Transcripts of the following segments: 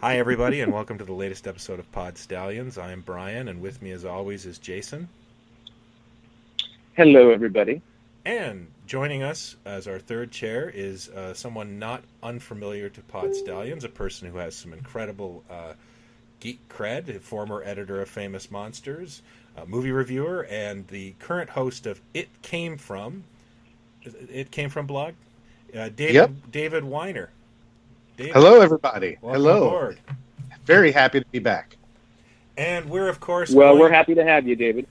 Hi, everybody, and welcome to the latest episode of Pod Stallions. I am Brian, and with me, as always, is Jason. Hello, everybody. And joining us as our third chair is someone not unfamiliar to Pod Stallions, a person who has some incredible geek cred, a former editor of Famous Monsters, a movie reviewer, and the current host of It Came From blog, David Weiner. David, hello, everybody. Welcome Hello. aboard. Very happy to be back. And we're, of course, we're happy to have you, David.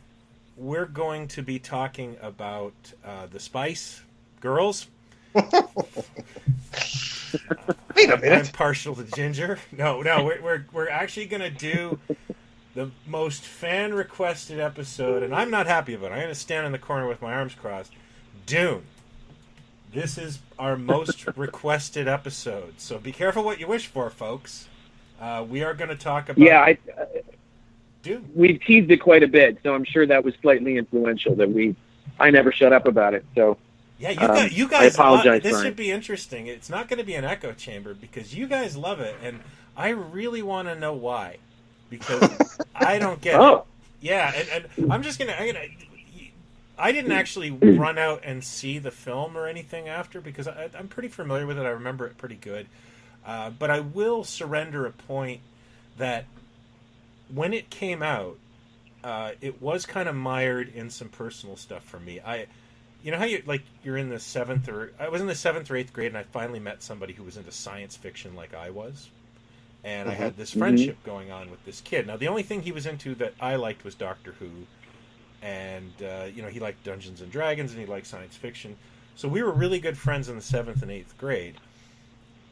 We're going to be talking about the Spice Girls. Wait a minute. I'm partial to ginger. No, we're actually going to do the most fan requested episode, and I'm not happy about it. I'm going to stand in the corner with my arms crossed. Dune. This is our most requested episode, so be careful what you wish for, folks. We are going to talk about Dune. We've teased it quite a bit, so I'm sure that was slightly influential. I never shut up about it. So yeah, you guys. I apologize. This Brian. should be interesting. It's not going to be an echo chamber because you guys love it, and I really want to know why. Because I don't get it. Yeah, and I'm gonna. I didn't actually run out and see the film or anything after because I'm pretty familiar with it. I remember it pretty good. But I will surrender a point that when it came out, it was kind of mired in some personal stuff for me. You know how you're in the I was in the 7th or 8th grade and I finally met somebody who was into science fiction like I was. And I had this friendship going on with this kid. Now, the only thing he was into that I liked was Doctor Who. And, he liked Dungeons and Dragons and he liked science fiction. So we were really good friends in the 7th and 8th grade.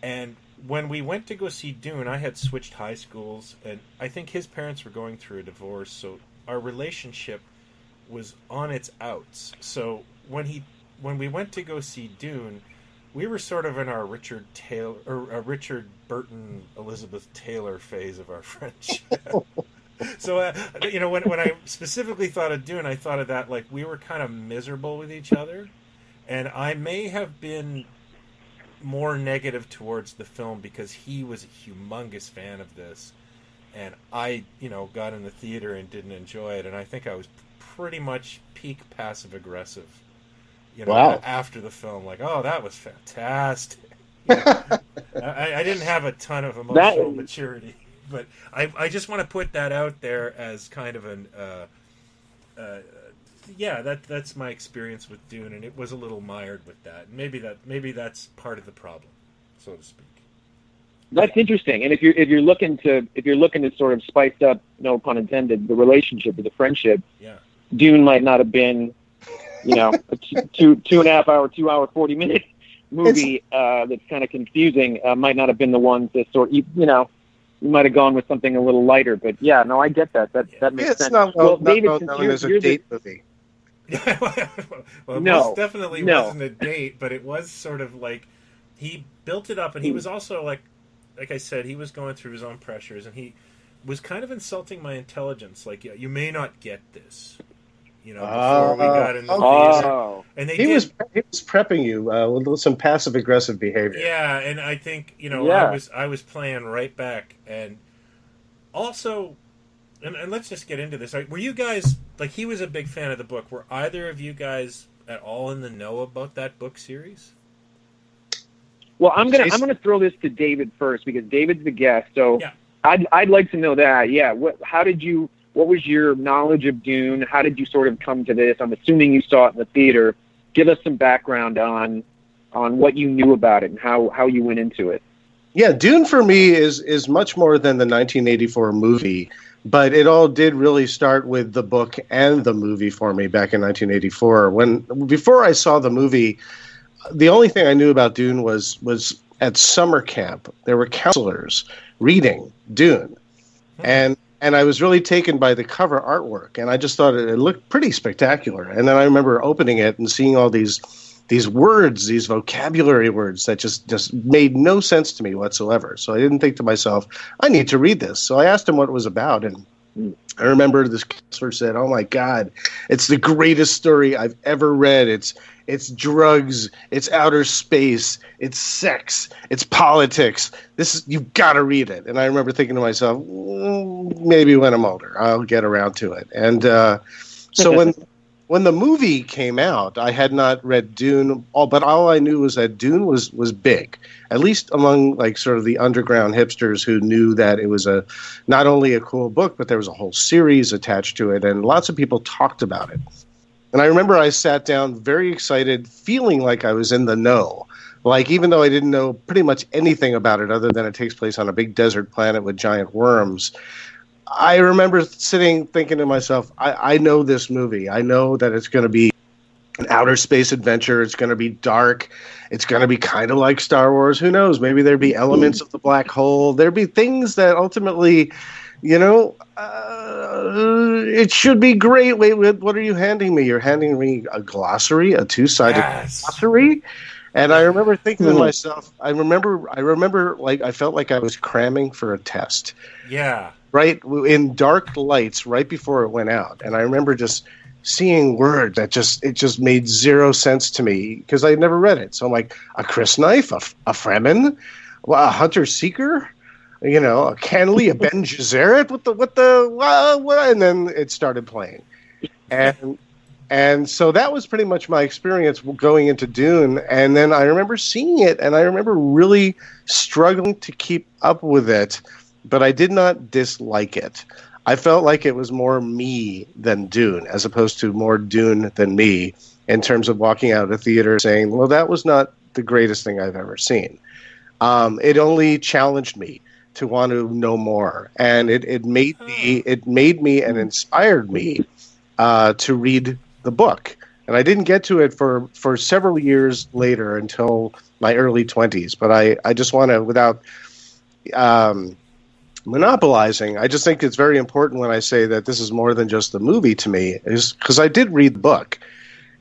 And when we went to go see Dune, I had switched high schools. And I think his parents were going through a divorce. So our relationship was on its outs. So when we went to go see Dune, we were sort of in our Richard Burton, Elizabeth Taylor phase of our friendship. So, when I specifically thought of Dune, I thought of that, like, we were kind of miserable with each other. And I may have been more negative towards the film because he was a humongous fan of this. And I, got in the theater and didn't enjoy it. And I think I was pretty much peak passive-aggressive, after the film. Like, oh, that was fantastic. I didn't have a ton of emotional maturity. But I just want to put that out there as kind of an that's my experience with Dune, and it was a little mired with that. Maybe that's part of the problem, so to speak. That's interesting. And if you're looking to sort of spice up, no pun intended, the relationship or the friendship, Dune might not have been, a 2.5 hour, 2 hour, 40-minute movie that's kind of confusing. Might not have been the ones that you might have gone with something a little lighter, but I get that. That makes sense. It's not David, known as a date movie. Well, most definitely wasn't a date, but it was sort of like he built it up, and he was also like I said, he was going through his own pressures, and he was kind of insulting my intelligence. Like, you may not get this, before we got in the theater. And he was prepping you with some passive aggressive behavior. Yeah, and I think I was playing right back, and also, and let's just get into this. Were you guys like he was a big fan of the book? Were either of you guys at all in the know about that book series? Well, I'm gonna throw this to David first because David's the guest. So I'd like to know that. Yeah, what was your knowledge of Dune? How did you sort of come to this? I'm assuming you saw it in the theater. Give us some background on what you knew about it and how you went into it. Yeah, Dune for me is much more than the 1984 movie, but it all did really start with the book and the movie for me back in 1984. Before I saw the movie, the only thing I knew about Dune was at summer camp. There were counselors reading Dune, and I was really taken by the cover artwork, and I just thought it looked pretty spectacular. And then I remember opening it and seeing all these words, these vocabulary words that just made no sense to me whatsoever. So I didn't think to myself, I need to read this. So I asked him what it was about, and I remember this counselor said, "Oh my God, it's the greatest story I've ever read. it's drugs, it's outer space, it's sex, it's politics. You've got to read it. And I remember thinking to myself, maybe when I'm older, I'll get around to it. And so when the movie came out, I had not read Dune, but all I knew was that Dune was big, at least among like sort of the underground hipsters who knew that it was not only a cool book, but there was a whole series attached to it, and lots of people talked about it. And I remember I sat down very excited, feeling like I was in the know. Like, even though I didn't know pretty much anything about it other than it takes place on a big desert planet with giant worms, I remember sitting thinking to myself, I know this movie. I know that it's going to be an outer space adventure. It's going to be dark. It's going to be kind of like Star Wars. Who knows? Maybe there'd be elements of the black hole. There'd be things that ultimately, it should be great. Wait, what are you handing me? You're handing me a glossary, a two-sided glossary? And I remember thinking to myself, I remember like I felt like I was cramming for a test. Yeah. Right in dark lights right before it went out. And I remember just seeing words that it just made zero sense to me because I had never read it. So I'm like, a Chris knife, a Fremen, a hunter seeker, a Canley, a Ben Gesserit, what? And then it started playing. And so that was pretty much my experience going into Dune. And then I remember seeing it, and I remember really struggling to keep up with it, but I did not dislike it. I felt like it was more me than Dune, as opposed to more Dune than me, in terms of walking out of the theater saying, well, that was not the greatest thing I've ever seen. It only challenged me to want to know more. And it made me and inspired me to read the book. And I didn't get to it for several years later until my early 20s. But I just want to, without monopolizing, I just think it's very important when I say that this is more than just the movie to me, is because I did read the book.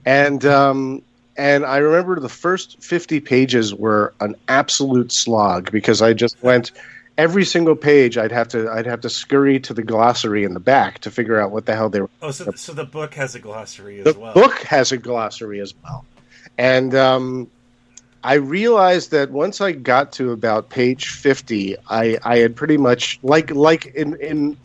And I remember the first 50 pages were an absolute slog because I just went every single page. I'd have to scurry to the glossary in the back to figure out what the hell they were. Oh, so the book has a glossary as well. The book has a glossary as well. And I realized that once I got to about page 50, I had pretty much, like in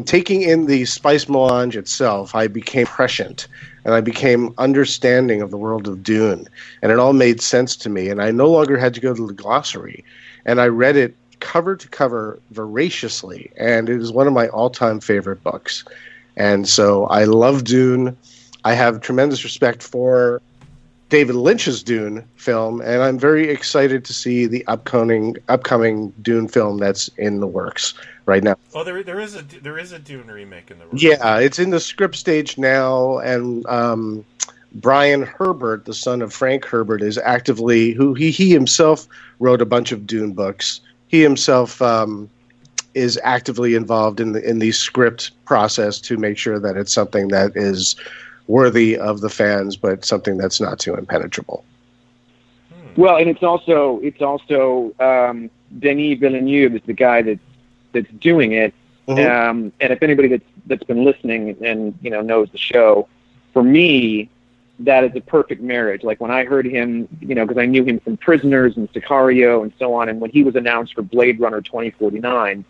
taking in the spice melange itself, I became prescient, and I became understanding of the world of Dune, and it all made sense to me, and I no longer had to go to the glossary, and I read it cover to cover voraciously, and it is one of my all-time favorite books. And so I love Dune. I have tremendous respect for David Lynch's Dune film, and I'm very excited to see the upcoming Dune film that's in the works right now. Oh, there is a Dune remake in the works. Yeah, it's in the script stage now, and Brian Herbert, the son of Frank Herbert, is actively he himself wrote a bunch of Dune books. He himself is actively involved in the script process to make sure that it's something that is worthy of the fans, but something that's not too impenetrable. Well, and it's also Denis Villeneuve is the guy that's doing it. Mm-hmm. And if anybody that's been listening and knows the show, for me, that is a perfect marriage. Like when I heard him, because I knew him from Prisoners and Sicario and so on, and when he was announced for Blade Runner 2049.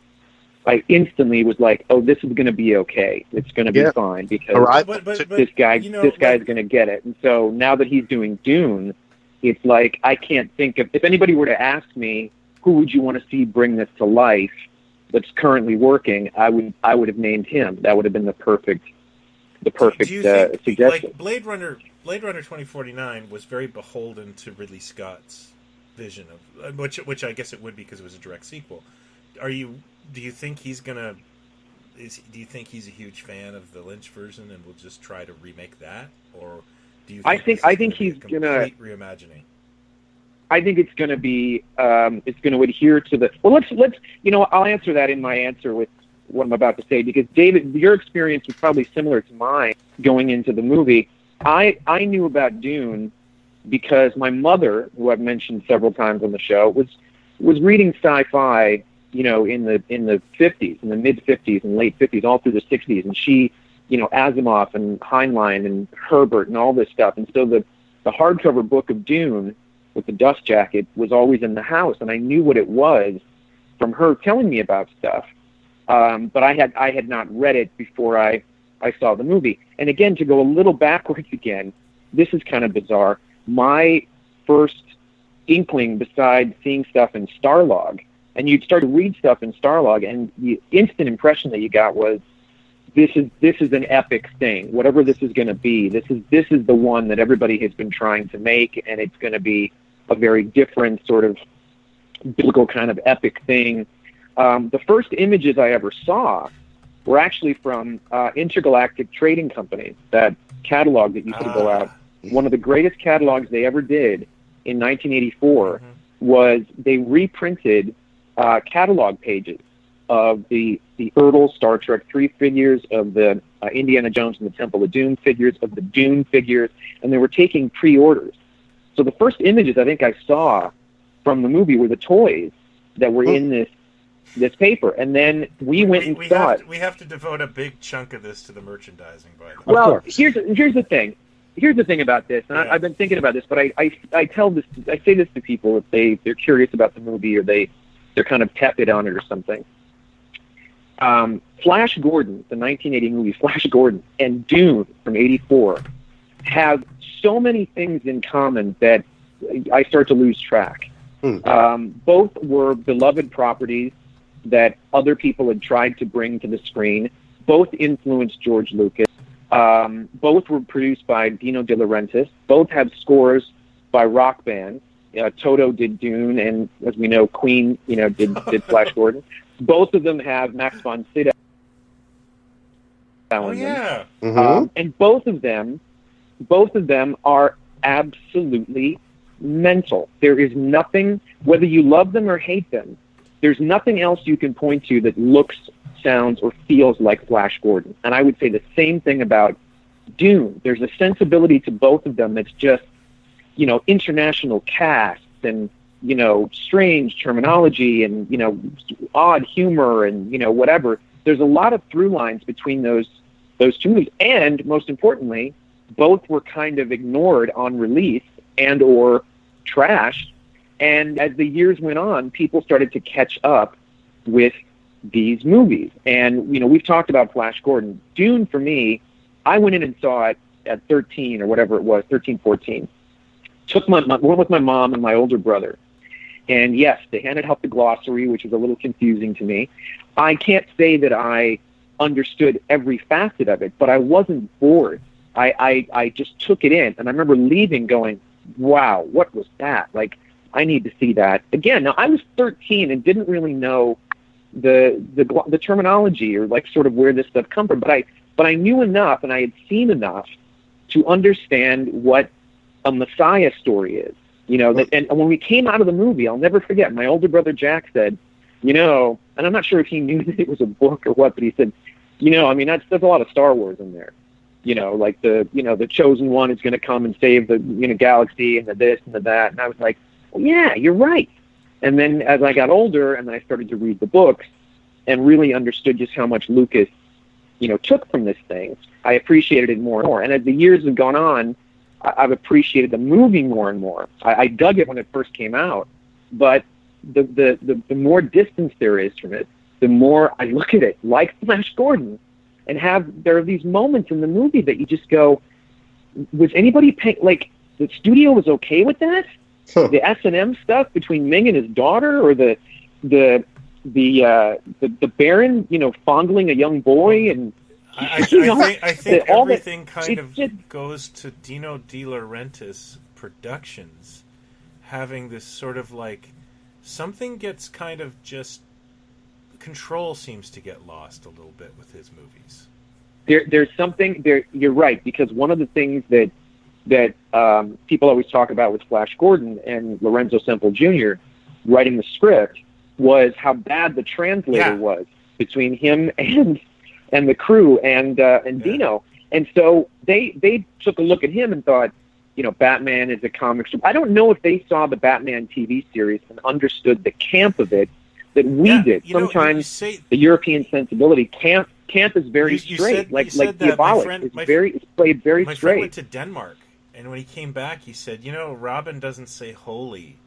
I instantly was like, "Oh, this is going to be okay. It's going to be fine because this guy's going to get it." And so now that he's doing Dune, it's like I can't think of, if anybody were to ask me who would you want to see bring this to life that's currently working, I would have named him. That would have been the perfect suggestion. Like Blade Runner 2049 was very beholden to Ridley Scott's vision of which I guess it would be because it was a direct sequel. Do you think he's gonna? Do you think he's a huge fan of the Lynch version and will just try to remake that, or do you? I think he's gonna reimagining. I think it's gonna be. It's gonna adhere to the. Well, let's. I'll answer that in my answer with what I'm about to say because David, your experience was probably similar to mine going into the movie. I knew about Dune because my mother, who I've mentioned several times on the show, was reading sci-fi. In the 50s, in the mid 50s and late 50s, all through the 60s. And she, Asimov and Heinlein and Herbert and all this stuff. And so the hardcover book of Dune with the dust jacket was always in the house, and I knew what it was from her telling me about stuff. But I had not read it before I saw the movie. And again, to go a little backwards again, this is kind of bizarre. My first inkling, besides seeing stuff in Starlog, and you'd start to read stuff in Starlog, and the instant impression that you got was, this is an epic thing. Whatever this is going to be, this is the one that everybody has been trying to make, and it's going to be a very different sort of biblical kind of epic thing. The first images I ever saw were actually from Intergalactic Trading Company, that catalog that used to go out. One of the greatest catalogs they ever did in 1984 was they reprinted catalog pages of the Ertl Star Trek 3 figures, of the Indiana Jones and the Temple of Doom figures, of the Dune figures, and they were taking pre-orders. So the first images I think I saw from the movie were the toys that were in this paper, and then we went and saw it. We have to devote a big chunk of this to the merchandising, by the way. Well, here's the thing. Here's the thing about this, and I've been thinking about this, but I say this to people if they're curious about the movie or they're kind of tepid on it or something. Flash Gordon, the 1980 movie Flash Gordon, and Dune from '84 have so many things in common that I start to lose track. Both were beloved properties that other people had tried to bring to the screen. Both influenced George Lucas. Both were produced by Dino De Laurentiis. Both have scores by rock bands. Toto did Dune, and as we know, Queen, did Flash Gordon. Both of them have Max von Sydow. And both of them are absolutely mental. There is nothing, whether you love them or hate them, there's nothing else you can point to that looks, sounds, or feels like Flash Gordon. And I would say the same thing about Dune. There's a sensibility to both of them that's just, international casts and, strange terminology and, odd humor and, whatever. There's a lot of through lines between those two movies. And most importantly, both were kind of ignored on release and or trashed. And as the years went on, people started to catch up with these movies. And, we've talked about Flash Gordon. Dune, for me, I went in and saw it at 13 or whatever it was, 13, 14. Went with my mom and my older brother. And yes, they handed out the glossary, which was a little confusing to me. I can't say that I understood every facet of it, but I wasn't bored. I just took it in. And I remember leaving going, wow, what was that? Like, I need to see that again. Now, I was 13 and didn't really know the terminology or like sort of where this stuff come from, but I knew enough and I had seen enough to understand what a Messiah story is. And when we came out of the movie, I'll never forget, my older brother Jack said, and I'm not sure if he knew that it was a book or what, but he said, there's a lot of Star Wars in there. Like the chosen one is going to come and save the galaxy and the this and the that. And I was like, well, yeah, you're right. And then as I got older and then I started to read the books and really understood just how much Lucas, took from this thing, I appreciated it more and more. And as the years have gone on, I've appreciated the movie more and more. I dug it when it first came out, but the more distance there is from it, the more I look at it like Flash Gordon, and there are these moments in the movie that you just go, was anybody the studio was okay with that? The S&M stuff between Ming and his daughter, or the Baron, fondling a young boy, and I think everything kind of goes to Dino De Laurentiis Productions having this sort of like something gets kind of just control seems to get lost a little bit with his movies. There's something there. You're right, because one of the things that people always talk about with Flash Gordon and Lorenzo Semple Jr. writing the script was how bad the translator was between him and the crew and Dino. And so they took a look at him and thought, Batman is a comic strip. I don't know if they saw the Batman TV series and understood the camp of it that we did. Sometimes the European sensibility can't camp is very straight, like diabolic. It's played very my straight. friend went to Denmark, and when he came back, he said, Robin doesn't say holy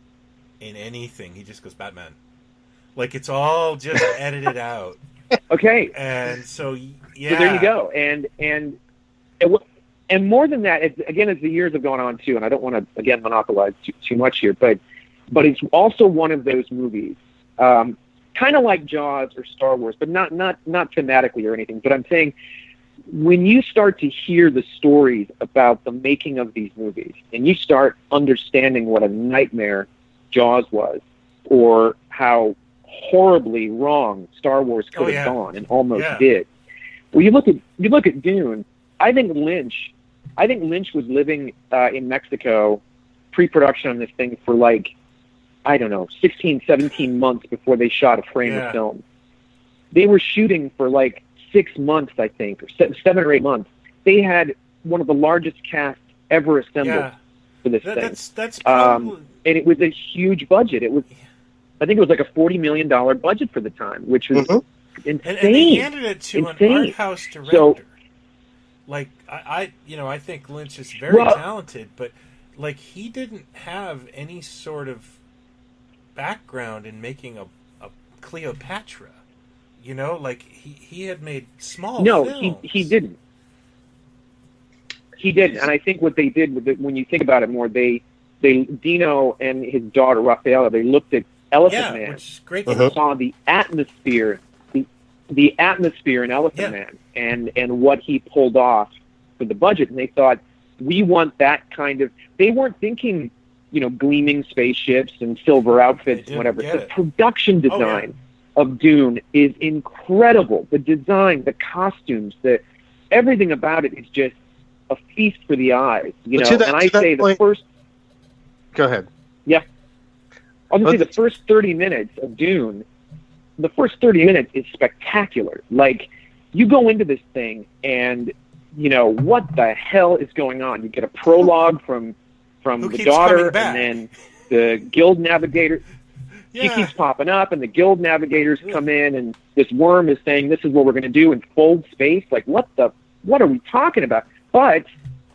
in anything. He just goes Batman. Like, it's all just edited out. Okay. And so, yeah. So there you go. And more than that, again, as the years have gone on too, and I don't want to again monopolize too much here, but it's also one of those movies, kind of like Jaws or Star Wars, but not thematically or anything. But I'm saying, when you start to hear the stories about the making of these movies, and you start understanding what a nightmare Jaws was, or how horribly wrong Star Wars could have gone and almost did. Well, you look at Dune. I think Lynch was living in Mexico, pre-production on this thing for 16, 17 months before they shot a frame of film. They were shooting for 6 months, I think, or 7 or 8 months. They had one of the largest casts ever assembled for this thing. That's probably... and it was a huge budget. I think it was like a $40 million budget for the time, which was insane. And they handed it to an art house director. So, I think Lynch is very talented, but he didn't have any sort of background in making a Cleopatra. He had made small films. he didn't. He didn't, and I think what they did with it, when you think about it more, Dino and his daughter Rafaela, they looked at Elephant Man, which is great. And saw the atmosphere, the atmosphere in Elephant Man, and what he pulled off for the budget, and they thought, we want that kind of. They weren't thinking, gleaming spaceships and silver outfits and whatever. The production design of Dune is incredible. The design, the costumes, everything about it is just a feast for the eyes. The first. Go ahead. Yeah. I was going to say the first 30 minutes of Dune, the first 30 minutes is spectacular. You go into this thing and, what the hell is going on? You get a prologue from the daughter, and then the guild navigator. She keeps popping up, and the guild navigators come in, and this worm is saying, this is what we're going to do in fold space. What are we talking about? But,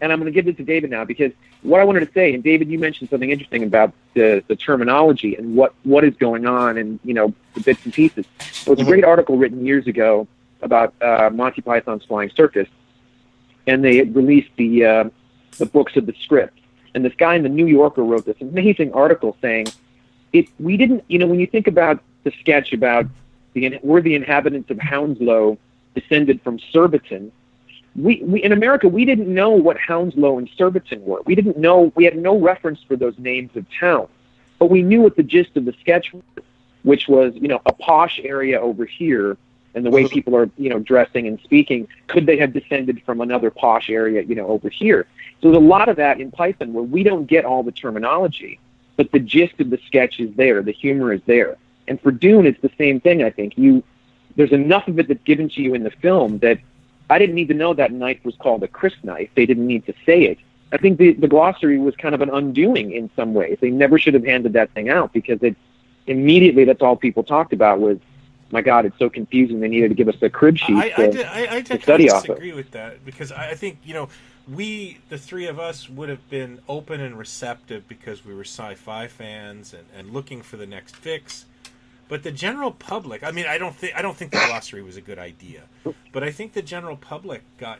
and I'm going to give it to David now, because what I wanted to say, and David, you mentioned something interesting about the terminology and what is going on, and the bits and pieces. There was a great article written years ago about Monty Python's Flying Circus, and they had released the books of the script. And this guy in the New Yorker wrote this amazing article saying, we didn't, when you think about the sketch about we're the inhabitants of Hounslow, descended from Surbiton. We in America, we didn't know what Hounslow and Surbiton were. We didn't know. We had no reference for those names of towns, but we knew what the gist of the sketch was, which was, a posh area over here, and the way people are, dressing and speaking. Could they have descended from another posh area, over here? So there's a lot of that in Python where we don't get all the terminology, but the gist of the sketch is there. The humor is there. And for Dune, it's the same thing. I think there's enough of it that's given to you in the film that. I didn't need to know that knife was called a crisp knife. They didn't need to say it. I think the glossary was kind of an undoing in some ways. They never should have handed that thing out, because immediately that's all people talked about was, my God, it's so confusing. They needed to give us a crib sheet to study off of. I disagree with that, because I think, we, the three of us, would have been open and receptive because we were sci-fi fans and looking for the next fix. But the general public, I don't think the glossary was a good idea. But I think the general public got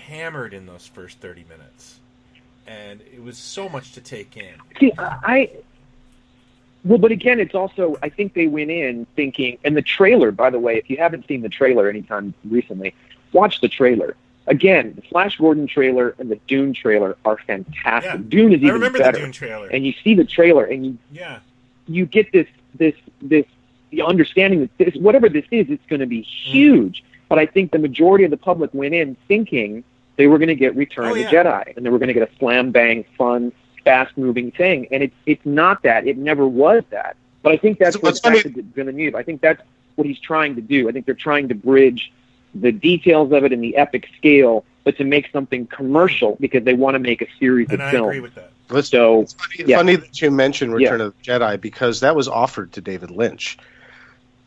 hammered in those first 30 minutes. And it was so much to take in. See, but again, it's also, I think they went in thinking, and the trailer, by the way, if you haven't seen the trailer anytime recently, watch the trailer. Again, the Flash Gordon trailer and the Dune trailer are fantastic. Yeah, Dune is even better. I remember the Dune trailer. And you see the trailer, and you get the understanding that whatever this is, it's going to be huge. But I think the majority of the public went in thinking they were going to get Return of the Jedi, and they were going to get a slam bang, fun, fast moving thing. And it's not that. It never was that. But I think that's what Villeneuve. I think that's what he's trying to do. I think they're trying to bridge the details of it in the epic scale, but to make something commercial because they want to make a series of films. I agree with that. It's funny that you mentioned Return of the Jedi, because that was offered to David Lynch.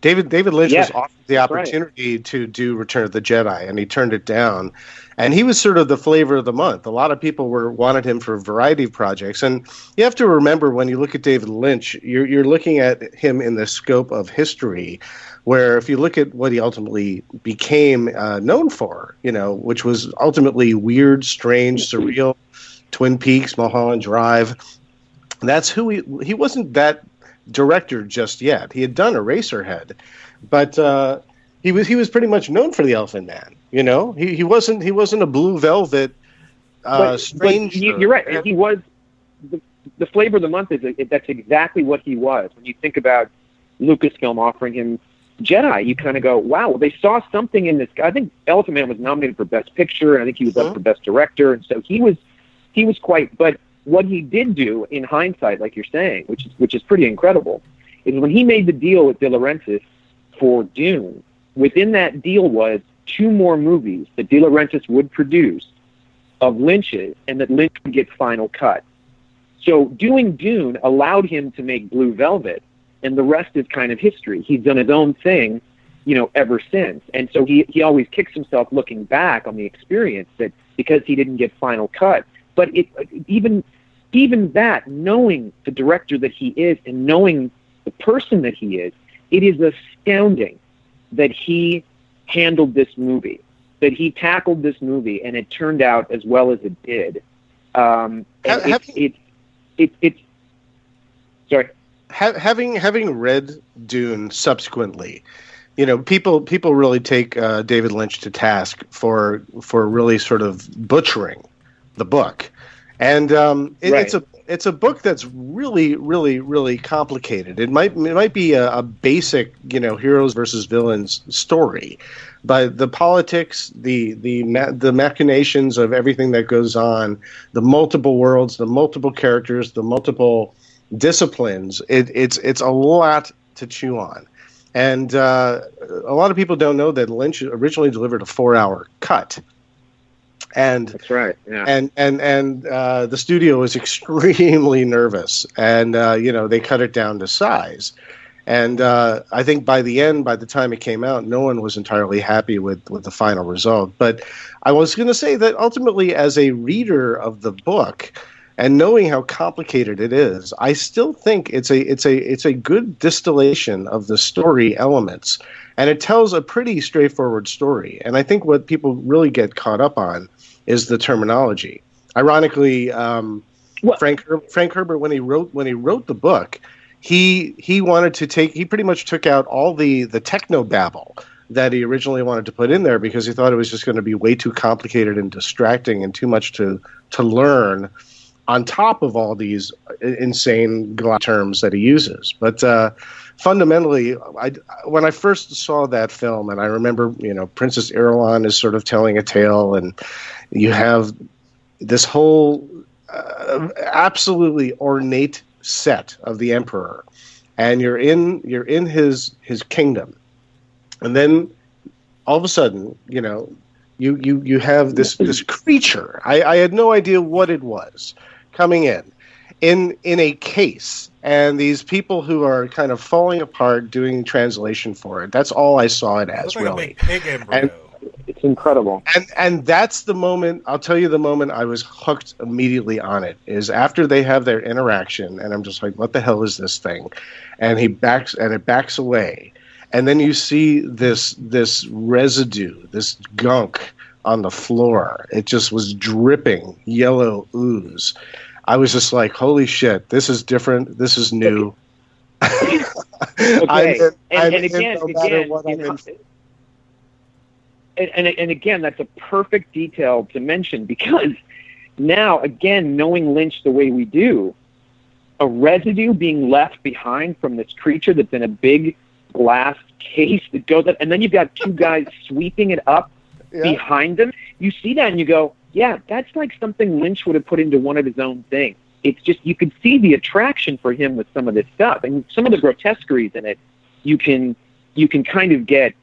David Lynch was offered the that's opportunity to do Return of the Jedi, and he turned it down. And he was sort of the flavor of the month. A lot of people wanted him for a variety of projects. And you have to remember, when you look at David Lynch, you're looking at him in the scope of history, where if you look at what he ultimately became known for, which was ultimately weird, strange, surreal, Twin Peaks, Mulholland Drive, that's who he wasn't that director just yet. He had done Eraserhead, but he was pretty much known for The Elephant Man. He wasn't a Blue Velvet stranger. You're right. He was the flavor of the month. That's exactly what he was. When you think about Lucasfilm offering him Jedi, you kind of go, wow, well, they saw something in this guy. I think Elephant Man was nominated for Best Picture, and I think he was up for Best Director, and so he was quite. But what he did do in hindsight, like you're saying, which is pretty incredible, is when he made the deal with De Laurentiis for Dune. Within that deal was 2 more movies that De Laurentiis would produce of Lynch's, and that Lynch would get final cut. So doing Dune allowed him to make Blue Velvet, and the rest is kind of history. He's done his own thing, ever since. And so he always kicks himself looking back on the experience, that because he didn't get final cut. But even that, knowing the director that he is and knowing the person that he is, it is astounding that he handled this movie, that he tackled this movie, and it turned out as well as it did. Sorry. Having read Dune subsequently, people really take David Lynch to task for really sort of butchering the book, and it's a book that's really, really, really complicated. It might be a basic, heroes versus villains story, but the politics, the machinations of everything that goes on, the multiple worlds, the multiple characters, the multiple disciplines, it's a lot to chew on. And a lot of people don't know that Lynch originally delivered a 4-hour cut. And that's right. Yeah. And the studio was extremely nervous, and they cut it down to size. And I think by the time it came out, no one was entirely happy with the final result. But I was going to say that ultimately, as a reader of the book, and knowing how complicated it is, I still think it's a good distillation of the story elements, and it tells a pretty straightforward story. And I think what people really get caught up on is the terminology. Ironically, Frank Herbert, when he wrote the book, he wanted to he pretty much took out all the techno babble that he originally wanted to put in there, because he thought it was just going to be way too complicated and distracting and too much to learn, on top of all these insane terms that he uses. But fundamentally, when I first saw that film, and I remember, Princess Irulan is sort of telling a tale, and you have this whole absolutely ornate set of the Emperor, and you're in his kingdom, and then all of a sudden, you have this creature. I had no idea what it was, coming in a case, and these people who are kind of falling apart doing translation for it. That's all I saw it as, really. Like a big pig embryo. It's incredible. And that's the moment, I'll tell you, the moment I was hooked immediately on it is after they have their interaction, and I'm just like, what the hell is this thing? And it backs away. And then you see this residue, this gunk on the floor. It just was dripping yellow ooze. I was just like, holy shit, this is different. This is new. Okay. And again, that's a perfect detail to mention, because now, again, knowing Lynch the way we do, a residue being left behind from this creature that's in a big glass case that goes up, and then you've got 2 guys sweeping it up behind them. You see that and you go, yeah, that's like something Lynch would have put into one of his own things. It's just, you could see the attraction for him with some of this stuff, and some of the grotesqueries in it. You can kind of get,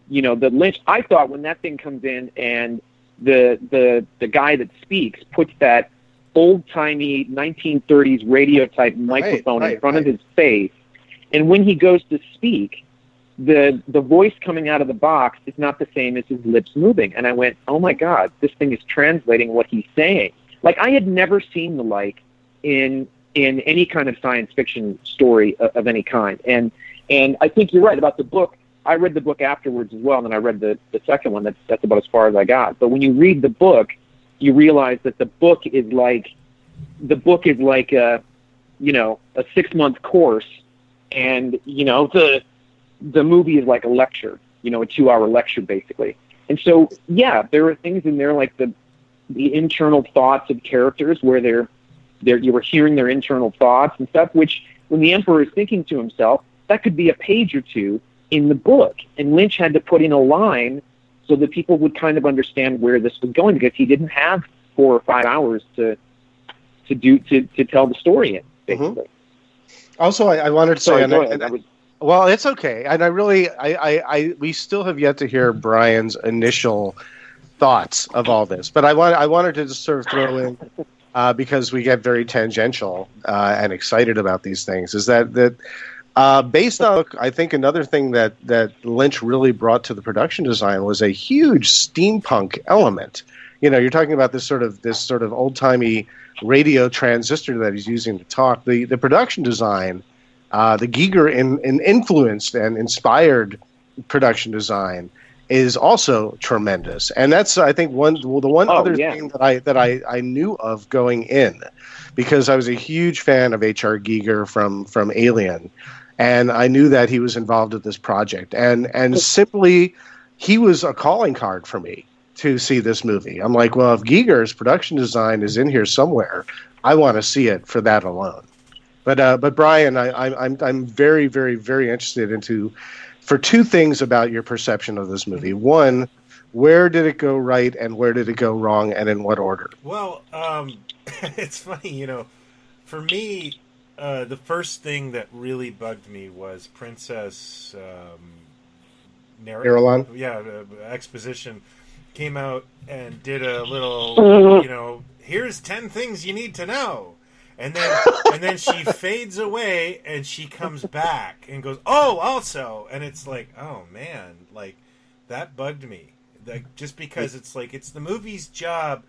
the Lynch. I thought when that thing comes in and the guy that speaks puts that old timey 1930s radio type microphone in front of his face, and when he goes to speak, the voice coming out of the box is not the same as his lips moving. And I went, oh my God, this thing is translating what he's saying. Like, I had never seen the like in any kind of science fiction story of any kind. And I think you're right about the book. I read the book afterwards as well, and then I read the second one. That's about as far as I got. But when you read the book, you realize that the book is like a 6-month course, and the movie is like a lecture, a 2-hour lecture basically. And so there are things in there like the internal thoughts of characters where you were hearing their internal thoughts and stuff, which when the Emperor is thinking to himself, that could be a page or two in the book. And Lynch had to put in a line so that people would kind of understand where this was going, because he didn't have 4 or 5 hours to tell the story in, basically. Mm-hmm. Also, I wanted to say, well, it's okay. And we still have yet to hear Brian's initial thoughts of all this, but I wanted to just sort of throw in, because we get very tangential and excited about these things, is that based on, I think another thing that Lynch really brought to the production design was a huge steampunk element. You're talking about this sort of old-timey radio transistor that he's using to talk. The production design, the Giger influenced and inspired production design is also tremendous. And that's, I think, thing that I knew of going in, because I was a huge fan of H.R. Giger from Alien, and I knew that he was involved with this project. And simply, he was a calling card for me to see this movie. I'm like, well, if Giger's production design is in here somewhere, I want to see it for that alone. But Brian, I'm very, very, very interested for two things about your perception of this movie. One, where did it go right and where did it go wrong, and in what order? Well, it's funny, for me, the first thing that really bugged me was Princess Irulan? exposition came out and did a little, here's 10 things you need to know. And then she fades away and she comes back and goes, oh, also. And it's like, oh, man, like, that bugged me. Like, just because it's like, it's the movie's job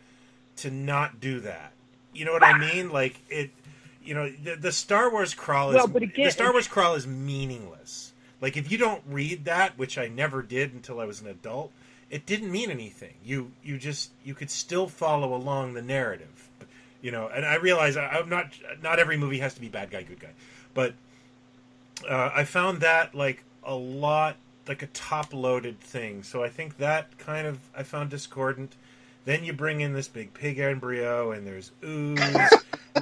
to not do that. You know what I mean? Like, the Star Wars crawl is meaningless. Like, if you don't read that, which I never did until I was an adult, it didn't mean anything. You could still follow along the narrative. And I realize I'm not every movie has to be bad guy, good guy, but I found that like a lot, like a top-loaded thing. So I think that kind of I found discordant. Then you bring in this big pig embryo, and there's ooze,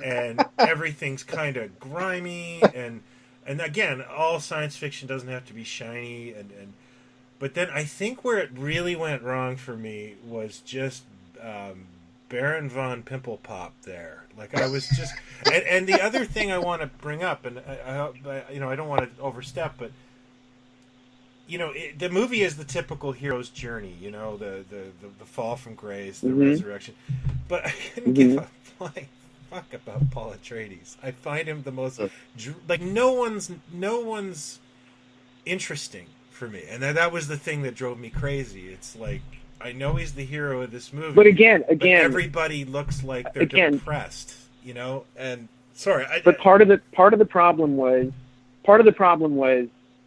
and everything's kind of grimy, and again, all science fiction doesn't have to be shiny, but then I think where it really went wrong for me was just. Baron von Pimple Pop there. Like, I was just... and the other thing I want to bring up, and I don't want to overstep, but, the movie is the typical hero's journey, the fall from grace, the resurrection. But I couldn't give a flying fuck about Paul Atreides. I find him the most... Like, no one's interesting for me. And that was the thing that drove me crazy. It's like... I know he's the hero of this movie, but again, everybody looks like they're depressed, And sorry, but part of the problem was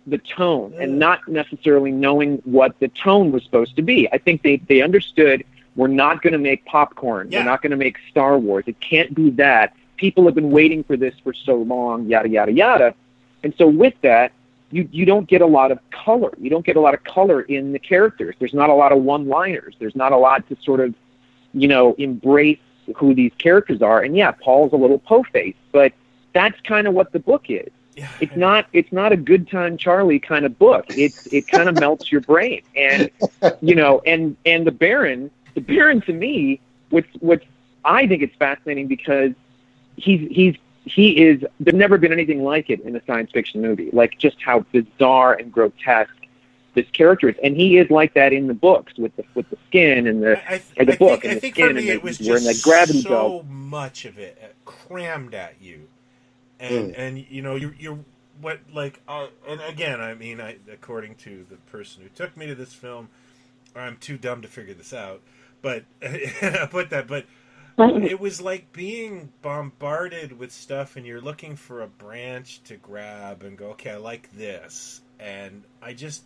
the tone, and not necessarily knowing what the tone was supposed to be. I think they understood we're not going to make popcorn, we're not going to make Star Wars. It can't be that. People have been waiting for this for so long, yada yada yada, and so with that. You don't get a lot of color. You don't get a lot of color in the characters. There's not a lot of one-liners. There's not a lot to sort of, embrace who these characters are. And yeah, Paul's a little po-faced, but that's kind of what the book is. Yeah. It's not a Good Time Charlie kind of book. It kind of melts your brain. And and the Baron to me, what's I think it's fascinating because there's never been anything like it in a science fiction movie, like just how bizarre and grotesque this character is. And he is like that in the books with the skin and the book and the skin, and it was wearing that gravity belt. So much of it crammed at you. And you're and again, I mean, according to the person who took me to this film, I'm too dumb to figure this out, but it was like being bombarded with stuff, and you're looking for a branch to grab and go, okay, I like this, and I just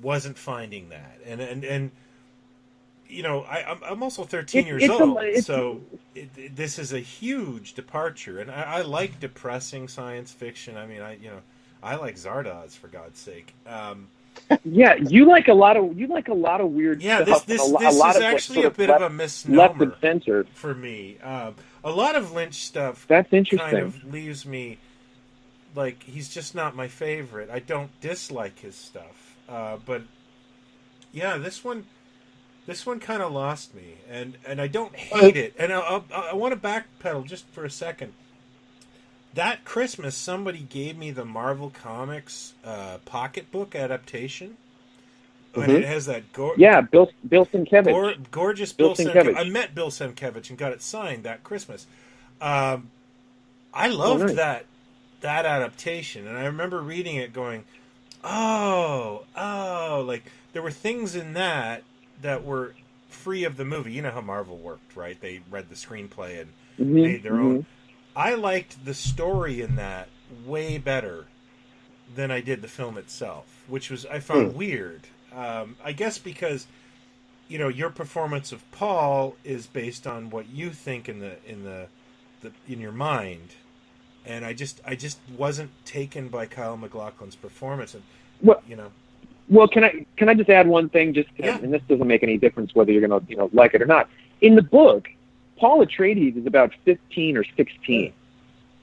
wasn't finding that, and you know, I'm also 13 years old, so this is a huge departure, and I like depressing science fiction. I mean, I like Zardoz, for God's sake. Yeah, you like a lot of weird stuff. This is actually a bit of a misnomer left of center for me. A lot of Lynch stuff that's interesting. Kind of leaves me like he's just not my favorite. I don't dislike his stuff, but yeah, this one kind of lost me, and I don't hate it. And I want to backpedal just for a second. That Christmas, somebody gave me the Marvel Comics pocketbook adaptation. And it has that Bill Sienkiewicz. Gorgeous Bill Sienkiewicz. I met Bill Sienkiewicz and got it signed that Christmas. I loved that adaptation, and I remember reading it going, oh, like there were things in that were free of the movie. You know how Marvel worked, right? They read the screenplay and made their own. I liked the story in that way better than I did the film itself, which was I found weird. I guess because you know your performance of Paul is based on what you think in your mind, and I just wasn't taken by Kyle MacLachlan's performance, and you know. Well, can I just add one thing? And this doesn't make any difference whether you're going to like it or not. In the book, Paul Atreides is about 15 or 16.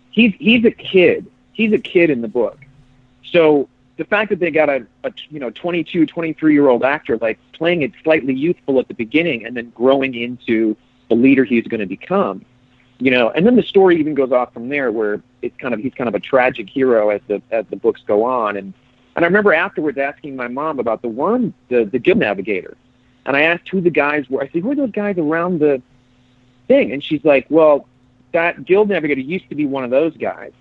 He's a kid. He's a kid in the book. So the fact that they got a 22, 23-year-old actor like playing it slightly youthful at the beginning and then growing into the leader he's going to become, and then the story even goes off from there where he's kind of a tragic hero as the books go on. And I remember afterwards asking my mom about the Guild Navigator, and I asked who the guys were. I said, who are those guys around the thing? And she's like, well, that Guild Navigator used to be one of those guys.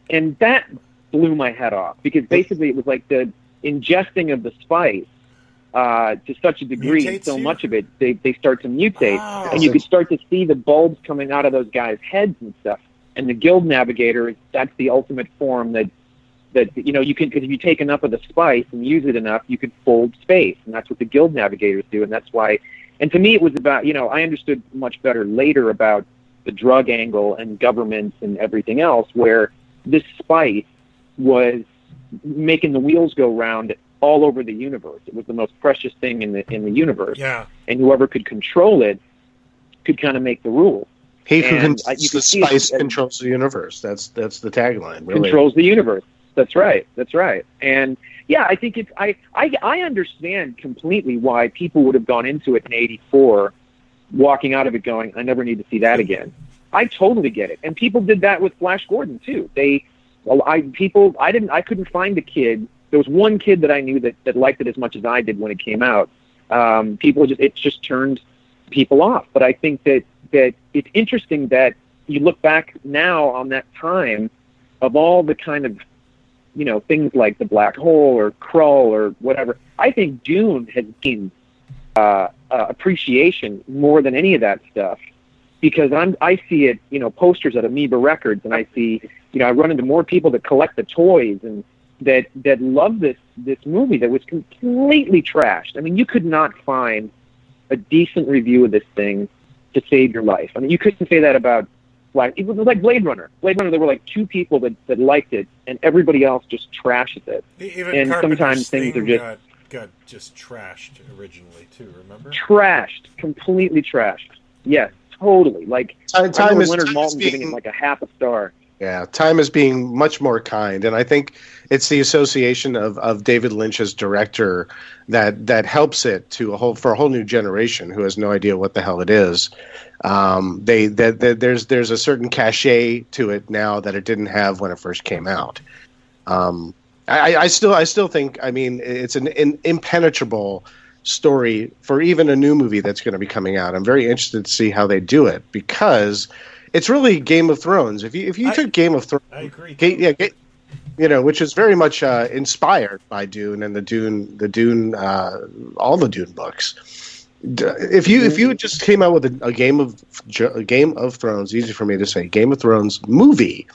And that blew my head off, because basically it was like the ingesting of the spice to such a degree, Mutates so you? much of it, they start to mutate. Oh. And you could start to see the bulbs coming out of those guys' heads and stuff. And the Guild Navigator, that's the ultimate form that you can, because if you take enough of the spice and use it enough, you can fold space. And that's what the Guild Navigators do. And that's why, and to me it was about, I understood much better later about the drug angle and governments and everything else, where this spice was making the wheels go round all over the universe. It was the most precious thing in the universe. Yeah. And whoever could control it could kind of make the rules. He who controls the spice controls the universe. That's the tagline. Really. Controls the universe. That's right. And yeah, I think I understand completely why people would have gone into it in '84, walking out of it going, I never need to see that again. I totally get it. And people did that with Flash Gordon too. I couldn't find a kid. There was one kid that I knew that liked it as much as I did when it came out. It just turned people off. But I think that it's interesting that you look back now on that time of all the kind of, things like the black hole or Krull or whatever. I think Dune has gained appreciation more than any of that stuff, because I see it, posters at Amoeba Records, and I see, I run into more people that collect the toys and that love this movie that was completely trashed. I mean, you could not find a decent review of this thing to save your life. I mean, you couldn't say that about, it was like Blade Runner. Blade Runner, there were like 2 people that liked it, and everybody else just trashes it. Even and Carpenter's sometimes things are just got just trashed originally too. Remember? Trashed, completely trashed. Yes, totally. Like time is Leonard Maltin being, giving it like a half a star. Yeah, time is being much more kind, and I think it's the association of David Lynch as director that helps it for a whole new generation who has no idea what the hell it is. There's a certain cachet to it now that it didn't have when it first came out. I still think, I mean, it's an impenetrable story for even a new movie that's going to be coming out. I'm very interested to see how they do it, because it's really Game of Thrones. If you took Game of Thrones, I agree. which is very much inspired by Dune and all the Dune books. If you just came out with a Game of Thrones, easy for me to say, Game of Thrones movie,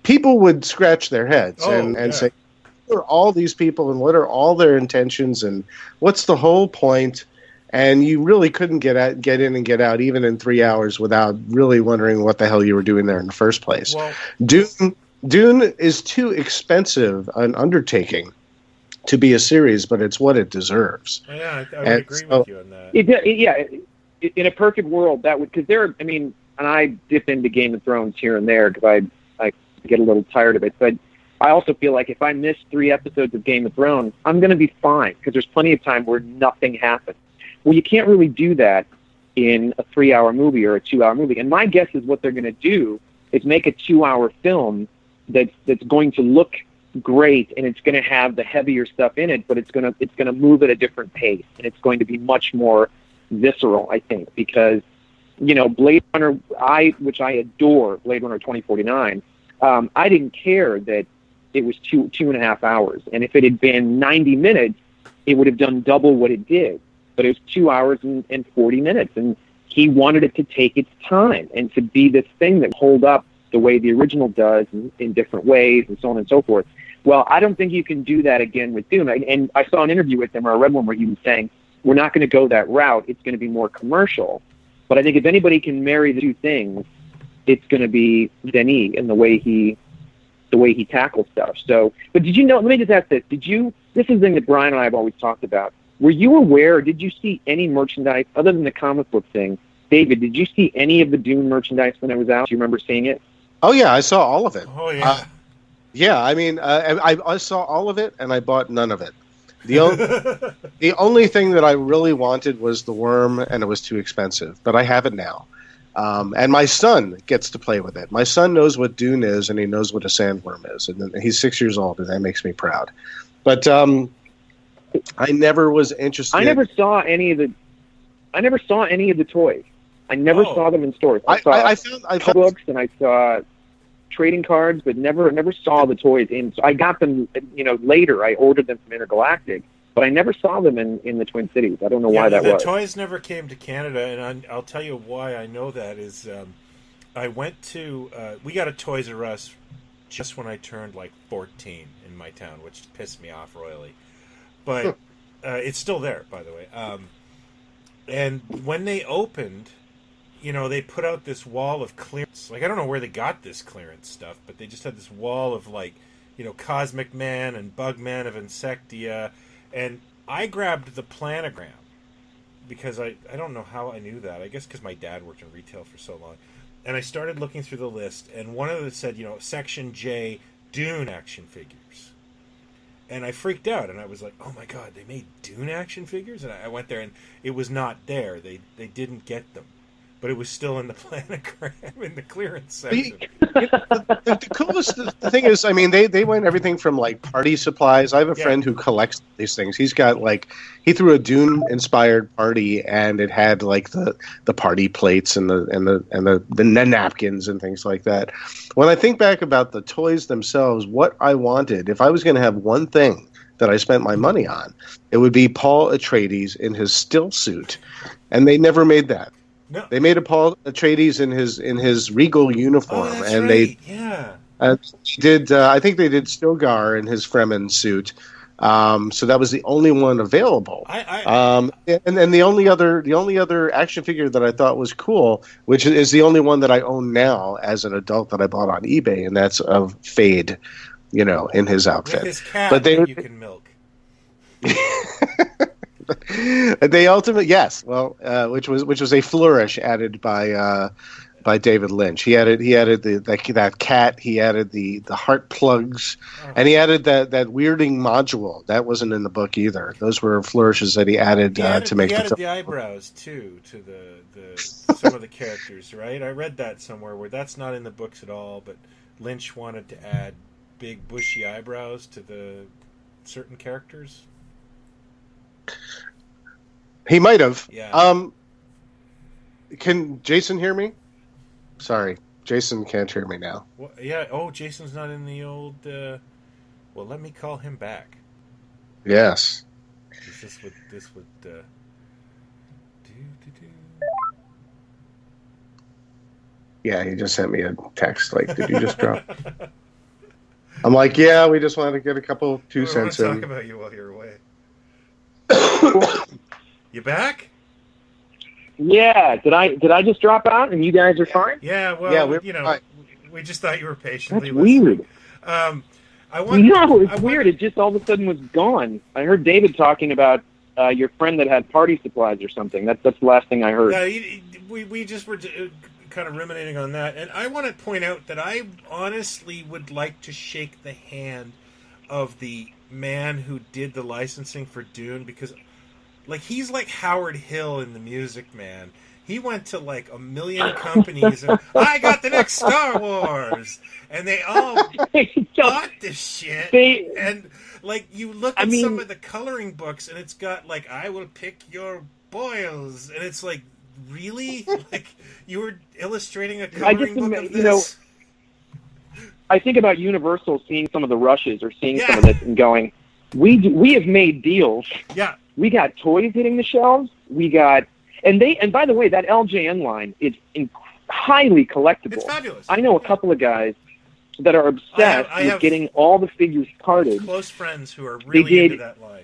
people would scratch their heads and say, who are all these people and what are all their intentions and what's the whole point? And you really couldn't get in and get out even in 3 hours without really wondering what the hell you were doing there in the first place. Well, Dune is too expensive an undertaking to be a series, but it's what it deserves. Yeah, I would agree with you on that. In a perfect world, that would, because and I dip into Game of Thrones here and there because I get a little tired of it, but I also feel like if I miss 3 episodes of Game of Thrones, I'm going to be fine because there's plenty of time where nothing happens. Well, you can't really do that in a 3-hour movie or a 2-hour movie. And my guess is what they're going to do is make a 2-hour film that's going to look great and it's going to have the heavier stuff in it, but it's going to move at a different pace and it's going to be much more visceral, I think, because Blade Runner, which I adore, Blade Runner 2049. I didn't care that it was 2.5 hours, and if it had been 90 minutes, it would have done double what it did. But it was 2 hours and 40 minutes, and he wanted it to take its time and to be this thing that hold up the way the original does in different ways and so on and so forth. Well, I don't think you can do that again with Dune. And I saw an interview with him, or I read one where he was saying, we're not going to go that route. It's going to be more commercial. But I think if anybody can marry the two things, it's going to be Denis in the way he tackles stuff. So, but did you know, let me just ask this. This is the thing that Brian and I have always talked about. Were you aware, or did you see any merchandise other than the comic book thing? David, did you see any of the Dune merchandise when it was out? Do you remember seeing it? Oh, yeah, I saw all of it. Oh, yeah. I saw all of it, and I bought none of it. The only thing that I really wanted was the worm, and it was too expensive. But I have it now. And my son gets to play with it. My son knows what Dune is, and he knows what a sandworm is. And he's 6 years old, and that makes me proud. But I never was interested. I never saw any of the toys. I never saw them in stores. I saw books and I saw trading cards, but never saw the toys. And so I got them, later. I ordered them from Intergalactic, but I never saw them in the Twin Cities. I don't know why that was. The toys never came to Canada, and I'll tell you why I know that is I went to we got a Toys R Us just when I turned like 14 in my town, which pissed me off royally. But it's still there, by the way. And when they opened, they put out this wall of clearance. Like, I don't know where they got this clearance stuff, but they just had this wall of, like, Cosmic Man and Bugman of Insectia. And I grabbed the planogram because I don't know how I knew that. I guess because my dad worked in retail for so long. And I started looking through the list, and one of them said, Section J, Dune action figures. And I freaked out, and I was like, oh, my God, they made Dune action figures? And I went there, and it was not there. They didn't get them. But it was still in the planogram in the clearance section. The coolest thing is, they went everything from, like, party supplies. I have a friend who collects these things. He's got, like, he threw a Dune-inspired party, and it had, like, the party plates and the napkins and things like that. When I think back about the toys themselves, what I wanted, if I was going to have one thing that I spent my money on, it would be Paul Atreides in his still suit, and they never made that. No. They made a Paul Atreides in his regal uniform, and right. they did. I think they did Stilgar in his Fremen suit. So that was the only one available. And then the only other action figure that I thought was cool, which is the only one that I own now as an adult that I bought on eBay, and that's of Fade, in his outfit. With his cat that you can milk. They ultimately, yes. Well, which was a flourish added by David Lynch. He added that cat. He added the heart plugs, and he added that weirding module that wasn't in the book either. Those were flourishes that he added to make. He added the eyebrows too to the some of the characters. Right, I read that somewhere where that's not in the books at all. But Lynch wanted to add big bushy eyebrows to the certain characters. He might have. Yeah. Can Jason hear me? Sorry, Jason can't hear me now. Well, yeah. Oh, Jason's not in the old. Well, let me call him back. Yes. This would do. Yeah, he just sent me a text like, did you just drop? I'm like, yeah, we just wanted to get a couple 2 cents in. I want to talk about you while you're away. You back? Yeah. Did I just drop out and you guys are fine? Yeah. Well, fine. we just thought you were patiently That's weird. listening. It's weird. It just all of a sudden was gone. I heard David talking about your friend that had party supplies or something. That's the last thing I heard. Yeah, we just were kind of ruminating on that, and I want to point out that I honestly would like to shake the hand of the man who did the licensing for Dune, because like he's like Howard Hill in The Music Man. He went to like a million companies and I got the next Star Wars, and they all bought this shit. And like you look at some of the coloring books, and it's got like I will pick your boils, and it's like, really? Like you were illustrating a coloring book of this? I think about Universal seeing some of the rushes or seeing some of this and going, we have made deals. Yeah. We got toys hitting the shelves. We got and by the way, that LJN line is highly collectible. It's fabulous. I know a couple of guys that are obsessed with getting all the figures carded. Close friends who are really into that line.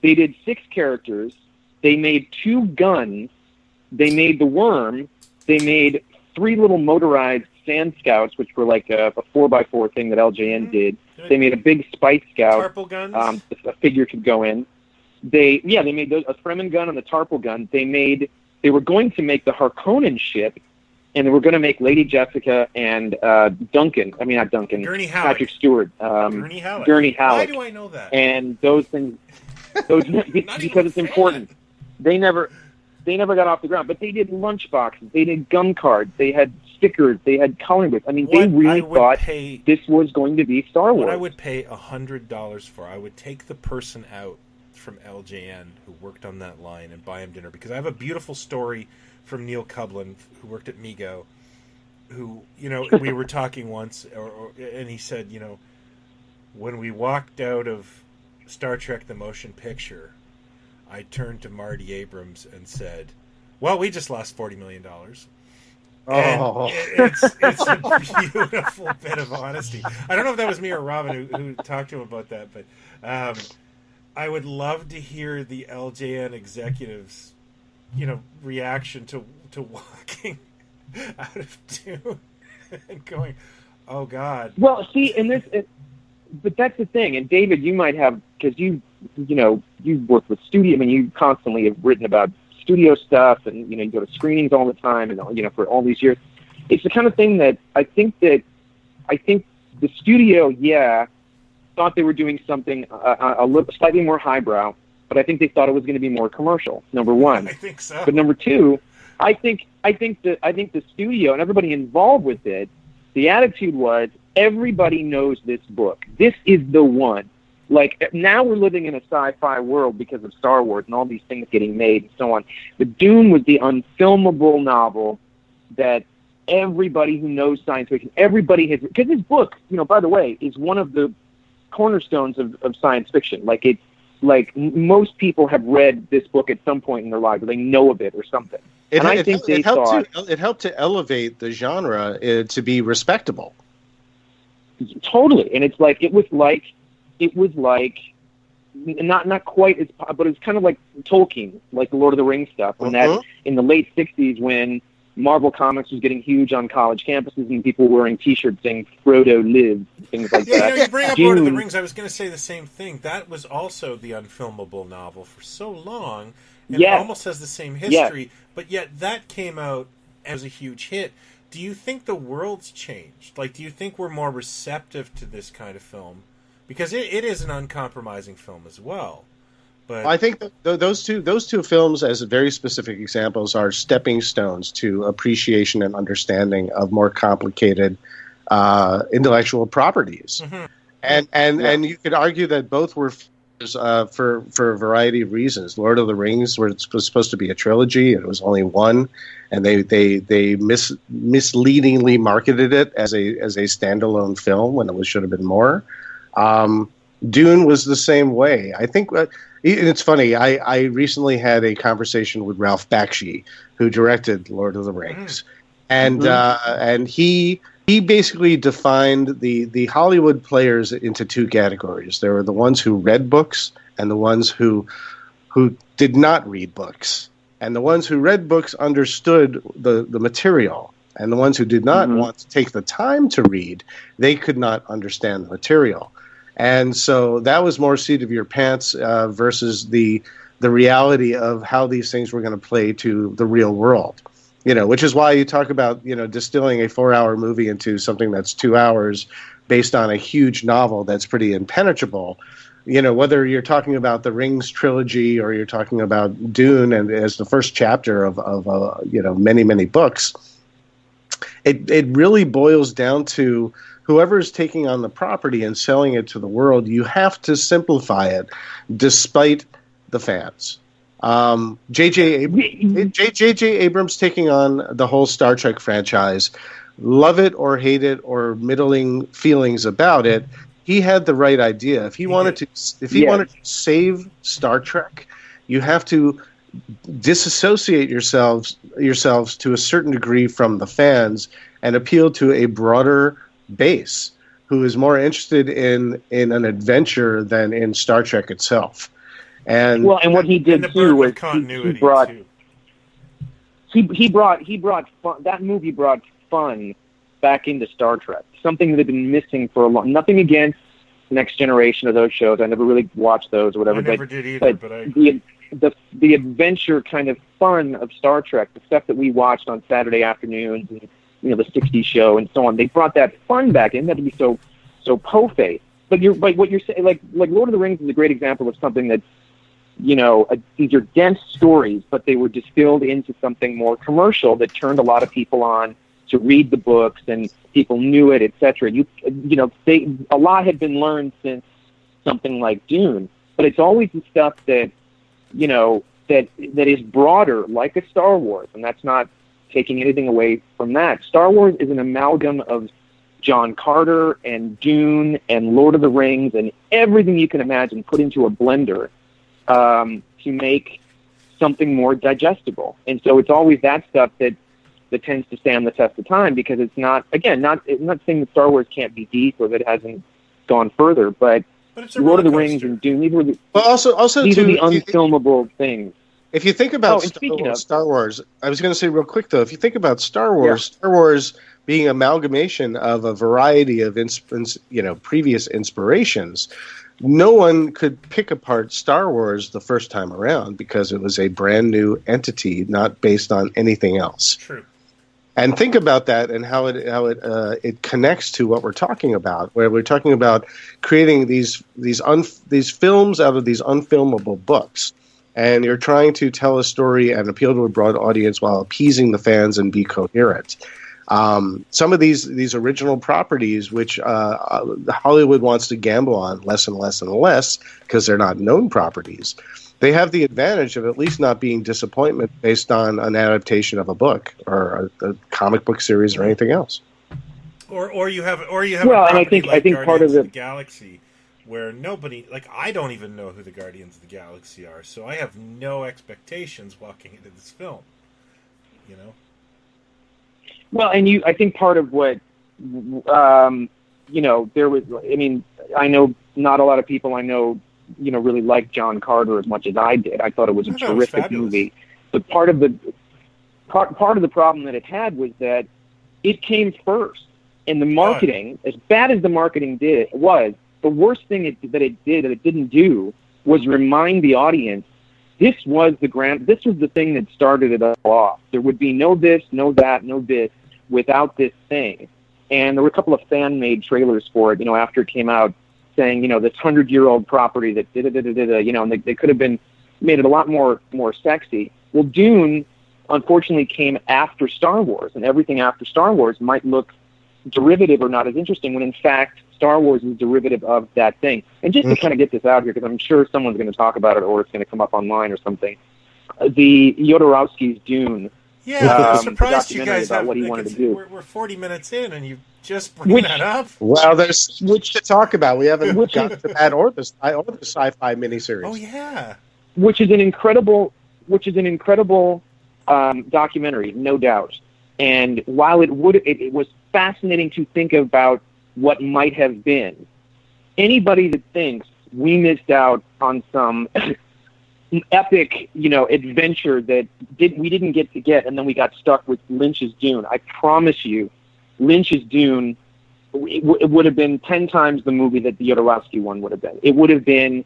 They did 6 characters. They made 2 guns. They made the worm. They made 3 little motorized Sand Scouts, which were like a 4x4 thing that LJN did. They made a big Spice Scout. Tarple guns? A figure could go in. They made a Fremen gun and the Tarple gun. They were going to make the Harkonnen ship, and they were going to make Lady Jessica and Duncan. I mean, not Duncan. Gurney Halleck. Patrick Stewart. Gurney Halleck. Why do I know that? And those things, because it's important. They never got off the ground, but they did lunchboxes, they did gun cards, they had stickers, they had coloring books. I mean, they really thought this was going to be Star Wars. What I would pay $100 for, I would take the person out from LJN who worked on that line and buy him dinner, because I have a beautiful story from Neil Cublin, who worked at Mego, who, we were talking once, and he said, when we walked out of Star Trek The Motion Picture, I turned to Marty Abrams and said, well, we just lost $40 million. And it's a beautiful bit of honesty. I don't know if that was me or Robin who talked to him about that, but I would love to hear the LJN executives, reaction to walking out of Dune and going, oh, God. Well, see, but that's the thing. And David, you might have, because you work with studio. I mean, you constantly have written about studio stuff, and you go to screenings all the time, and for all these years, it's the kind of thing that I think the studio, thought they were doing something a little slightly more highbrow, but I think they thought it was going to be more commercial. Number one, I think so. But number two, I think the studio and everybody involved with it, the attitude was, everybody knows this book. This is the one. Like, now we're living in a sci-fi world because of Star Wars and all these things getting made and so on. But Dune was the unfilmable novel that everybody who knows science fiction, everybody has, because this book, by the way, is one of the cornerstones of science fiction. Like most people have read this book at some point in their life, or they know of it or something. It helped to elevate the genre to be respectable. Totally. And it was like not quite as, but it's kind of like Tolkien, like the Lord of the Rings stuff. When that in the late '60s, when Marvel Comics was getting huge on college campuses and people wearing T-shirts saying "Frodo lives," things like that. You bring up Lord of the Rings. I was going to say the same thing. That was also the unfilmable novel for so long, and it almost has the same history. But yet that came out as a huge hit. Do you think the world's changed? Like, do you think we're more receptive to this kind of film? Because it is an uncompromising film as well. But I think those two films, as very specific examples, are stepping stones to appreciation and understanding of more complicated intellectual properties. Mm-hmm. And you could argue that both were for a variety of reasons. Lord of the Rings was supposed to be a trilogy, and it was only one, and they misleadingly marketed it as a standalone film when it should have been more. Dune was the same way. I think it's funny. I recently had a conversation with Ralph Bakshi, who directed Lord of the Rings, and he basically defined the Hollywood players into two categories. There were the ones who read books and the ones who did not read books. And the ones who read books understood the material. And the ones who did not want to take the time to read, they could not understand the material. And so that was more seat of your pants versus the reality of how these things were going to play to the real world. Which is why you talk about, distilling a 4-hour movie into something that's 2 hours based on a huge novel that's pretty impenetrable. Whether you're talking about the Rings trilogy or you're talking about Dune and as the first chapter of many, many books, it really boils down to whoever's taking on the property and selling it to the world. You have to simplify it despite the fans. J.J. Abrams taking on the whole Star Trek franchise, love it or hate it or middling feelings about it, he had the right idea. If he wanted to save Star Trek, you have to disassociate yourselves to a certain degree from the fans and appeal to a broader base who is more interested in an adventure than in Star Trek itself. And what he did too was he brought fun. That movie brought fun back into Star Trek, something that had been missing for a long. Nothing against Next Generation of those shows. I never really watched those or whatever. I never did either. But I the adventure kind of fun of Star Trek, the stuff that we watched on Saturday afternoons, and the '60s show and so on. They brought that fun back in. That would be so po-faced. But what you're saying, like Lord of the Rings is a great example of something that. These are dense stories, but they were distilled into something more commercial that turned a lot of people on to read the books, and people knew it, etc. A lot had been learned since something like Dune, but it's always the stuff that that is broader, like a Star Wars, and that's not taking anything away from that. Star Wars is an amalgam of John Carter and Dune and Lord of the Rings and everything you can imagine put into a blender. To make something more digestible. And so it's always that stuff that tends to stand the test of time, because it's not saying that Star Wars can't be deep or that it hasn't gone further, but Lord of the Rings and Dune, these were the unfilmable things. If you think about Star Wars, I was going to say real quick though, if you think about Star Wars, Star Wars being amalgamation of a variety of previous inspirations, no one could pick apart Star Wars the first time around because it was a brand new entity, not based on anything else. True. And think about that and how it connects to what we're talking about, where we're talking about creating these films out of these unfilmable books, and you're trying to tell a story and appeal to a broad audience while appeasing the fans and be coherent. Some of these original properties, which Hollywood wants to gamble on less and less and less because they're not known properties, they have the advantage of at least not being disappointment based on an adaptation of a book or a comic book series or anything else. Or you have well, and I think part of the Galaxy, where nobody, I don't even know who the Guardians of the Galaxy are, so I have no expectations walking into this film. Well, and I think part of what, there was, I know not a lot of people I know, really liked John Carter as much as I did. I thought it was a terrific movie. But part of the problem that it had was that it came first. And the marketing, as bad as the marketing was, the worst thing that it didn't do was remind the audience this was the thing that started it all off. There would be no this, no that, no this without this thing. And there were a couple of fan-made trailers for it, after it came out, saying, this 100-year-old property that and they could have been made it a lot more sexy. Well, Dune, unfortunately, came after Star Wars, and everything after Star Wars might look derivative or not as interesting, when in fact Star Wars is a derivative of that thing. And just to kind of get this out here, because I'm sure someone's going to talk about it or it's going to come up online or something, the Jodorowsky's Dune. Yeah, I'm surprised you guys about what he wanted to do. We're 40 minutes in, and you just bring that up. Well, there's much to talk about. We haven't got to that or the sci-fi miniseries. Oh yeah, which is an incredible documentary, no doubt. And while it was fascinating to think about what might have been, anybody that thinks we missed out on some epic, adventure that we didn't get, and then we got stuck with Lynch's Dune. I promise you, Lynch's Dune, it would have been 10 times the movie that the Jodorowsky one would have been. It would have been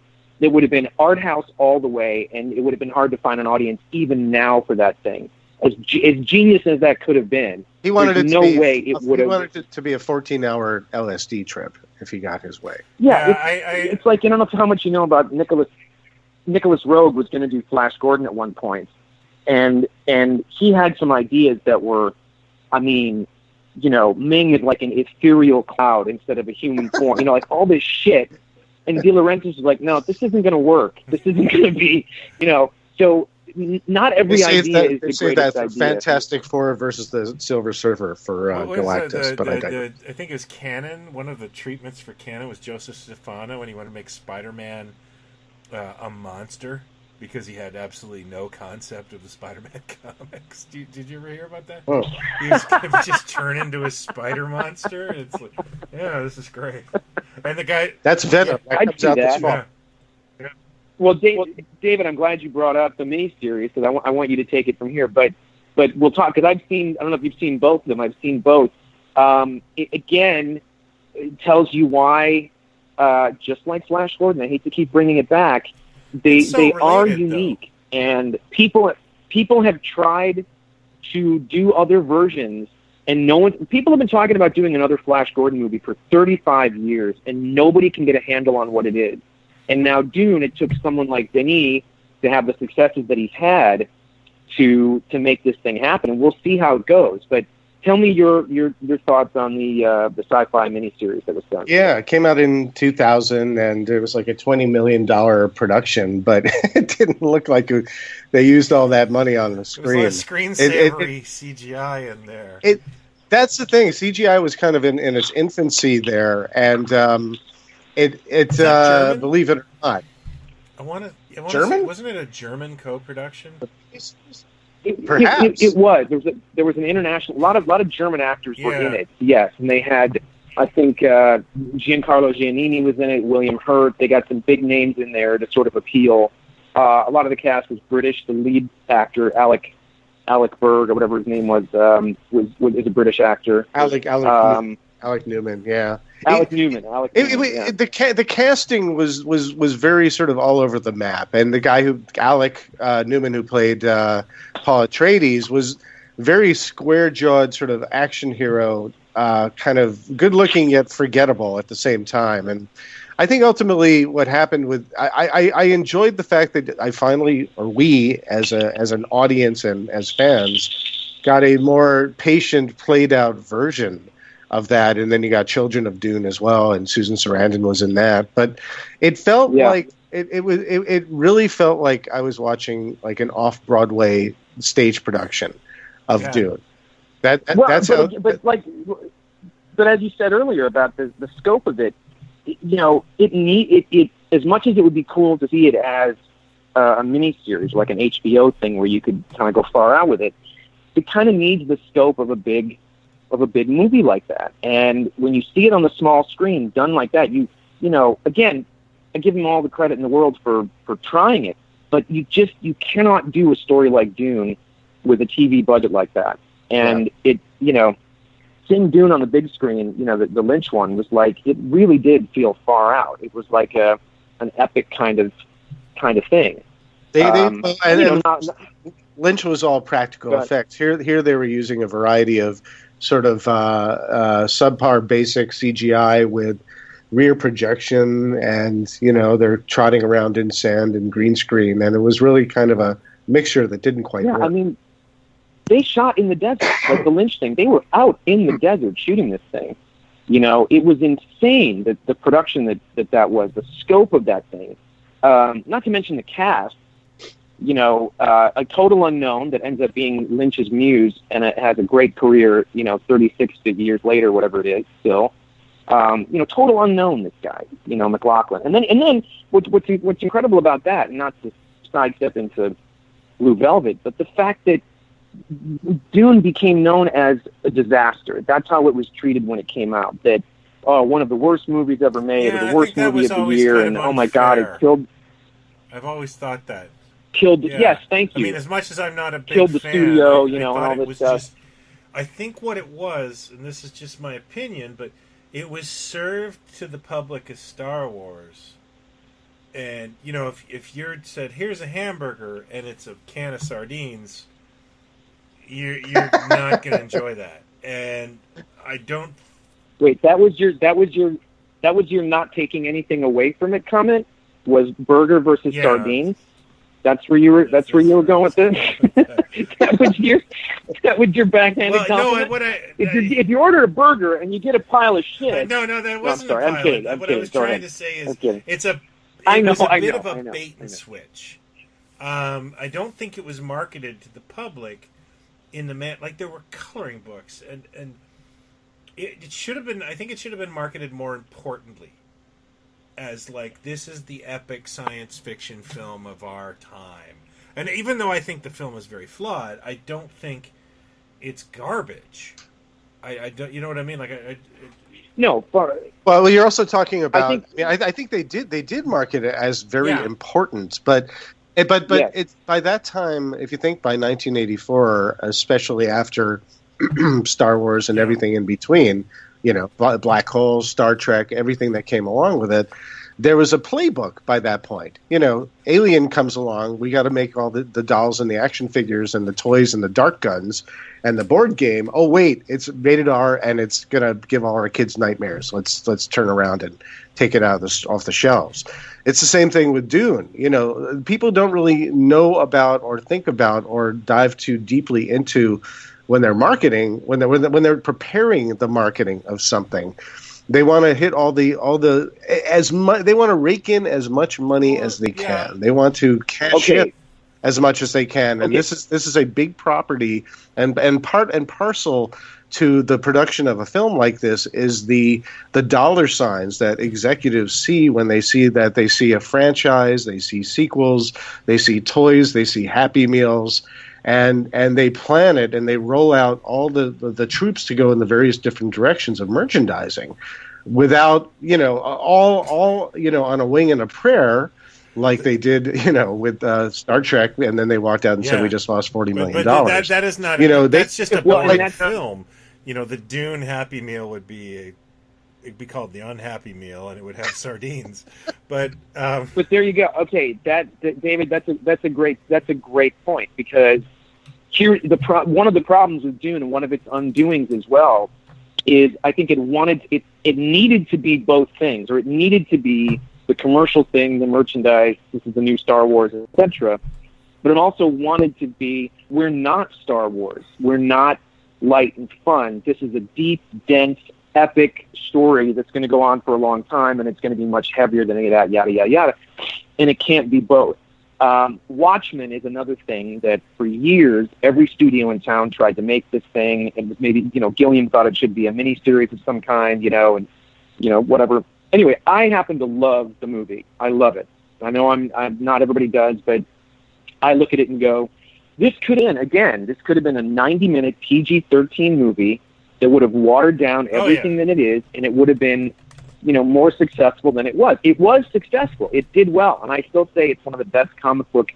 art house all the way, and it would have been hard to find an audience even now for that thing. As genius as that could have been, he wanted it no way it would have. He wanted it to be a 14-hour LSD trip if he got his way. Yeah, it's like, I don't know how much you know about Nicholas Roeg was going to do Flash Gordon at one point, and he had some ideas that were, Ming is like an ethereal cloud instead of a human form, like all this shit. And De Laurentiis was like, no, this isn't going to work. This isn't going to be, so not every idea is the greatest idea. Fantastic Four versus the Silver Surfer for Galactus. I think it was Canon. One of the treatments for Canon was Joseph Stefano when he wanted to make Spider-Man a monster because he had absolutely no concept of the Spider-Man comics. Did you ever hear about that? Oh. He was going to just turn into a spider monster. It's like, yeah, this is great. And the guy... That's Venom. Yeah, that comes out this fall. Yeah. Well, David, I'm glad you brought up the miniseries because I want you to take it from here. But we'll talk, because I don't know if you've seen both of them. I've seen both. It tells you why, just like Flash Gordon, I hate to keep bringing it back, they are unique, though. And people have tried to do other versions, and people have been talking about doing another Flash Gordon movie for 35 years, and nobody can get a handle on what it is. And now Dune, it took someone like Denis to have the successes that he's had to make this thing happen, and we'll see how it goes. But tell me your thoughts on the sci-fi miniseries that was done. Yeah, it came out in 2000, and it was like a $20 million production, but it didn't look like they used all that money on the screen. There was a lot of screensavery CGI in there. That's the thing. CGI was kind of in its infancy there, and believe it or not. German? Wasn't it a German co-production? Perhaps it was. There was an international. A lot of German actors were in it. Yes, and they had. I think Giancarlo Giannini was in it. William Hurt. They got some big names in there to sort of appeal. A lot of the cast was British. The lead actor, Alec Berg or whatever his name was a British actor. Alec Newman. Yeah. Alec Newman. The casting was very sort of all over the map, and the guy Alec Newman, who played Paul Atreides, was very square-jawed, sort of action hero, kind of good-looking yet forgettable at the same time. And I think ultimately what happened with I enjoyed the fact that we as an audience and as fans got a more patient, played-out version of that, and then you got Children of Dune as well, and Susan Sarandon was in that. But it felt like it really felt like I was watching like an off-Broadway stage production of Dune. But as you said earlier about the scope of it, it as much as it would be cool to see it as a miniseries, like an HBO thing where you could kind of go far out with it, it kind of needs the scope of a big movie like that. And when you see it on the small screen done like that, again, I give them all the credit in the world for trying it, but you cannot do a story like Dune with a TV budget like that. And seeing Dune on the big screen, the Lynch one was like, it really did feel far out. It was like an epic kind of thing. Lynch was all practical effects. Here they were using a variety of sort of subpar basic CGI with rear projection, and they're trotting around in sand and green screen, and it was really kind of a mixture that didn't quite work. I mean, they shot in the desert, like the Lynch thing. They were out in the desert shooting this thing, It was insane, the production that was, the scope of that thing. Not to mention the cast, a total unknown that ends up being Lynch's muse, and it has a great career, 36 years later, whatever it is, still. Total unknown, this guy, McLaughlin. And then what's incredible about that, and not to sidestep into Blue Velvet, but the fact that Dune became known as a disaster. That's how it was treated when it came out. That, one of the worst movies ever made, or the worst movie of the year, and oh my God, it killed. I've always thought that. Killed. Yeah. Yes, thank you. I mean, as much as I'm not a big killed the fan, studio, and all this stuff. I think what it was, and this is just my opinion, but it was served to the public as Star Wars. And, if you're said, here's a hamburger, and it's a can of sardines, you're not going to enjoy that. And I don't... Wait, that was your not taking anything away from it comment? Was burger versus sardines? That's where you were going with this? that was your backhanded compliment? No, if you order a burger and you get a pile of shit... No, that wasn't a pile. I'm kidding. What I was trying to say is it's a bit of a bait and switch. I don't think it was marketed to the public in the like there were coloring books, and it should have been. I think it should have been marketed more importantly as like, this is the epic science fiction film of our time. And even though I think the film is very flawed, I don't think it's garbage. I don't, you know what I mean? Like no, well, you're also talking about. I think they did market it as very important, but yes. It's by that time. If you think by 1984, especially after Star Wars and everything in between, Black Holes, Star Trek, everything that came along with it, there was a playbook by that point. Alien comes along, we got to make all the dolls and the action figures and the toys and the dart guns and the board game. Oh wait, it's rated R and it's gonna give all our kids nightmares. Let's turn around and take it off the shelves. It's the same thing with Dune. People don't really know about or think about or dive too deeply into when they're marketing, when they're preparing the marketing of something. They want to hit they want to rake in as much money as they can. They want to cash in as much as they can. And this is a big property, and part and parcel to the production of a film like this is the dollar signs that executives see when they see a franchise, they see sequels, they see toys, they see Happy Meals. And they plan it, and they roll out all the troops to go in the various different directions of merchandising, without all on a wing and a prayer, like they did with Star Trek, and then they walked out and said we just lost $40 million. But that is not that's just a boring film. The Dune Happy Meal would be it'd be called the Unhappy Meal, and it would have sardines. But there you go. Okay, David, that's a great point, because here one of the problems with Dune, and one of its undoings as well, is I think it needed to be both things, or it needed to be the commercial thing, the merchandise, this is the new Star Wars, etc. But it also wanted to be, we're not Star Wars, we're not light and fun. This is a deep, dense, epic story that's going to go on for a long time, and it's going to be much heavier than any of that, yada, yada, yada. And it can't be both. Watchmen is another thing that for years, every studio in town tried to make this thing, and maybe, Gilliam thought it should be a miniseries of some kind, and, whatever. Anyway, I happen to love the movie. I love it. I know I'm not everybody does, but I look at it and go, this could have been a 90-minute PG-13 movie that would have watered down everything that it is, and it would have been, more successful than it was. It was successful. It did well, and I still say it's one of the best comic book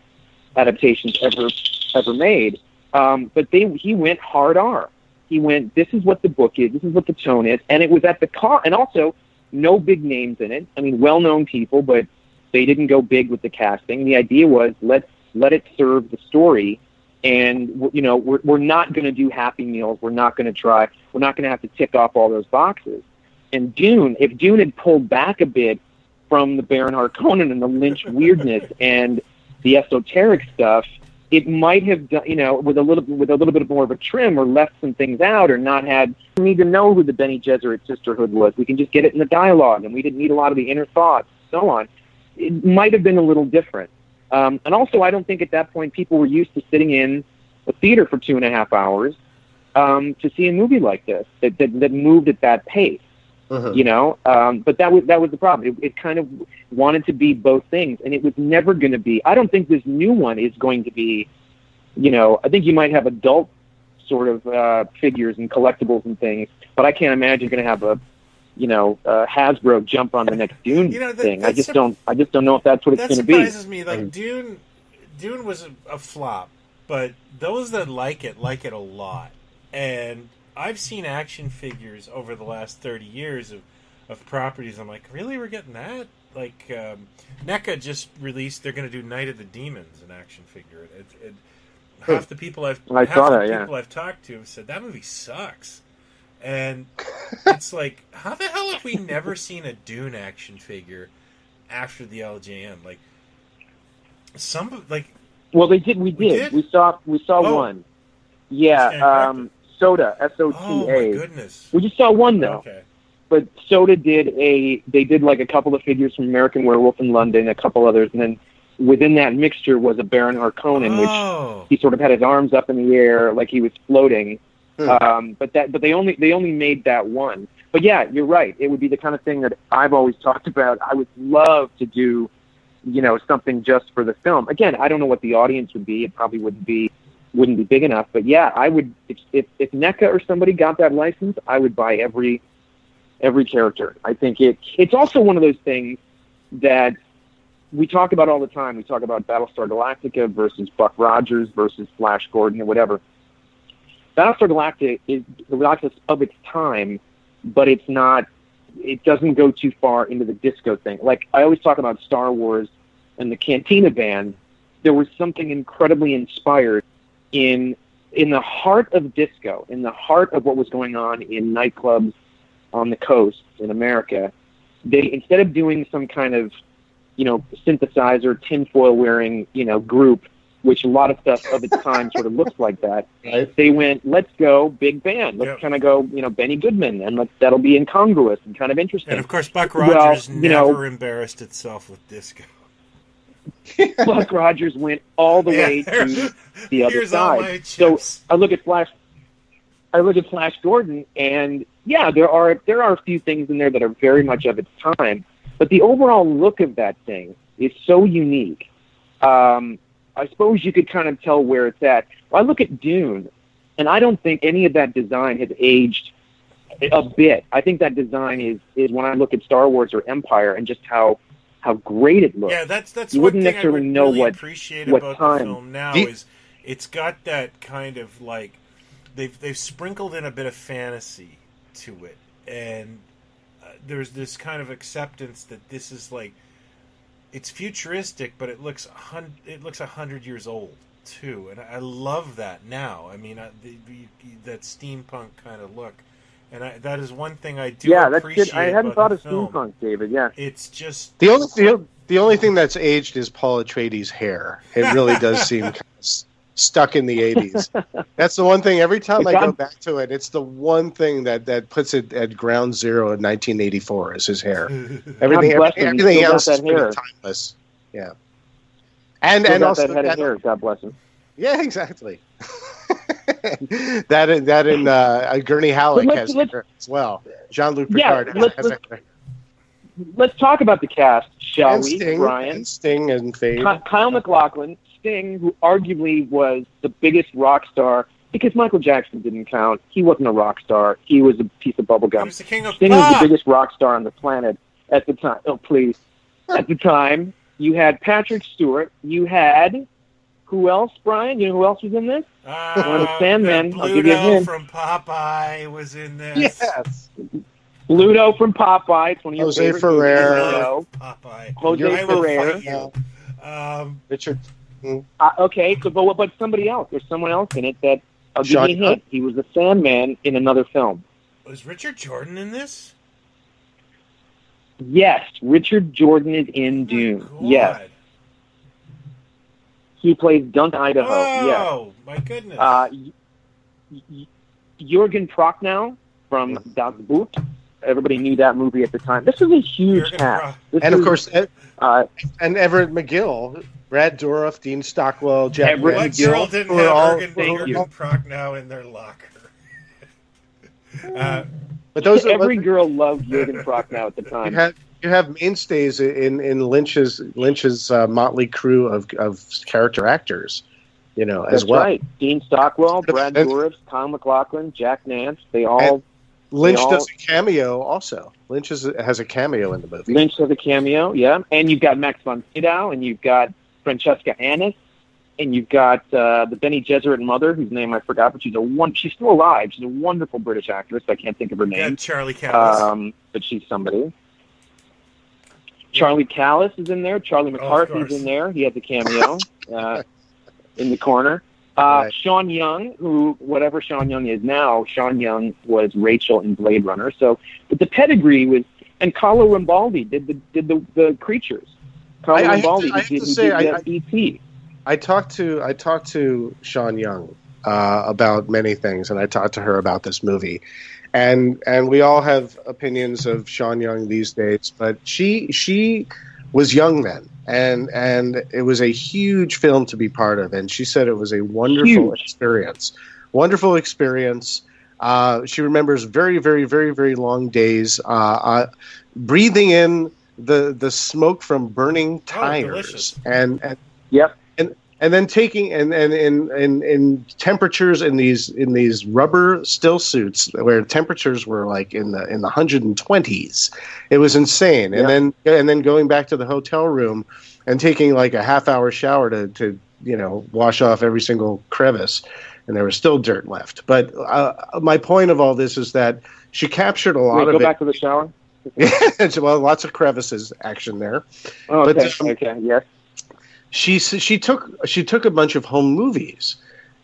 adaptations ever made. But he went hard R. He went, this is what the book is, this is what the tone is, and it was at the and also no big names in it. I mean, well-known people, but they didn't go big with the casting. The idea was let it serve the story. And, we're not going to do Happy Meals. We're not going to have to tick off all those boxes. And if Dune had pulled back a bit from the Baron Harkonnen and the Lynch weirdness and the esoteric stuff, it might have done, with a little bit more of a trim, or left some things out, or not had. We need to know who the Bene Gesserit sisterhood was. We can just get it in the dialogue, and we didn't need a lot of the inner thoughts, and so on. It might have been a little different. And also, I don't think at that point people were used to sitting in a theater for 2.5 hours to see a movie like this that moved at that pace. But that was the problem. It kind of wanted to be both things, and it was never going to be. I don't think this new one is going to be, I think you might have adult sort of figures and collectibles and things, but I can't imagine you're going to have a Hasbro jump on the next Dune thing. I just don't know if that's what it's going to be. That surprises me. Like Dune was a flop, but those that like it a lot, and I've seen action figures over the last 30 years of properties. I'm like, really? We're getting that? Like, NECA just released, they're going to do Night of the Demons, an action figure. Half the people I've talked to have said, that movie sucks. And it's like, how the hell have we never seen a Dune action figure after the LJN? Like, Well, we did. We saw one. Yeah, Soda, SOTA. Oh my goodness! We just saw one though. Okay. But Soda did like a couple of figures from American Werewolf in London, a couple others, and then within that mixture was a Baron Harkonnen, which he sort of had his arms up in the air like he was floating. But they only made that one. But yeah, you're right. It would be the kind of thing that I've always talked about. I would love to do, something just for the film. Again, I don't know what the audience would be. It probably wouldn't be big enough. But yeah, I would. If NECA or somebody got that license, I would buy every character. I think it's also one of those things that we talk about all the time. We talk about Battlestar Galactica versus Buck Rogers versus Flash Gordon or whatever. Battlestar Galactica is the Galactus of its time, but it's not. It doesn't go too far into the disco thing. Like I always talk about Star Wars and the Cantina Band. There was something incredibly inspired in the heart of disco, in the heart of what was going on in nightclubs on the coast in America. They, instead of doing some kind of, synthesizer, tinfoil wearing, group, which a lot of stuff of its time sort of looks like that, right. They went, let's go big band. Let's kind of go, Benny Goodman, and that'll be incongruous and kind of interesting. And of course, Buck Rogers never embarrassed itself with disco. Buck Rogers went all the way to the other side. So I look at Flash Gordon, and yeah, there are a few things in there that are very much of its time, but the overall look of that thing is so unique. I suppose you could kind of tell where it's at. Well, I look at Dune, and I don't think any of that design has aged a bit. I think that design is when I look at Star Wars or Empire and just how great it looks. Yeah, that's you one wouldn't thing necessarily I would know really what appreciate what about time. the film now is it's got that kind of like they've sprinkled in a bit of fantasy to it, and there's this kind of acceptance that this is like it's futuristic, but it looks 100 years old too, and I love that now. I mean, that steampunk kind of look. And that is one thing I do appreciate. That's good. I hadn't thought of film. steampunk, David. Yeah, it's just the only thing that's aged is Paul Atreides' hair. It really does seem kind of stuck in the 80s. That's the one thing. Every time I go back to it, it's the one thing that puts it at ground zero in 1984 is his hair. Everything else is pretty timeless. Yeah, and also that head of hair. God bless him. Yeah, exactly. that in Gurney Halleck has hair as well. Jean-Luc Picard has hair. Let's talk about the cast, shall we, Sting, Brian? And Sting and Fade. Kyle MacLachlan, Sting, who arguably was the biggest rock star, because Michael Jackson didn't count. He wasn't a rock star. He was a piece of bubblegum. He was the king of Sting pop. was the biggest rock star on the planet at the time. Oh, please. At the time, you had Patrick Stewart. You had... Who else, Brian? You know who else was in this? One of the Sandmen. I'll give you a hint. From Popeye was in this. Yes. Bluto from Popeye. It's one of your Jose favorite Ferrer. Popeye. Jose Ferrer. Richard. Okay, so but somebody else. There's someone else in it that I'll give you a hint. He was the Sandman in another film. Was Richard Jordan in this? Yes, Richard Jordan is in Dune. God. Yes. He plays Dunk, Idaho. Oh, my goodness. Jürgen Prochnow from Das Boot. Everybody knew that movie at the time. This was a huge cast. Of course, and Everett McGill, Brad Dourif, Dean Stockwell, Jack Everett McGill. Girl didn't have Jürgen Prochnow in their locker. But every girl loved Jürgen Prochnow at the time. You have mainstays in Lynch's motley crew of character actors, as well. That's right. Dean Stockwell, Brad Dourif, Tom McLaughlin, Jack Nance. Lynch does a cameo also. Lynch has a cameo in the movie. Lynch has a cameo, yeah. And you've got Max von Sydow, and you've got Francesca Annis, and you've got the Bene Gesserit mother, whose name I forgot, but she's still alive. She's a wonderful British actress. I can't think of her name. Yeah, Charlie Callis. But she's somebody. Yeah. Charlie Callis is in there. Charlie McCarthy's in there. He has a cameo in the corner. Right. Sean Young, whatever Sean Young is now, Sean Young was Rachel in Blade Runner. So, but the pedigree was, and Carlo Rambaldi did the creatures. Carlo Rambaldi did E.T. I talked to Sean Young about many things, and I talked to her about this movie, and we all have opinions of Sean Young these days, but she was young then. And it was a huge film to be part of, and she said it was a wonderful experience. Wonderful experience. She remembers very, very, very, very long days, breathing in the smoke from burning tires, and yep. And then taking in temperatures in these rubber still suits where temperatures were like in the 120s. It was insane. Yeah. And then going back to the hotel room and taking like a half-hour shower to wash off every single crevice, and there was still dirt left. But my point of all this is that she captured a lot of it. Go back to the shower. Well, lots of crevices action there. Oh, okay. Okay. Yes. She took a bunch of home movies,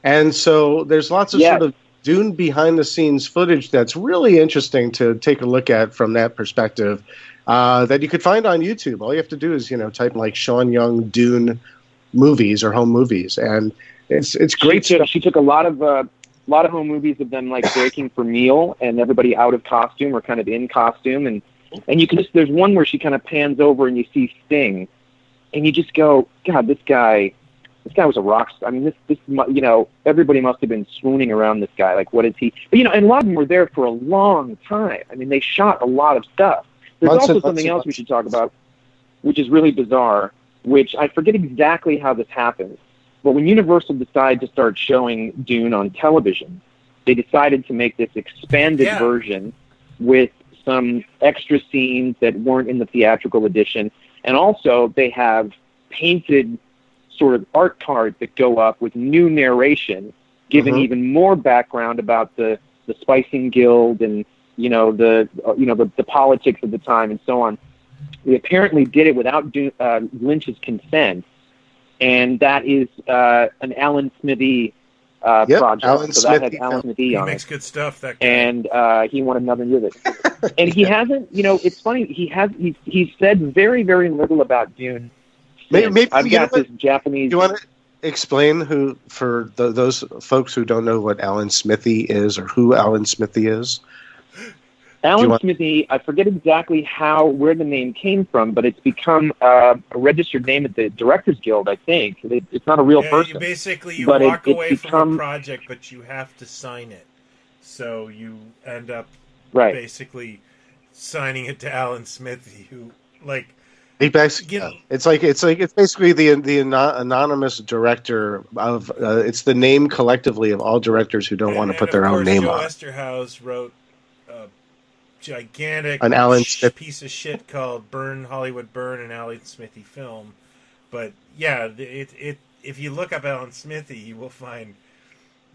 and so there's lots of sort of Dune behind the scenes footage that's really interesting to take a look at from that perspective, that you could find on YouTube. All you have to do is type like Sean Young Dune movies or home movies, and it's great. She took a lot of home movies of them like breaking for meal and everybody out of costume or kind of in costume, and you can there's one where she kind of pans over and you see Sting. And you just go, God, this guy was a rock star. I mean, this everybody must have been swooning around this guy. Like, what is he? But, and a lot of them were there for a long time. I mean, they shot a lot of stuff. There's also something else we should talk about, which is really bizarre, which I forget exactly how this happened. But when Universal decided to start showing Dune on television, they decided to make this expanded version with some extra scenes that weren't in the theatrical edition. And also, they have painted sort of art cards that go up with new narration, giving even more background about the Spicing Guild and the politics of the time and so on. They apparently did it without Lynch's consent, and that is an Alan Smithy project. That had Alan Smithy on it. He makes good stuff. That guy. And he wanted nothing to do with it. And he hasn't. It's funny. He's said very, very little about Dune. Maybe I've got this Japanese. You want to explain for those folks who don't know what Alan Smithy is or who Alan Smithy is? Alan Smithy, I forget exactly where the name came from, but it's become a registered name at the Directors Guild, I think. It's not a real person. You walk away from a project, but you have to sign it. So you end up basically signing it to Alan Smithy, who he basically it's basically the anonymous director of it's the name collectively of all directors who don't want to put their own name on. Joe Esterhaus wrote a gigantic piece of shit called "Burn Hollywood Burn," an Alan Smithy film. But yeah, if you look up Alan Smithy, you will find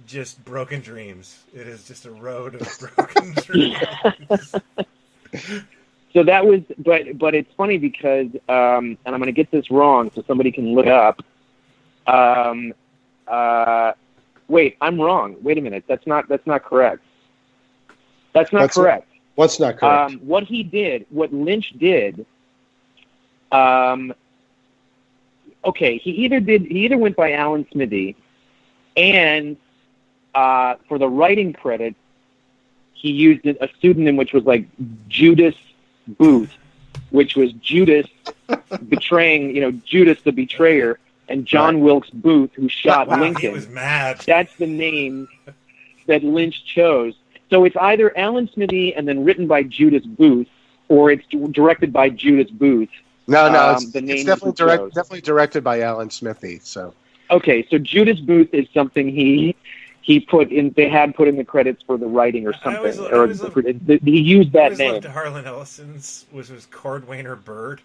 just broken dreams. It is just a road of broken dreams. So that was, but it's funny because, and I'm going to get this wrong, so somebody can look up. Wait, I'm wrong. Wait a minute. That's not correct. That's not correct. What's not correct? What Lynch did. okay, he either went by Alan Smithy, and for the writing credit, he used a pseudonym which was like Judas Booth, which was Judas betraying, Judas the betrayer, and John Wilkes Booth, who shot Lincoln. He was mad. That's the name that Lynch chose. So it's either Alan Smithy and then written by Judas Booth, or it's directed by Judas Booth. No, it's definitely directed by Alan Smithy. So okay, so Judas Booth is something he put in. They had put in the credits for the writing or something, he used that name. Harlan Ellison's was Cordwainer Bird.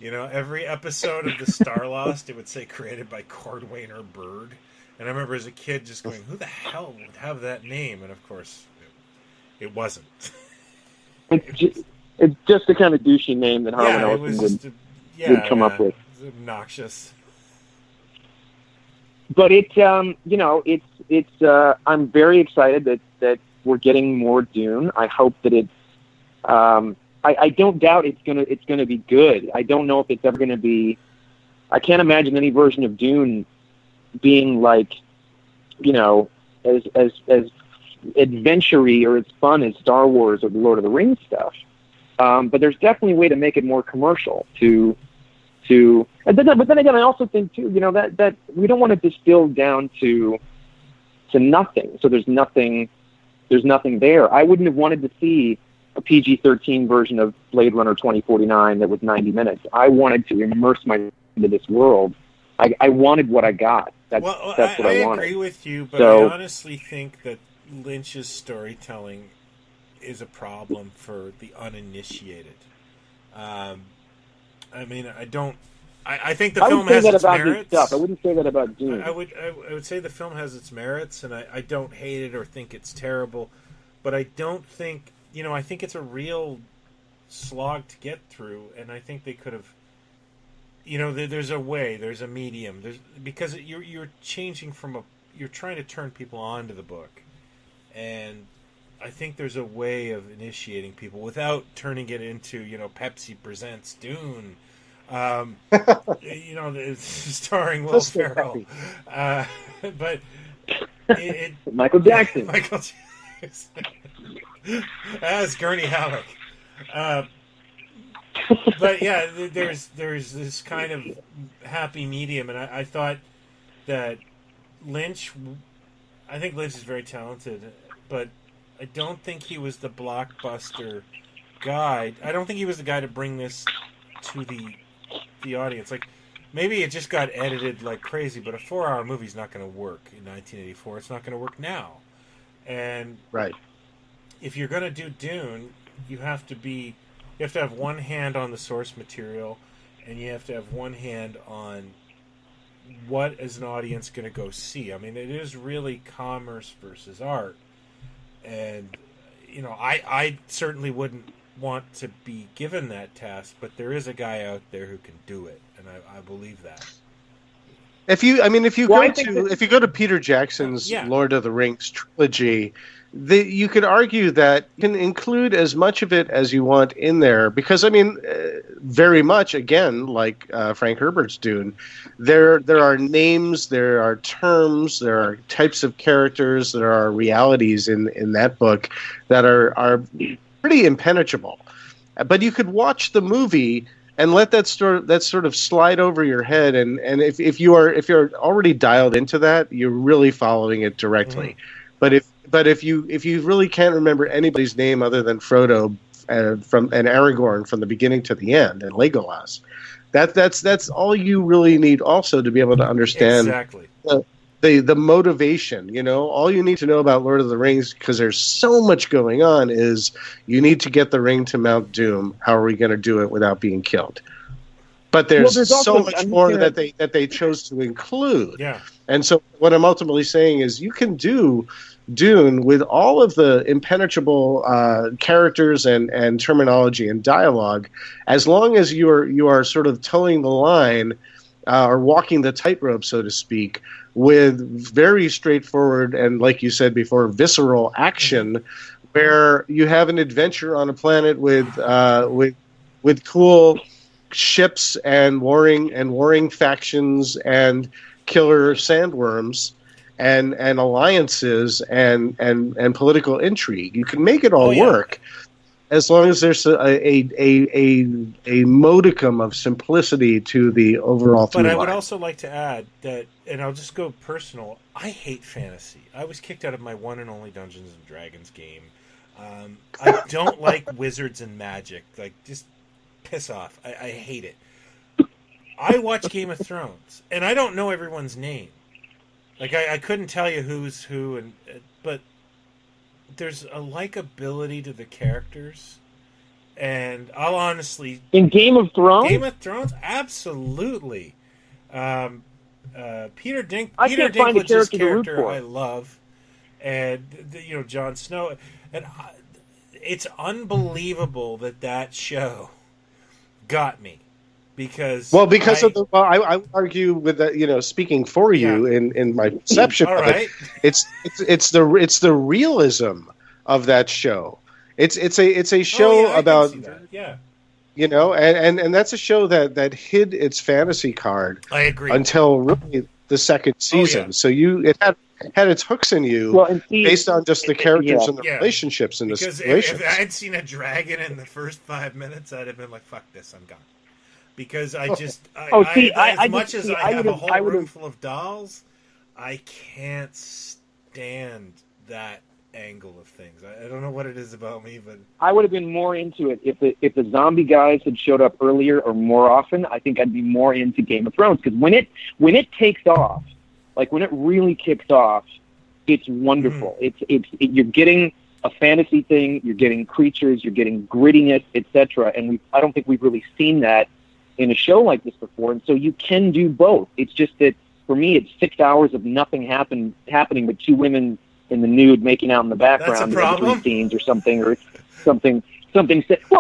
Every episode of the Star Lost, it would say created by Cordwainer Bird. And I remember as a kid just going, who the hell would have that name? And of course, it wasn't. It's just the kind of douchey name that Harlan Ellison would come up with. It's obnoxious. But I'm very excited that we're getting more Dune. I hope that it. I don't doubt it's gonna be good. I don't know if it's ever gonna be. I can't imagine any version of Dune being like, as adventure-y or as fun as Star Wars or the Lord of the Rings stuff. But there's definitely a way to make it more commercial. But then again, I also think too, that we don't want to distill down to nothing. So there's nothing there. I wouldn't have wanted to see a PG-13 version of Blade Runner 2049 that was 90 minutes. I wanted to immerse myself into this world. I wanted what I got. That's what I wanted. I agree with you, but I honestly think that Lynch's storytelling is a problem for the uninitiated. I think the film has its merits. I wouldn't say that about Dune. I would say the film has its merits, and I don't hate it or think it's terrible, but I don't think, I think it's a real slog to get through, and I think they could have, there's a way, there's a medium, because you're changing you're trying to turn people on to the book, and I think there's a way of initiating people without turning it into, Pepsi presents Dune, starring Will Ferrell, but Michael Jackson. Michael Jackson as Gurney Halleck. But yeah, there's this kind of happy medium, and I thought that Lynch is very talented, but I don't think he was the blockbuster guy. I don't think he was the guy to bring this to the audience. Like, maybe it just got edited like crazy, but a 4-hour movie's not going to work in 1984. It's not going to work now. And if you're going to do Dune, you have to have one hand on the source material, and you have to have one hand on what is an audience going to go see. I mean, it is really commerce versus art. And, I certainly wouldn't want to be given that task, but there is a guy out there who can do it, and I believe that. If you go to Peter Jackson's Lord of the Rings trilogy, you could argue that you can include as much of it as you want in there, because very much, again, like Frank Herbert's Dune, there are names, there are terms, there are types of characters, there are realities in that book that are pretty impenetrable. But you could watch the movie and let that sort of slide over your head, and if you're already dialed into that, you're really following it directly. Mm-hmm. But if you really can't remember anybody's name other than Frodo and Aragorn from the beginning to the end, and Legolas, that's all you really need also to be able to understand exactly the motivation. All you need to know about Lord of the Rings, because there's so much going on, is you need to get the ring to Mount Doom. How are we going to do it without being killed? But there's so much more that they chose to include. Yeah. And so what I'm ultimately saying is you can do Dune with all of the impenetrable characters and terminology and dialogue, as long as you are sort of towing the line or walking the tightrope, so to speak, with very straightforward and, like you said before, visceral action, where you have an adventure on a planet with cool ships and warring factions and killer sandworms and alliances and political intrigue. You can make it all work as long as there's a modicum of simplicity to the overall through line. But I would also like to add that, and I'll just go personal, I hate fantasy. I was kicked out of my one and only Dungeons & Dragons game. I don't like wizards and magic. Like, just piss off. I hate it. I watch Game of Thrones, and I don't know everyone's name. Like, I couldn't tell you who's who, but there's a likability to the characters, and I'll honestly... In Game of Thrones? Absolutely. Peter can't find a Dinklage's character to root character for. I love, and Jon Snow, and it's unbelievable that show got me. Because of the I would argue with that, speaking for you in my perception of it, it's the realism of that show. It's a show about and that's a show that hid its fantasy card. I agree. Until really the second season. So it had its hooks in you based on just the characters and the relationships and the situations. If I had seen a dragon in the first 5 minutes, I'd have been like, "Fuck this, I'm gone." Because I just, as much as I have a whole room full of dolls, I can't stand that angle of things. I don't know what it is about me, but I would have been more into it if the zombie guys had showed up earlier or more often. I think I'd be more into Game of Thrones, because when it takes off, like when it really kicks off, it's wonderful. You're getting a fantasy thing, you're getting creatures, you're getting grittiness, etc. And I don't think we've really seen that in a show like this before, and so you can do both. It's just that for me, it's 6 hours of nothing happening but two women in the nude making out in the background, in scenes or something. Well,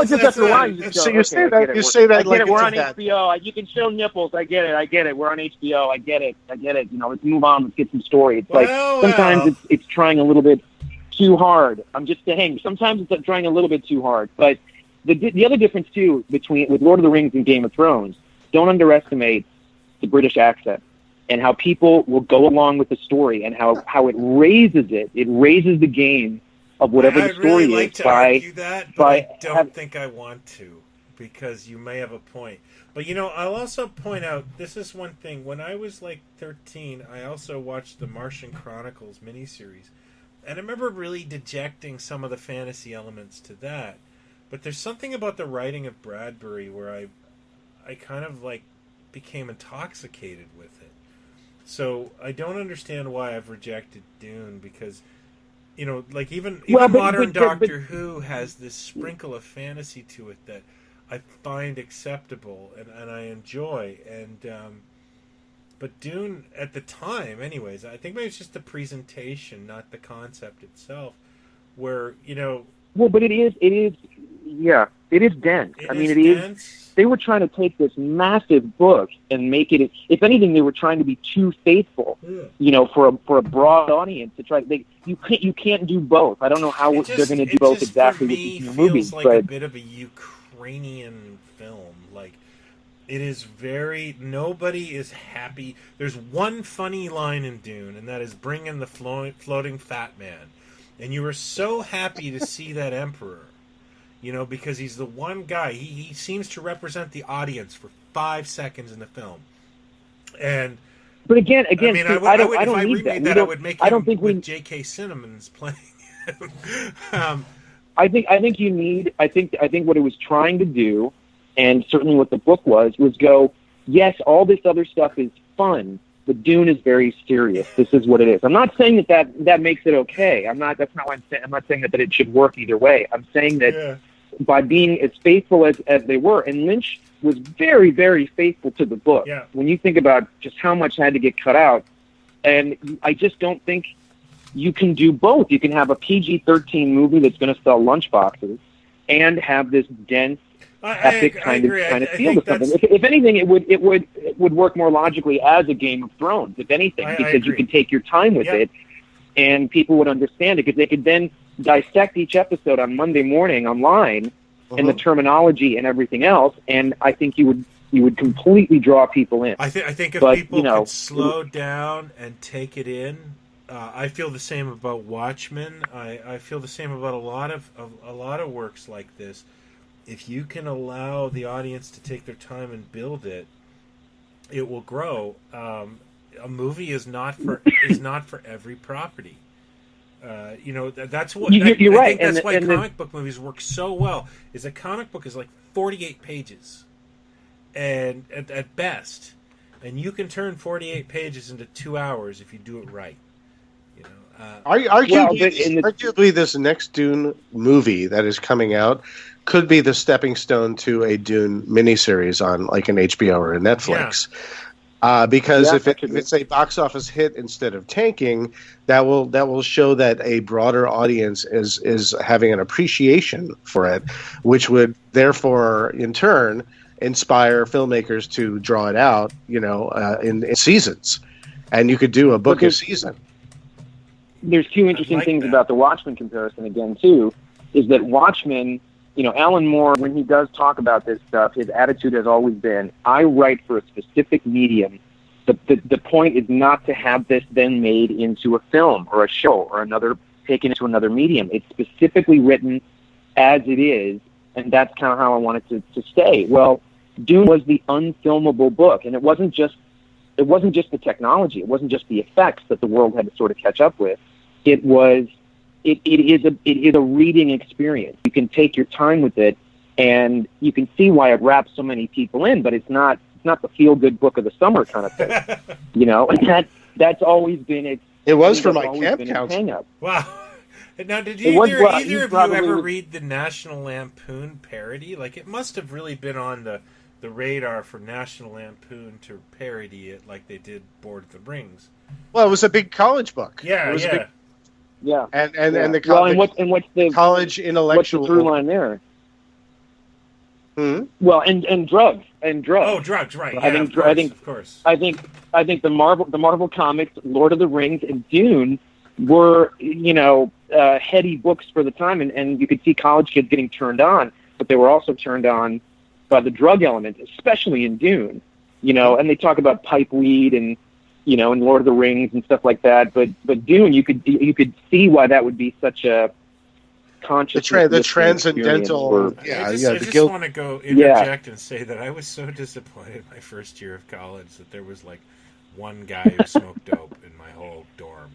just after a while, you say that like we're on HBO. You can show nipples. I get it. We're on HBO. I get it. Let's move on. Let's get some story. It's sometimes it's trying a little bit too hard. I'm just saying. Sometimes it's trying a little bit too hard, but. The other difference, too, with Lord of the Rings and Game of Thrones, don't underestimate the British accent and how people will go along with the story and how it raises it. It raises the game of whatever the story I'd really like is. to argue that, but I don't think I want to, because you may have a point. But, I'll also point out, this is one thing. When I was, 13, I also watched the Martian Chronicles miniseries. And I remember really dejecting some of the fantasy elements to that. But there's something about the writing of Bradbury where I kind of became intoxicated with it. So I don't understand why I've rejected Dune, because even modern Doctor Who has this sprinkle of fantasy to it that I find acceptable and I enjoy. And but Dune at the time, anyways, I think maybe it's just the presentation, not the concept itself, where Well, but it is dense. It is. They were trying to take this massive book and make it. If anything, they were trying to be too faithful. For a broad audience to try. You can't do both. I don't know how they're going to do both exactly with these new movies. Like a bit of a Ukrainian film. It is very. Nobody is happy. There's one funny line in Dune, and that is "Bring in the floating fat man." And you were so happy to see that emperor, because he's the one guy. He seems to represent the audience for 5 seconds in the film. But again, I don't need that. I would make him with J.K. Simmons playing. I think you need. I think what it was trying to do, and certainly what the book was go. Yes, all this other stuff is fun. But Dune is very serious. This is what it is. I'm not saying that makes it okay. That's not what I'm saying. I'm not saying that it should work either way. I'm saying that by being as faithful as they were, and Lynch was very, very faithful to the book. Yeah. When you think about just how much had to get cut out, and I just don't think you can do both. You can have a PG-13 movie that's going to sell lunchboxes and have this dense, epic kind of feel to something. If anything, it would work more logically as a Game of Thrones. If anything, because you could take your time with it, and people would understand it, because they could then dissect each episode on Monday morning online and the terminology and everything else, and I think you would completely draw people in. I think if people could slow down and take it in, I feel the same about Watchmen. I feel the same about a lot of works like this. If you can allow the audience to take their time and build it, it will grow. A movie is not for every property. That's what you're right. I think that's why comic book movies work so well. Is a comic book is like 48 pages, and at best, and you can turn 48 pages into 2 hours if you do it right. Arguably, this next Dune movie that is coming out could be the stepping stone to a Dune miniseries on like an HBO or a Netflix. Because if it's a box office hit instead of tanking, that will show that a broader audience is having an appreciation for it, which would therefore in turn inspire filmmakers to draw it out, in seasons, and you could do a book a season. There's two interesting things about the Watchmen comparison again too, is that Watchmen, Alan Moore, when he does talk about this stuff, his attitude has always been, I write for a specific medium. The point is not to have this then made into a film or a show or taken into another medium. It's specifically written as it is, and that's kind of how I want it to stay. Well, Dune was the unfilmable book, and it wasn't just the technology, it wasn't just the effects that the world had to sort of catch up with. It is a reading experience. You can take your time with it, and you can see why it wraps so many people in. But it's not the feel good book of the summer kind of thing, And that's always been it. It was for my camp counselor. Wow. Now, did either of you ever read the National Lampoon parody? Like, it must have really been on the radar for National Lampoon to parody it, like they did Lord of the Rings. Well, it was a big college book. And the college, what's the college intellectual? What's the through line there? Hmm? Well, and drugs. Oh, drugs, right? Of course. I think the Marvel comics, Lord of the Rings, and Dune were heady books for the time, and you could see college kids getting turned on, but they were also turned on by the drug element, especially in Dune. And they talk about pipe weed and in Lord of the Rings and stuff like that. But Dune, you could see why that would be such a conscious. The transcendental. I just want to go interject and say that I was so disappointed my first year of college that there was like one guy who smoked dope in my whole dorm.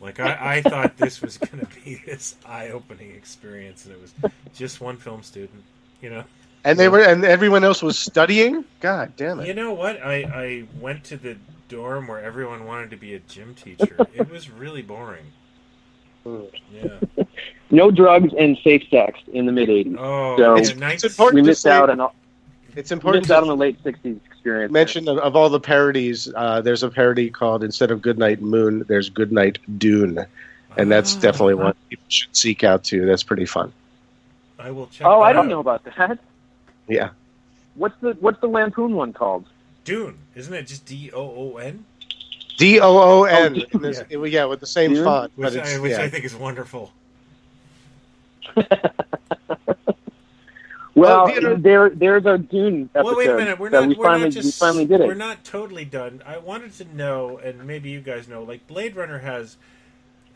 Like I thought this was going to be this eye-opening experience, and it was just one film student. And and everyone else was studying. God damn it! You know what? I went to the dorm where everyone wanted to be a gym teacher. It was really boring. Yeah. No drugs and safe sex in the mid '80s. Oh, so it's important. We missed out on. It's important. We missed out on the late '60s experience. Mention of all the parodies. There's a parody called instead of Goodnight Moon, there's Goodnight Dune, and that's definitely one people should seek out too. That's pretty fun. I will check. Oh, I don't know about that. Yeah. What's the Lampoon one called? Dune, isn't it just DOON? DOON. Oh, yeah, with the same font, which I think is wonderful. Well, there's a Dune episode. Well, wait a minute. We finally did it. We're not totally done. I wanted to know, and maybe you guys know, like Blade Runner has,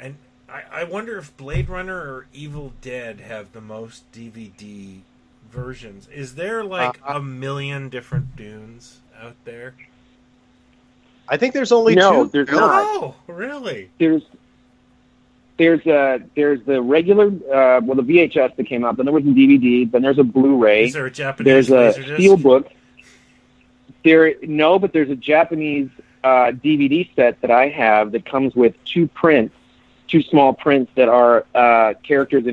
and I wonder if Blade Runner or Evil Dead have the most DVD versions. Is there like a million different Dunes out there? I think there's only two. No, there's not. Oh, really? There's the regular the VHS that came out. Then there was a DVD. Then there's a Blu-ray. Is there a Japanese? There's a Steelbook. But there's a Japanese DVD set that I have that comes with two small prints that are characters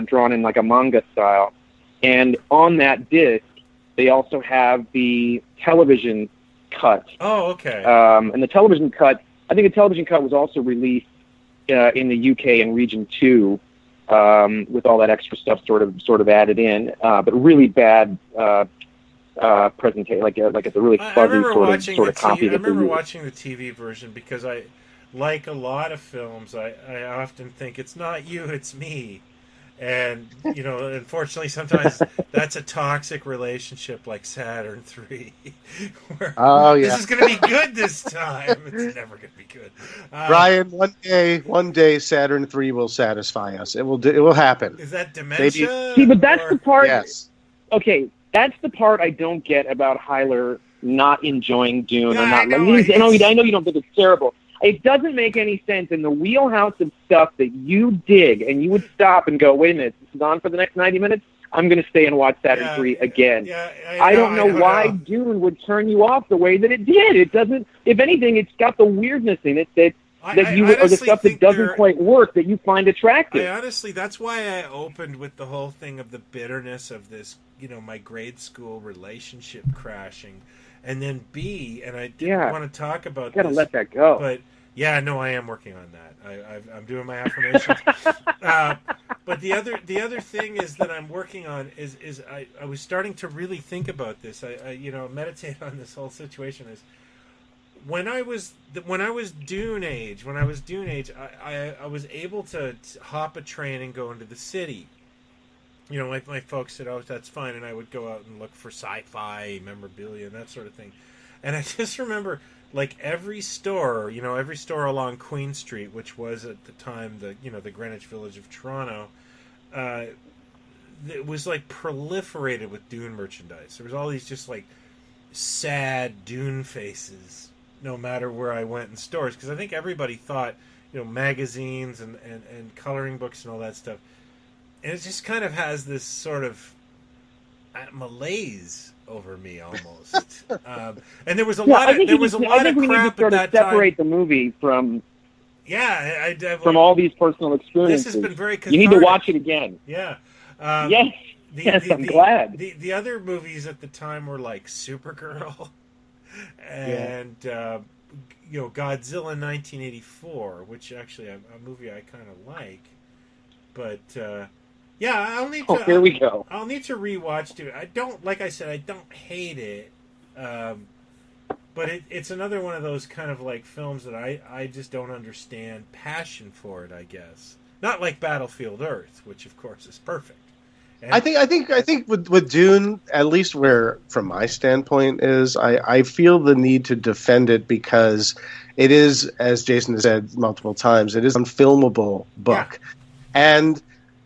drawn in like a manga style. And on that disc, they also have the television cut. Oh, okay. And the television cut, I think the television cut was also released in the UK in Region 2 with all that extra stuff sort of added in. But really bad presentation, like it's a really fuzzy sort of copy. I remember watching the TV version because like a lot of films, I often think it's not you, it's me. And, unfortunately, sometimes that's a toxic relationship like Saturn 3. Where this is going to be good this time. It's never going to be good. Brian, one day Saturn 3 will satisfy us. It will happen. Is that dementia? See, but that's the part. Yes. Okay, that's the part I don't get about Hyler not enjoying Dune or not. I know you don't think it's terrible. It doesn't make any sense in the wheelhouse of stuff that you dig, and you would stop and go, wait a minute, this is on for the next 90 minutes? I'm going to stay and watch Saturn 3 again. I don't know why Dune would turn you off the way that it did. It doesn't, if anything, it's got the weirdness in it or the stuff that doesn't quite work that you find attractive. Honestly, that's why I opened with the whole thing of the bitterness of this, my grade school relationship crashing. And then and I didn't want to talk about this. You gotta let that go. But I am working on that. I'm doing my affirmations. But the other thing is that I'm working on is I was starting to really think about this. I meditate on this whole situation. Is when I was Dune age. I was able to hop a train and go into the city. My folks said, "Oh, that's fine," and I would go out and look for sci-fi memorabilia and that sort of thing. And I just remember, like every store along Queen Street, which was at the time the Greenwich Village of Toronto, it was like proliferated with Dune merchandise. There was all these just like sad Dune faces, no matter where I went in stores, because I think everybody thought, magazines and coloring books and all that stuff. And it just kind of has this sort of malaise over me almost. And there was a lot of crap at that time. I think we need to sort of separate the movie from from all these personal experiences. This has been very cathartic. You need to watch it again. Yeah. Yes, I'm glad. The other movies at the time were like Supergirl and Godzilla 1984, which actually a movie I kind of like. But I'll need to. Here we go. I'll need to rewatch it. I don't hate it, but it's another one of those kind of like films that I just don't understand passion for it. I guess not like Battlefield Earth, which of course is perfect. And I think with Dune, at least where from my standpoint is, I feel the need to defend it because it is, as Jason has said multiple times, it is an unfilmable book. Yeah.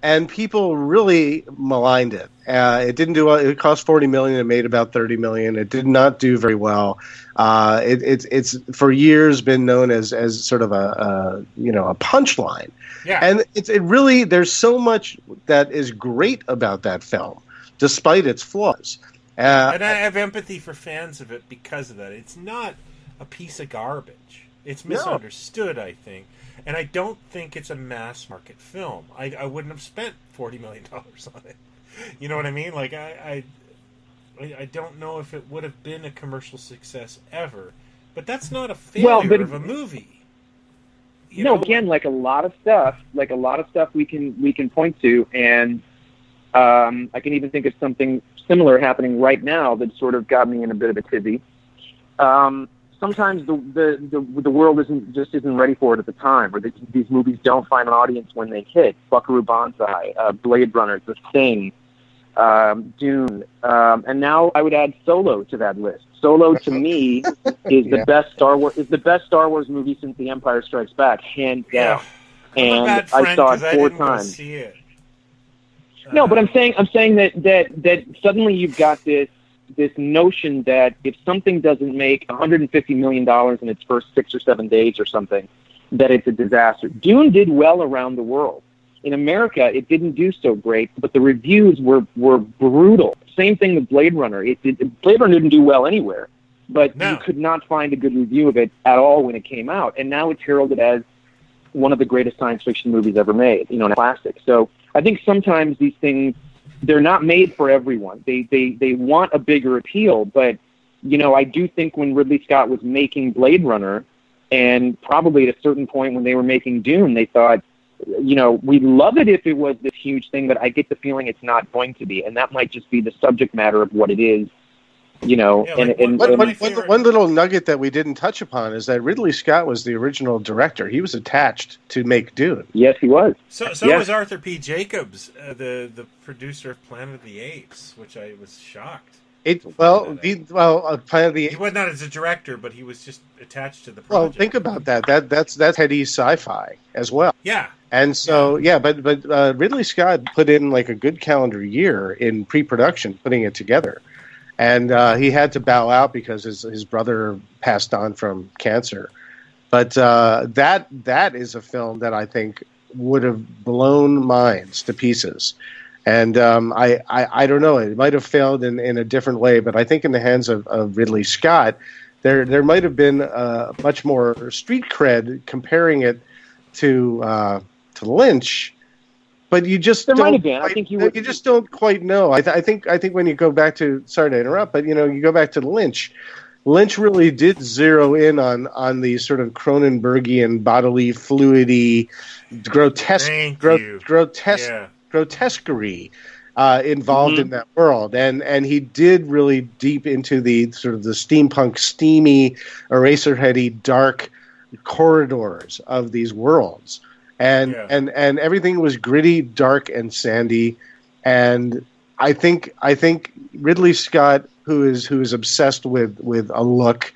And people really maligned it. It didn't do well. It cost $40 million. It made about $30 million. It did not do very well. It's for years been known as sort of a punchline. Yeah. And it really, there's so much that is great about that film, despite its flaws. And I have empathy for fans of it because of that. It's not a piece of garbage. It's misunderstood, I think. And I don't think it's a mass market film. I wouldn't have spent $40 million on it. You know what I mean? Like I don't know if it would have been a commercial success ever. But that's not a failure of a movie. Again, like a lot of stuff we can point to, and I can even think of something similar happening right now that sort of got me in a bit of a tizzy. Sometimes the world isn't ready for it at the time, or these movies don't find an audience when they hit. Buckaroo Banzai, Blade Runner, The Thing, Dune, and now I would add Solo to that list. Solo to me is the best Star Wars movie since The Empire Strikes Back, hands down. And I saw it 4 times. See it. No, but I'm saying that suddenly you've got this notion that if something doesn't make $150 million in its first 6 or 7 days or something, that it's a disaster. Dune did well around the world. In America, it didn't do so great, but the reviews were brutal. Same thing with Blade Runner. Blade Runner didn't do well anywhere, but you could not find a good review of it at all when it came out. And now it's heralded as one of the greatest science fiction movies ever made, a classic. So I think sometimes these things, they're not made for everyone. They want a bigger appeal, but I do think when Ridley Scott was making Blade Runner, and probably at a certain point when they were making Dune, they thought, we'd love it if it was this huge thing, but I get the feeling it's not going to be, and that might just be the subject matter of what it is One little nugget that we didn't touch upon is that Ridley Scott was the original director. He was attached to make Dune. Yes, he was. So was Arthur P. Jacobs, the producer of Planet of the Apes, which I was shocked. Planet of the Apes. He was not as a director, but he was just attached to the project. Well, think about that. That's heady sci-fi as well. Yeah. And so, but Ridley Scott put in like a good calendar year in pre-production, putting it together. And he had to bow out because his brother passed on from cancer. But that is a film that I think would have blown minds to pieces. And I don't know. It might have failed in a different way, but I think in the hands of Ridley Scott, there might have been much more street cred comparing it to Lynch. But you just might have been. I think you just don't quite know. I think when you go back to, sorry to interrupt, but you go back to Lynch. Lynch really did zero in on the sort of Cronenbergian bodily fluidity, grotesquerie involved in that world, and he did really deep into the sort of the steampunk, steamy, eraserheady, dark corridors of these worlds. And everything was gritty, dark, and sandy. And I think Ridley Scott, who is obsessed with a look,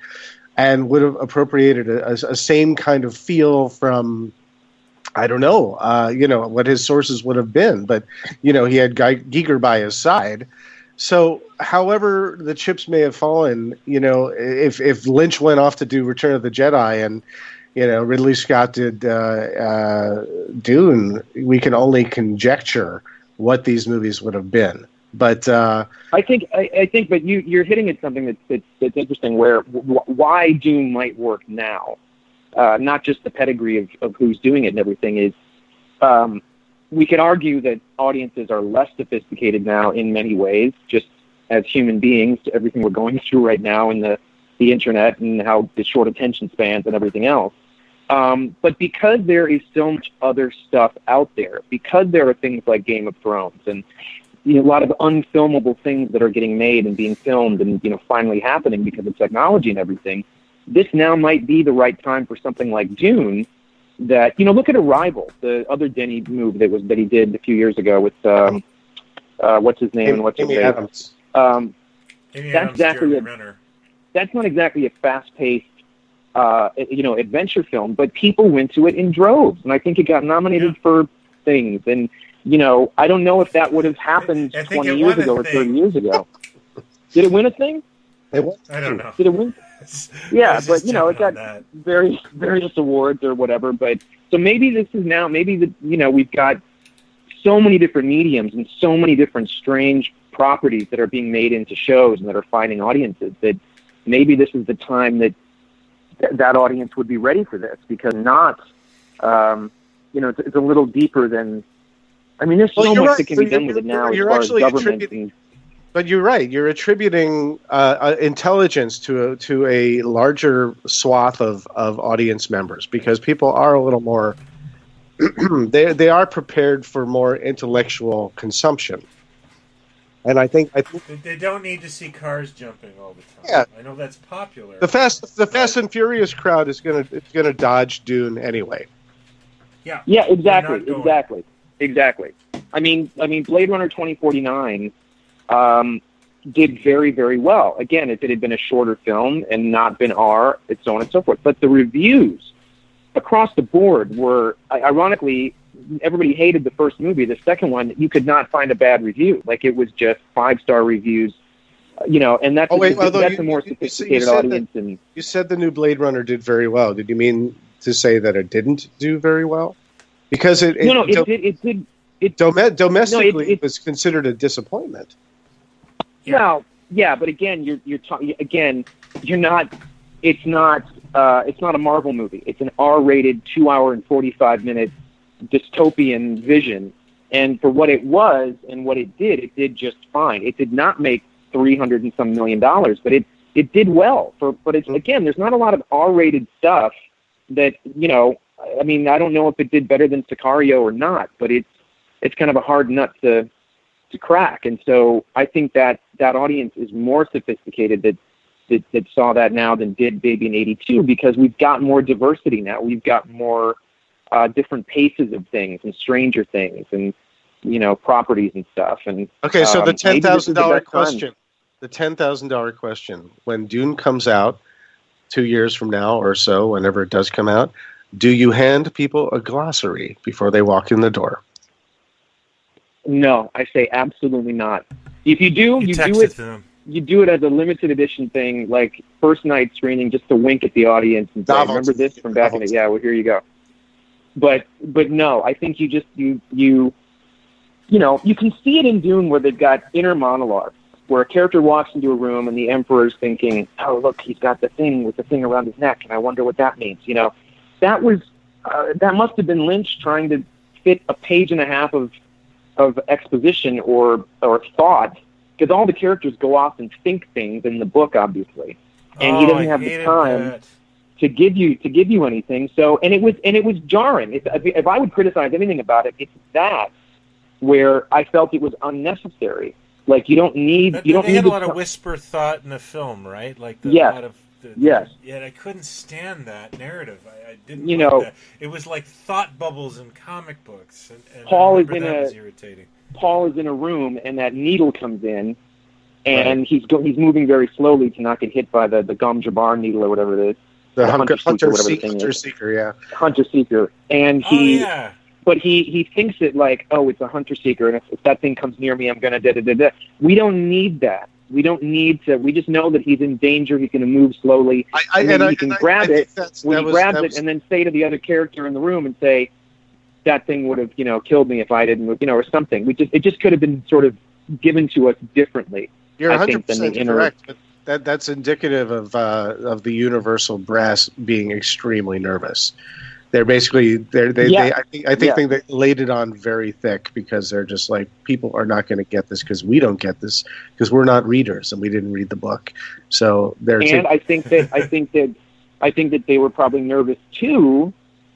and would have appropriated a same kind of feel from, I don't know, what his sources would have been. But he had Giger by his side. So, however the chips may have fallen, if Lynch went off to do Return of the Jedi and Ridley Scott did Dune, we can only conjecture what these movies would have been. But I think, but you're hitting at something that's interesting. Why Dune might work now, not just the pedigree of who's doing it and everything, is we could argue that audiences are less sophisticated now in many ways, just as human beings. Everything we're going through right now in the internet and how the short attention spans and everything else. But because there is so much other stuff out there, because there are things like Game of Thrones and a lot of unfilmable things that are getting made and being filmed and finally happening because of technology and everything, this now might be the right time for something like Dune. That look at Arrival, the other Denny move that he did a few years ago with what's his name and what's his name. Adams. That's not exactly a fast-paced, adventure film, but people went to it in droves, and I think it got nominated for things. And I don't know if that would have happened 20 years ago or 30 years ago. Did it win a thing? I don't know. Did it win? Yeah, but it got various awards or whatever. But so maybe this is now. Maybe we've got so many different mediums and so many different strange properties that are being made into shows and that are finding audiences, that maybe this is the time that audience would be ready for this, because it's a little deeper than. I mean, there's so much that can be done with it now as far as government. But you're right. You're attributing intelligence to a larger swath of audience members, because people are a little more. they are prepared for more intellectual consumption, and I think they don't need to see cars jumping all the time. Yeah. I know that's popular. The Fast and Furious crowd is gonna dodge Dune anyway. Yeah. Yeah. Exactly. I mean, Blade Runner 2049. Did very, very well. Again, if it had been a shorter film and not been R, it's so on and so forth. But the reviews across the board were, ironically, everybody hated the first movie. The second one, you could not find a bad review. Like, it was just 5-star reviews, and that's a more sophisticated audience. You said the new Blade Runner did very well. Did you mean to say that it didn't do very well? Because it did. Domestically, it was considered a disappointment. Yeah. Well, yeah, but again, you're talking again. You're not. It's not a Marvel movie. It's an R-rated 2-hour and 45-minute dystopian vision. And for what it was and what it did just fine. It did not make $300 and some million, but it did well. But it's, again, there's not a lot of R-rated stuff that I mean, I don't know if it did better than Sicario or not, but it's kind of a hard nut to to crack. And so I think that audience is more sophisticated that saw that now than did Baby in '82, because we've got more diversity now. We've got more different paces of things and Stranger Things and, properties and stuff. And okay, so the $10,000 question. The $10,000 question. When Dune comes out 2 years from now or so, whenever it does come out, do you hand people a glossary before they walk in the door? No, I say absolutely not. If you do, you do it. You do it as a limited edition thing, like first night screening, just to wink at the audience and say, "Remember this from back in the?" Yeah, well, here you go. But no, I think you can see it in Dune where they've got inner monologue, where a character walks into a room and the Emperor's thinking, "Oh, look, he's got the thing with the thing around his neck, and I wonder what that means." That was that must have been Lynch trying to fit a page and a half of exposition or thought, because all the characters go off and think things in the book, obviously, and he doesn't have the time to give you anything. So, and it was jarring. If I would criticize anything about it, it's that where I felt it was unnecessary. Like you don't need. They had a lot of whisper thought in the film, right? Like yes. Yes. Yeah, I couldn't stand that narrative. I didn't. Like that. It was like thought bubbles in comic books, and Paul was irritating. Paul is in a room, and that needle comes in, and he's moving very slowly to not get hit by the gum jabbar needle or whatever it is. The hunter seeker, yeah. Hunter seeker, and but he thinks it like, oh, it's a hunter seeker, and if that thing comes near me, I'm gonna da da da da. We don't need that. We don't need to. We just know that he's in danger. He's going to move slowly. He can grab it. When he grabs it, and then say to the other character in the room and say, "That thing would have, killed me if I didn't, or something." It just could have been sort of given to us differently. You're 100% correct. But that's indicative of the Universal brass being extremely nervous. They're basically I think they laid it on very thick because they're just like, people are not going to get this because we don't get this because we're not readers and we didn't read the book. So I think that they were probably nervous too,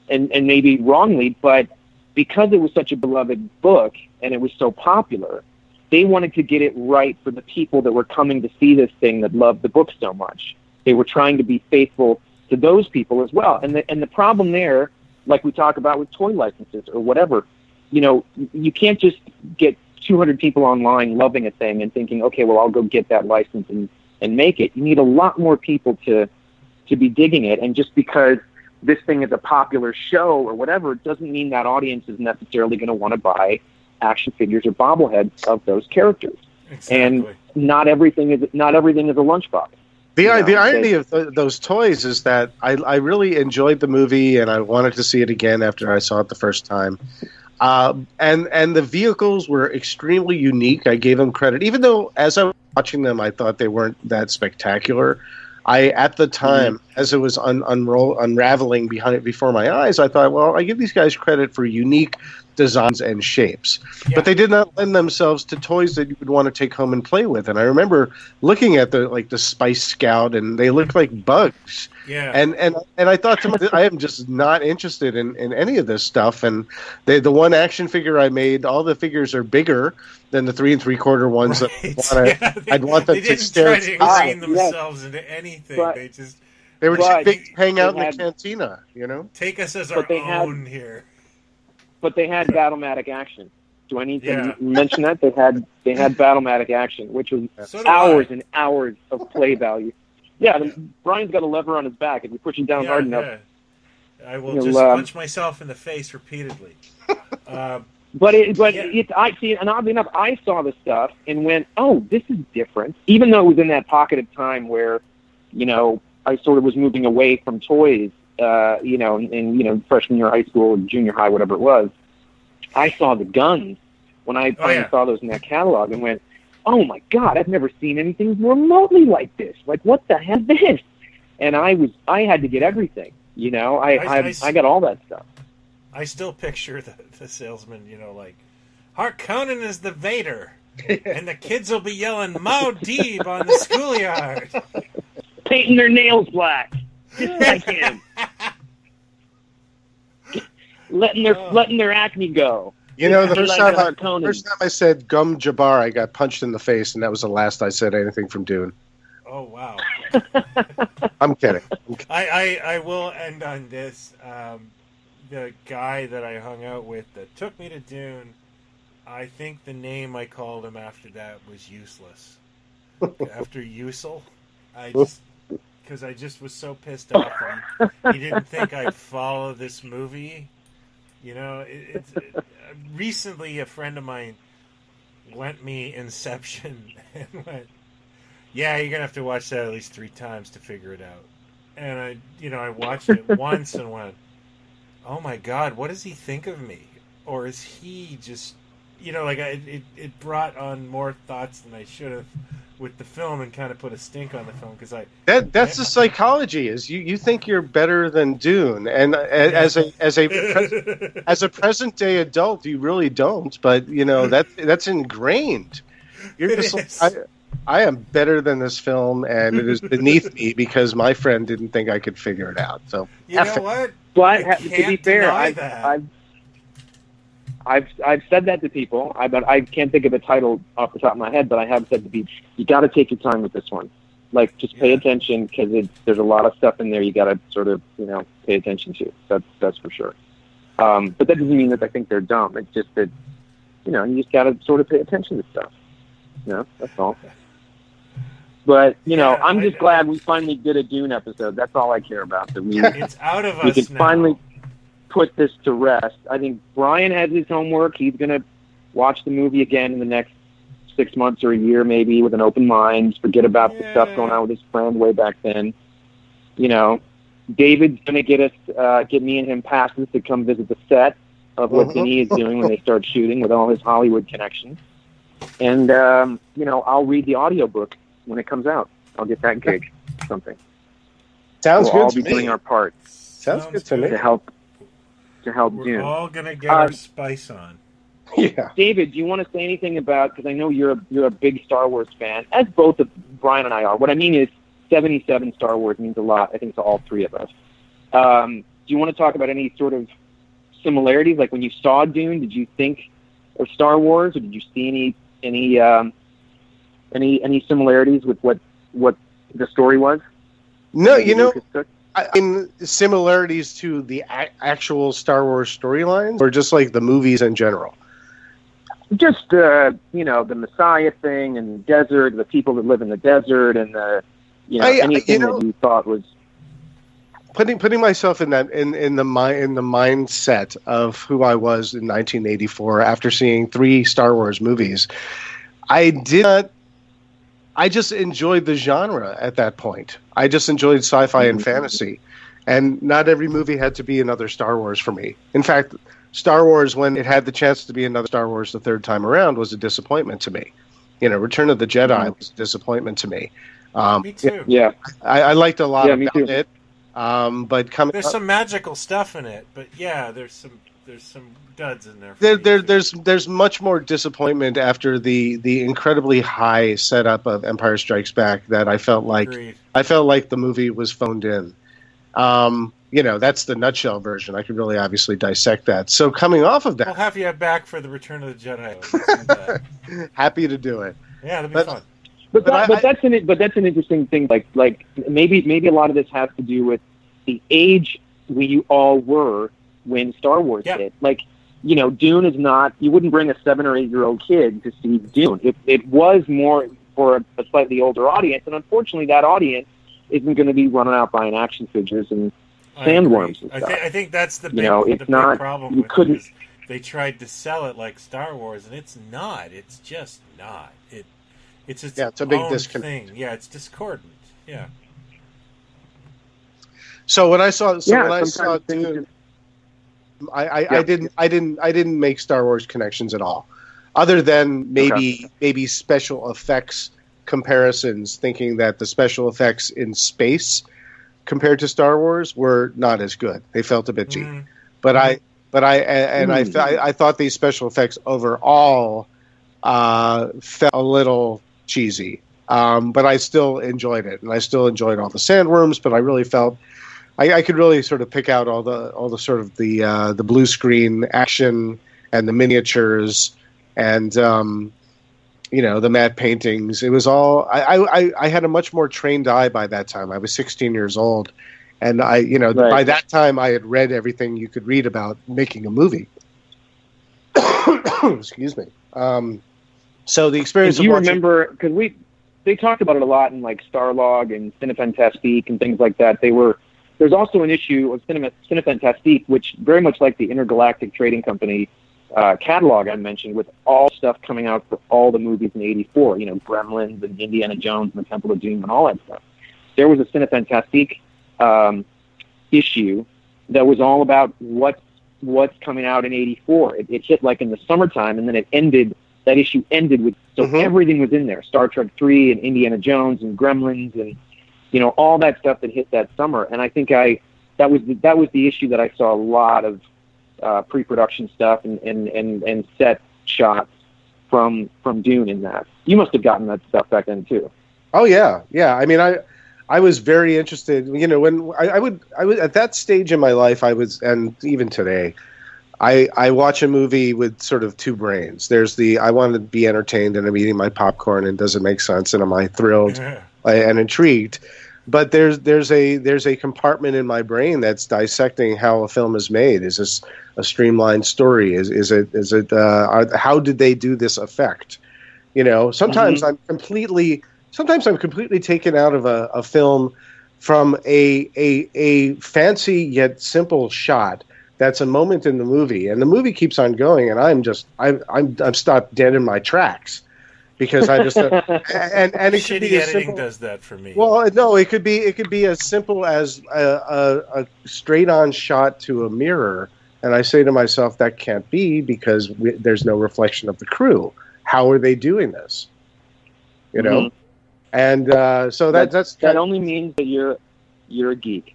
and maybe wrongly, but because it was such a beloved book and it was so popular, they wanted to get it right for the people that were coming to see this thing that loved the book so much. They were trying to be faithful to those people as well. And the problem there, like we talk about with toy licenses or whatever, you can't just get 200 people online loving a thing and thinking, okay, well, I'll go get that license and make it. You need a lot more people to be digging it. And just because this thing is a popular show or whatever, it doesn't mean that audience is necessarily going to want to buy action figures or bobbleheads of those characters. Exactly. And not everything is a lunchbox. The irony of those toys is that I really enjoyed the movie and I wanted to see it again after I saw it the first time. And the vehicles were extremely unique. I gave them credit, even though as I was watching them, I thought they weren't that spectacular. At the time, as it was unraveling before my eyes, I thought, well, I give these guys credit for unique designs and shapes, but they did not lend themselves to toys that you would want to take home and play with. And I remember looking at the Spice Scout, and they looked like bugs. Yeah. And I thought to myself, I am just not interested in any of this stuff. And the one action figure I made, all the figures are bigger than the 3 3/4 ones that I'd want them to stare at. They didn't try to ingrain themselves into anything. But, they were too big to hang out in the cantina, Take us as our own here. But they had Battlematic action. Do I need to mention that? They had Battlematic action, which was hours and hours of play value. Yeah, Brian's got a lever on his back. If you push it down hard enough, I will just punch myself in the face repeatedly. I see, and oddly enough, I saw the stuff and went, "Oh, this is different." Even though it was in that pocket of time where, I sort of was moving away from toys, in freshman year of high school, or junior high, whatever it was. I saw the guns when I finally saw those in that catalog and went, "Oh my God, I've never seen anything remotely like this. Like, what the heck is this?" And I had to get everything. I got all that stuff. I still picture the salesman, like, Harkonnen is the Vader, and the kids will be yelling Mao Deeb on the schoolyard. Painting their nails black, just like him. letting their acne go. You know, the Conan. first time I said Gum Jabbar, I got punched in the face, and that was the last I said anything from Dune. Oh, wow. I'm kidding. I will end on this. The guy that I hung out with that took me to Dune, I think the name I called him after that was Useless. After Usul. Because I just was so pissed off that he didn't think I'd follow this movie. You know, recently a friend of mine lent me Inception and went, yeah, you're going to have to watch that at least 3 times to figure it out. And I watched it once and went, oh my God, what does he think of me? Or is he just, it brought on more thoughts than I should have with the film and kind of put a stink on the film because that's the psychology is you think you're better than Dune, and as a present day adult you really don't, but that's ingrained. You're just like, I am better than this film, and it is beneath me because my friend didn't think I could figure it out. So you know what? Well, to be fair, I've said that to people. I can't think of a title off the top of my head, but I have said to people, you got to take your time with this one. Like, just pay attention because there's a lot of stuff in there you got to sort of pay attention to. That's for sure. But that doesn't mean that I think they're dumb. It's just that you just got to sort of pay attention to stuff. That's all. But I'm just glad we finally did a Dune episode. That's all I care about. That it's out of us. We can now. finally put this to rest. I think Brian has his homework. He's going to watch the movie again in the next 6 months or a year, maybe, with an open mind. Forget about the stuff going on with his friend way back then. David's going to get me and him passes to come visit the set of what Denis is doing when they start shooting with all his Hollywood connections. And I'll read the audiobook when it comes out. I'll get that gig, something. Sounds good. We'll all to be me. doing our part. Sounds good to me. To help We're Dune. all gonna get our spice on. Yeah. David, do you want to say anything about? Because I know you're a big Star Wars fan, as both of Brian and I are. What I mean is, 77 Star Wars means a lot. I think to all three of us. Do you want to talk about any sort of similarities? Like when you saw Dune, did you think of Star Wars, or did you see any similarities with what the story was? No, similarities to the actual Star Wars storylines, or just like the movies in general? Just the Messiah thing and the desert, the people that live in the desert, and anything that you thought was putting myself in that in the mindset of who I was in 1984 after seeing 3 Star Wars movies. I just enjoyed the genre at that point. I just enjoyed sci-fi and fantasy. And not every movie had to be another Star Wars for me. In fact, Star Wars, when it had the chance to be another Star Wars the third time around, was a disappointment to me. Return of the Jedi was a disappointment to me. Me too. Yeah. I liked a lot about it. But there's some magical stuff in it, but there's some duds in there. There's much more disappointment after the incredibly high setup of Empire Strikes Back that I felt like the movie was phoned in. That's the nutshell version. I could really obviously dissect that. So coming off of that, we'll have you back for the Return of the Jedi. Happy to do it. Yeah, that'd be fun. But that's an interesting thing. Like maybe a lot of this has to do with the age we all were when Star Wars hit. Like, Dune is not. You wouldn't bring a 7 or 8 year old kid to see Dune. It was more for a slightly older audience, and unfortunately, that audience isn't going to be running out buying action figures and sandworms and stuff. I think that's the big, big problem. You couldn't. They tried to sell it like Star Wars, and it's not. It's just not. It's a big disconnect. Yeah, it's discordant. Yeah. So when I saw Dune, I didn't make Star Wars connections at all, other than maybe special effects comparisons, thinking that the special effects in space compared to Star Wars were not as good. They felt a bit cheap. But I thought these special effects overall felt a little cheesy. But I still enjoyed it, and I still enjoyed all the sandworms. But I really felt I could really sort of pick out all the sort of the blue screen action and the miniatures and the matte paintings. It was all I had a much more trained eye by that time. I was 16 years old, and by that time I had read everything you could read about making a movie. Excuse me. So the experience. Do you remember? Because they talked about it a lot in like Starlog and Cinefantastique and things like that. There's also an issue of Cinefantastique, which very much like the Intergalactic Trading Company catalog I mentioned, with all stuff coming out for all the movies in '84. Gremlins and Indiana Jones and the Temple of Doom and all that stuff. There was a Cinefantastique issue that was all about what's coming out in '84. It hit like in the summertime, and then it ended. That issue ended with everything was in there: Star Trek 3 and Indiana Jones and Gremlins and all that stuff that hit that summer. And I think that was the issue that I saw a lot of pre-production stuff and set shots from Dune in that. You must have gotten that stuff back then too. Oh yeah. I mean, I was very interested. When I would at that stage in my life, and even today, I watch a movie with sort of two brains. There's I want to be entertained and I'm eating my popcorn and does it make sense and am I thrilled and intrigued? But there's a compartment in my brain that's dissecting how a film is made. Is this a streamlined story? Is it how did they do this effect? Sometimes I'm completely taken out of a film from a fancy yet simple shot. That's a moment in the movie, and the movie keeps on going, and I'm stopped dead in my tracks because I just and it shitty could be editing does that for me. Well, no, it could be as simple as a straight on shot to a mirror, and I say to myself that can't be because there's no reflection of the crew. How are they doing this? And so that only means that you're a geek.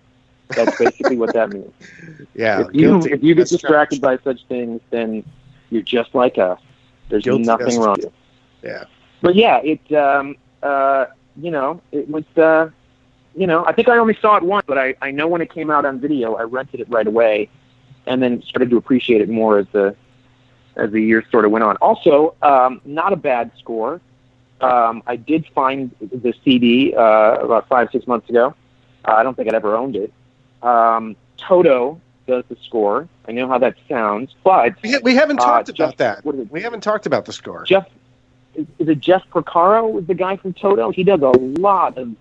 That's basically what that means. Yeah. If you get distracted by such things, then you're just like us. There's nothing wrong with you. Yeah. But yeah, it was I think I only saw it once, but I know when it came out on video, I rented it right away, and then started to appreciate it more as the years sort of went on. Also, not a bad score. I did find the CD about 5-6 months ago. I don't think I'd ever owned it. Toto does the score. I know how that sounds, but we haven't talked about that. We haven't talked about the score. Is it Jeff Porcaro? Is the guy from Toto? He does a lot of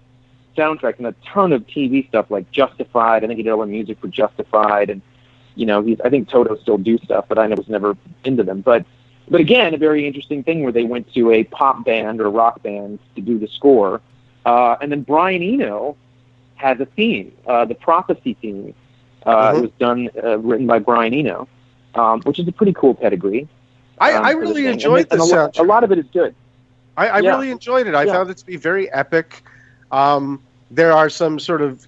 soundtracks and a ton of TV stuff like Justified. I think he did all the music for Justified, and I think Toto still do stuff, but I was never into them. But again, a very interesting thing where they went to a pop band or rock band to do the score, and then Brian Eno has a theme, the Prophecy theme. It was written by Brian Eno, which is a pretty cool pedigree. I really enjoyed the soundtrack. A lot of it is good. I really enjoyed it. I found it to be very epic. There are some sort of,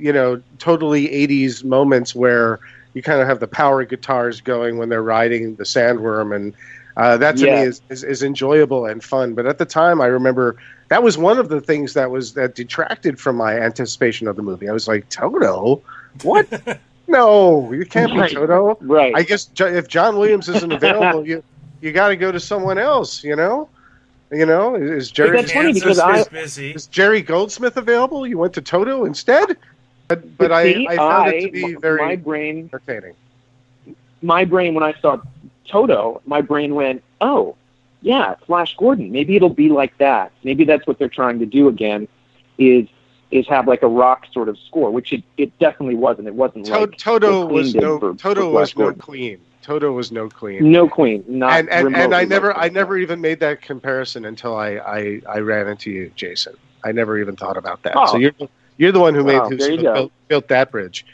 totally 80s moments where you kind of have the power guitars going when they're riding the sandworm, and that to me is enjoyable and fun. But at the time, I remember that was one of the things that detracted from my anticipation of the movie. I was like, Toto? What? No, you can't be Toto. Right. I guess if John Williams isn't available, you got to go to someone else. Is Jerry? That's funny because is Jerry Goldsmith available? You went to Toto instead. But I found it to be very entertaining. My brain, when I saw Toto, my brain went, oh, yeah, Flash Gordon. Maybe it'll be like that. Maybe that's what they're trying to do again, is have like a rock sort of score, which it definitely wasn't. It wasn't like Toto was no Queen. Toto was no Queen. No Queen. Not and I never even made that comparison until I ran into you, Jason. I never even thought about that. Oh. So you're the one who built that bridge.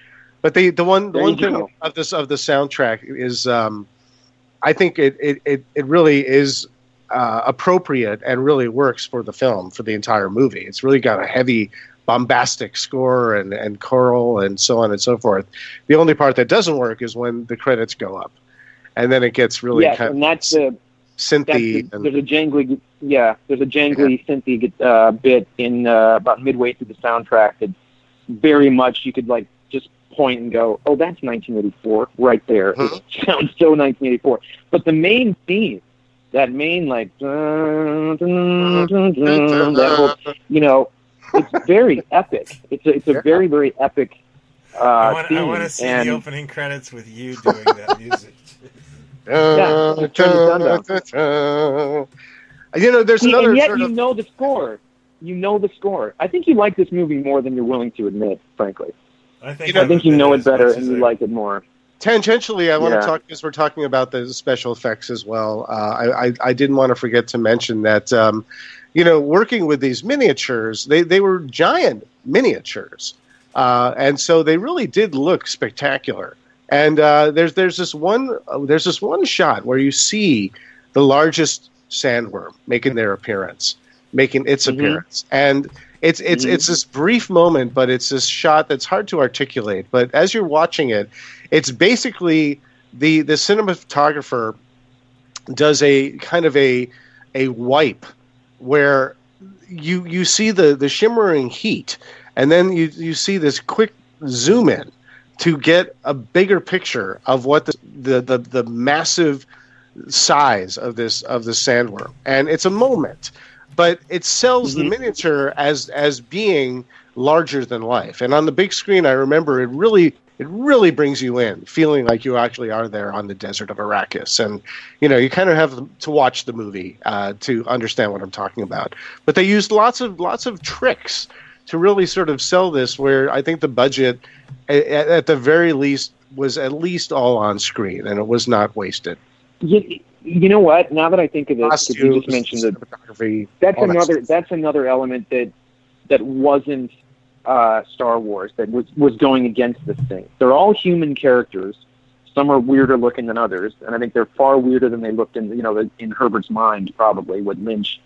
But the one thing of the soundtrack is I think it really is appropriate and really works for the film, for the entire movie. It's really got a heavy bombastic score and choral and so on and so forth. The only part that doesn't work is when the credits go up, and then it gets really kind of synthy. There's a jangly synthy bit in about midway through the soundtrack that very much you could like just point and go, oh, that's 1984 right there. Mm-hmm. It sounds so 1984. But the main theme, that main, like, that whole, you know, it's very epic. It's a very, very epic theme. I want to see the opening credits with you doing that music. Yeah, turn the sun down. You know, there's another. And yet sort of... know the score. You know the score. I think you like this movie more than you're willing to admit, frankly. I think you know it better and you like it more. Tangentially, I want to talk, because we're talking about the special effects as well. I didn't want to forget to mention that, you know, working with these miniatures, they were giant miniatures. And so they really did look spectacular. And there's this one shot where you see the largest sandworm making its appearance, and it's this brief moment, but it's this shot that's hard to articulate. But as you're watching it, it's basically the cinematographer does a kind of a wipe where you see the shimmering heat, and then you see this quick zoom in to get a bigger picture of what the massive size of the sandworm. And it's a moment, but it sells the miniature as being larger than life. And on the big screen, I remember it really brings you in, feeling like you actually are there on the desert of Arrakis. And, you know, you kind of have to watch the movie to understand what I'm talking about. But they used lots of tricks to really sort of sell this, where I think the budget, at the very least, was at least all on screen, and it was not wasted. You know what? Now that I think of it, because you just mentioned it, that's another element that wasn't Star Wars, that was going against this thing. They're all human characters. Some are weirder looking than others, and I think they're far weirder than they looked in Herbert's mind, probably what Lynch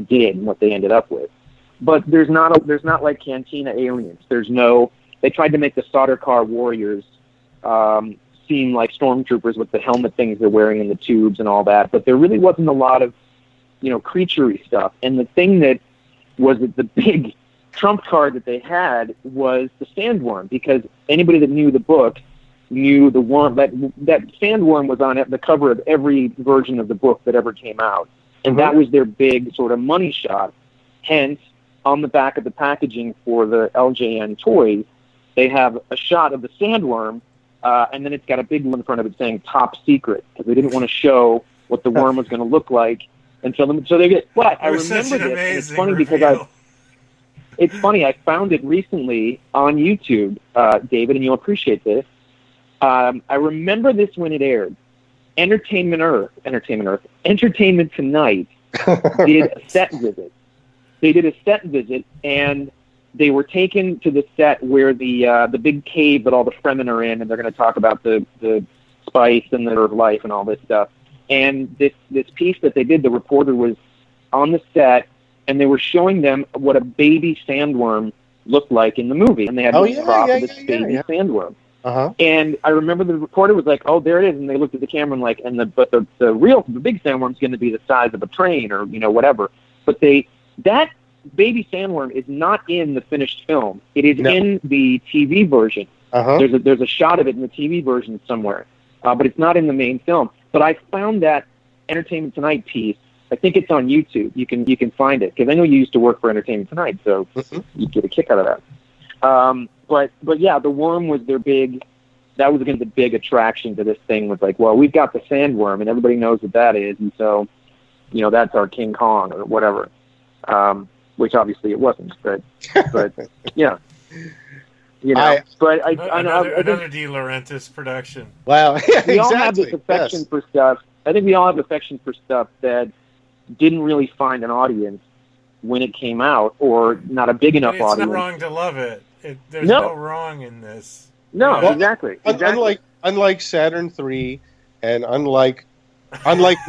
did and what they ended up with. But there's not like Cantina aliens. They tried to make the solder car warriors seem like stormtroopers with the helmet things they're wearing and the tubes and all that, but there really wasn't a lot of, you know, creaturey stuff. And the thing that was the big trump card that they had was the sandworm, because anybody that knew the book knew the worm, that sandworm was on the cover of every version of the book that ever came out. And that was their big sort of money shot. Hence, on the back of the packaging for the LJN toys, they have a shot of the sandworm, and then it's got a big one in front of it saying "Top Secret," because they didn't want to show what the worm was going to look like until them. So they get. But I remember this. And it's funny because it's funny. I found it recently on YouTube, David, and you'll appreciate this. I remember this when it aired. Entertainment Tonight did a set visit. They did a set visit, and they were taken to the set where the big cave that all the Fremen are in, and they're going to talk about the spice and the herb life and all this stuff. And this piece that they did, the reporter was on the set, and they were showing them what a baby sandworm looked like in the movie. And they had this prop of this baby sandworm. Uh-huh. And I remember the reporter was like, "Oh, there it is," and they looked at the camera and like, but the big sandworm's going to be the size of a train or whatever. But that baby sandworm is not in the finished film. It is in the TV version. Uh-huh. There's a shot of it in the TV version somewhere, but it's not in the main film. But I found that Entertainment Tonight piece. I think it's on YouTube. You can find it, because I know you used to work for Entertainment Tonight, so you get a kick out of that. But yeah, the worm was their big. That was going to be the big attraction to this thing. Was like, well, we've got the sandworm, and everybody knows what that is, and so that's our King Kong or whatever. Which obviously it wasn't, but yeah, another De Laurentiis production. Wow, yeah, we all have this affection for stuff. I think we all have affection for stuff that didn't really find an audience when it came out, or not a big enough audience. It's not wrong to love it. There's no wrong in this. No, yeah. Exactly. Unlike Saturn 3, and unlike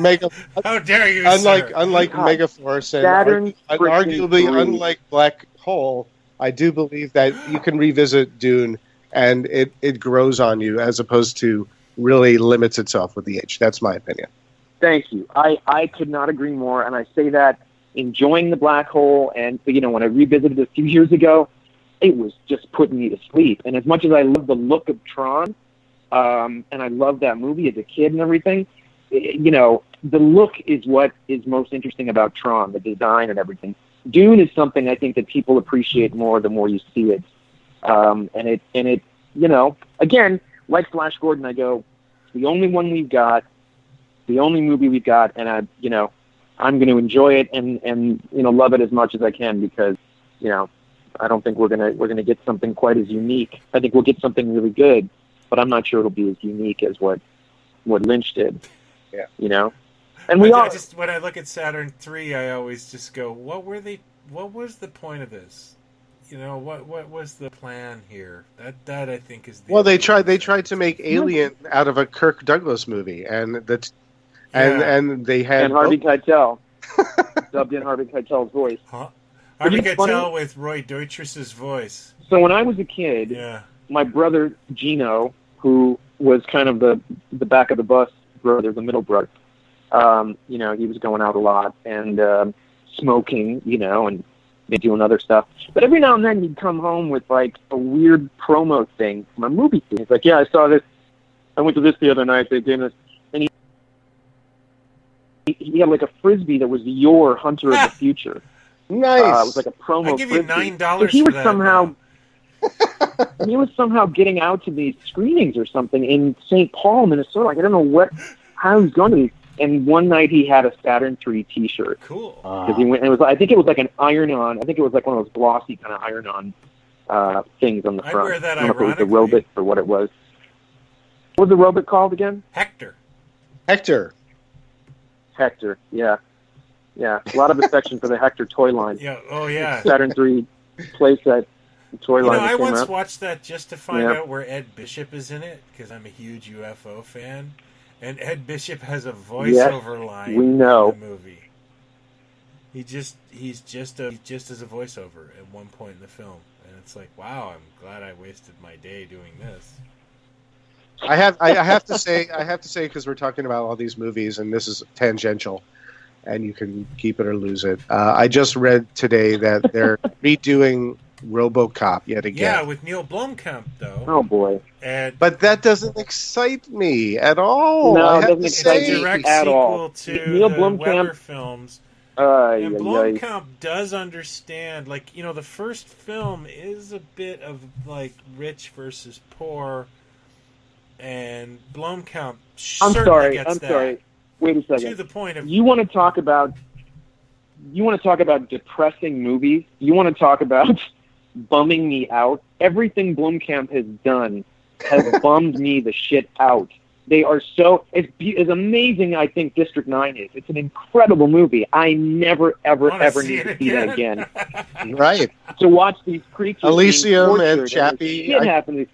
Mega. How dare you? Unlike Megaforce, and arguably unlike Black Hole, I do believe that you can revisit Dune, and it grows on you, as opposed to really limits itself with the age. That's my opinion. Thank you. I could not agree more, and I say that enjoying the Black Hole, and when I revisited it a few years ago, it was just putting me to sleep. And as much as I love the look of Tron, and I loved that movie as a kid and everything, you know, the look is what is most interesting about Tron, the design and everything. Dune is something I think that people appreciate more the more you see it. And it, you know, again, like Flash Gordon, I go, it's the only one we've got, the only movie we've got, and I'm going to enjoy it and you know, love it as much as I can, because, you know, I don't think we're gonna get something quite as unique. I think we'll get something really good, but I'm not sure it'll be as unique as what Lynch did. Yeah, you know. And we all just, when I look at Saturn 3, I always just go, what was the point of this? You know, what was the plan here? That I think is the well, they tried to make Alien out of a Kirk Douglas movie, and they had Harvey Keitel dubbed in Harvey Keitel's voice. Huh? Harvey Keitel with Roy Deutsch's voice. So when I was a kid, my brother Gino, who was kind of the back of the bus brother, the middle brother, you know, he was going out a lot and smoking, you know, and doing other stuff. But every now and then he'd come home with like a weird promo thing from a movie scene. He's like, yeah, I saw this. I went to this the other night. They gave this. And he had like a frisbee that was the Yor Hunter of the future. Nice. It was like a promo. I give you $9 so he was for that. Somehow, he was somehow getting out to these screenings or something in St. Paul, Minnesota. Like, I don't know how he's going to be. And one night he had a Saturn 3 T-shirt. Cool. Because he went. And I think it was like an iron-on. I think it was like one of those glossy kind of iron-on things on the front. I wear that I don't know if it was the ironically. robot or what it was. What was the robot called again? Hector. Hector. Yeah. Yeah. A lot of affection for the Hector toy line. Yeah. Oh yeah. Saturn 3 playset toy line. I once out. watched that just to find out where Ed Bishop is in it, because I'm a huge UFO fan. And Ed Bishop has a voiceover line we know. in the movie. He's just as a voiceover at one point in the film, and it's like, wow, I'm glad I wasted my day doing this. I have to say because we're talking about all these movies, and this is tangential, and you can keep it or lose it. I just read today that they're redoing RoboCop yet again. Yeah, with Neil Blomkamp though. Oh boy! But that doesn't excite me at all. No, it doesn't excite me at direct all. Sequel to Neil the Blomkamp Weber films. And Blomkamp does understand, like, you know, the first film is a bit of like rich versus poor, and Blomkamp certainly gets that. Sorry. Wait a second. To the point of you want to talk about depressing movies. You want to talk about bumming me out. Everything Blomkamp has done has bummed me the shit out. They are so as amazing. I think District 9 is. It's an incredible movie. I never ever need to see that again. Right. To watch these creatures, Elysium and Chappie. Shit happening.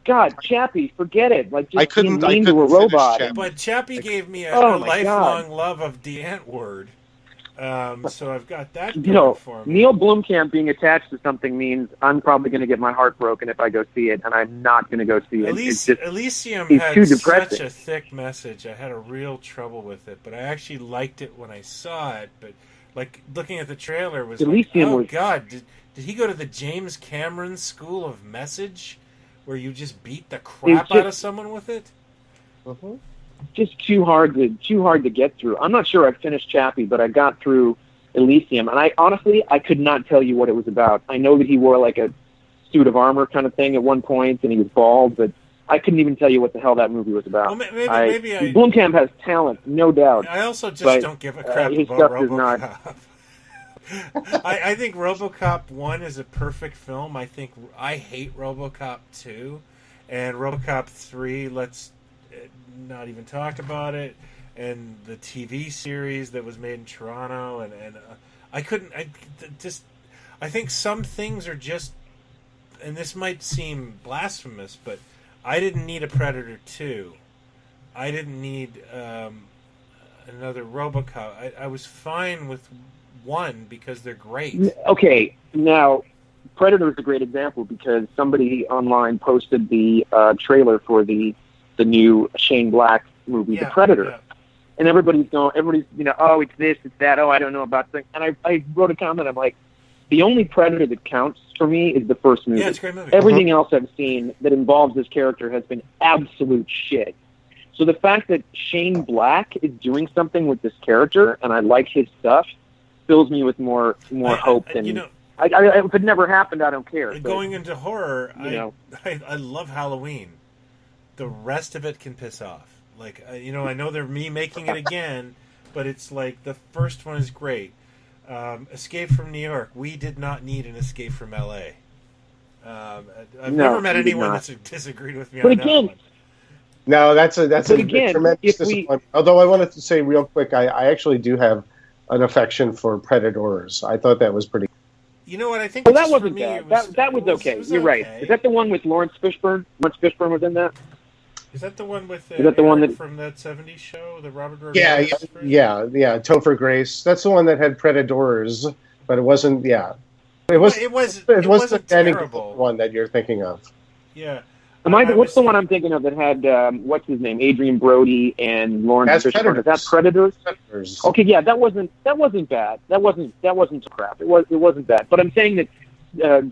God, Chappie, forget it. Like, just I couldn't being mean to a robot. But Chappie gave me a lifelong love of the Ant Word. So I've got that going for me. Neil Blomkamp being attached to something means I'm probably going to get my heart broken if I go see it, and I'm not going to go see it. Elysium had such a thick message. I had a real trouble with it, but I actually liked it when I saw it. But like looking at the trailer was Elysium like, oh God, did he go to the James Cameron School of Message, where you just beat the crap out of someone with it? Mm-hmm. Just too hard to get through. I'm not sure I finished Chappie, but I got through Elysium, and I could not tell you what it was about. I know that he wore like a suit of armor kind of thing at one point, and he was bald, but I couldn't even tell you what the hell that movie was about. Well, maybe Blomkamp has talent, no doubt. I also just don't give a crap about RoboCop. I think RoboCop 1 is a perfect film. I hate RoboCop 2, and RoboCop 3, let's not even talk about it, and the TV series that was made in Toronto, and I think some things are just, and this might seem blasphemous, but I didn't need a Predator 2. I didn't need another RoboCop. I was fine with 1 because they're great. Okay, now Predator is a great example because somebody online posted the trailer for the new Shane Black movie, The Predator. Yeah. And everybody's, oh, it's this, it's that, oh, I don't know about things. And I wrote a comment, I'm like, the only Predator that counts for me is the first movie. Yeah, it's a great movie. Everything else I've seen that involves this character has been absolute shit. So the fact that Shane Black is doing something with this character, and I like his stuff, fills me with more hope than... if it never happened, I don't care. Going into horror, I love Halloween. The rest of it can piss off. Like, I know they're making it again, but it's like the first one is great. Escape from New York. We did not need an Escape from L.A. I've never met anyone that's disagreed with me on that one. No, that's a tremendous disappointment. Although I wanted to say real quick, I actually do have an affection for Predators. I thought that was pretty. You know what I think? Well, that wasn't bad. That was okay. You're right. Is that the one with Lawrence Fishburne? Lawrence Fishburne was in that. Is that the one with? Is that the one that from that '70s show, the Robert Rodriguez? Yeah. Topher Grace. That's the one that had Predators, but it wasn't. Yeah, it wasn't terrible. One that you're thinking of. Yeah. What's the one I'm thinking of that had what's his name, Adrian Brody and Lawrence Fishburne? Is that Predators? Okay, yeah, that wasn't bad. That wasn't crap. It wasn't bad. But I'm saying that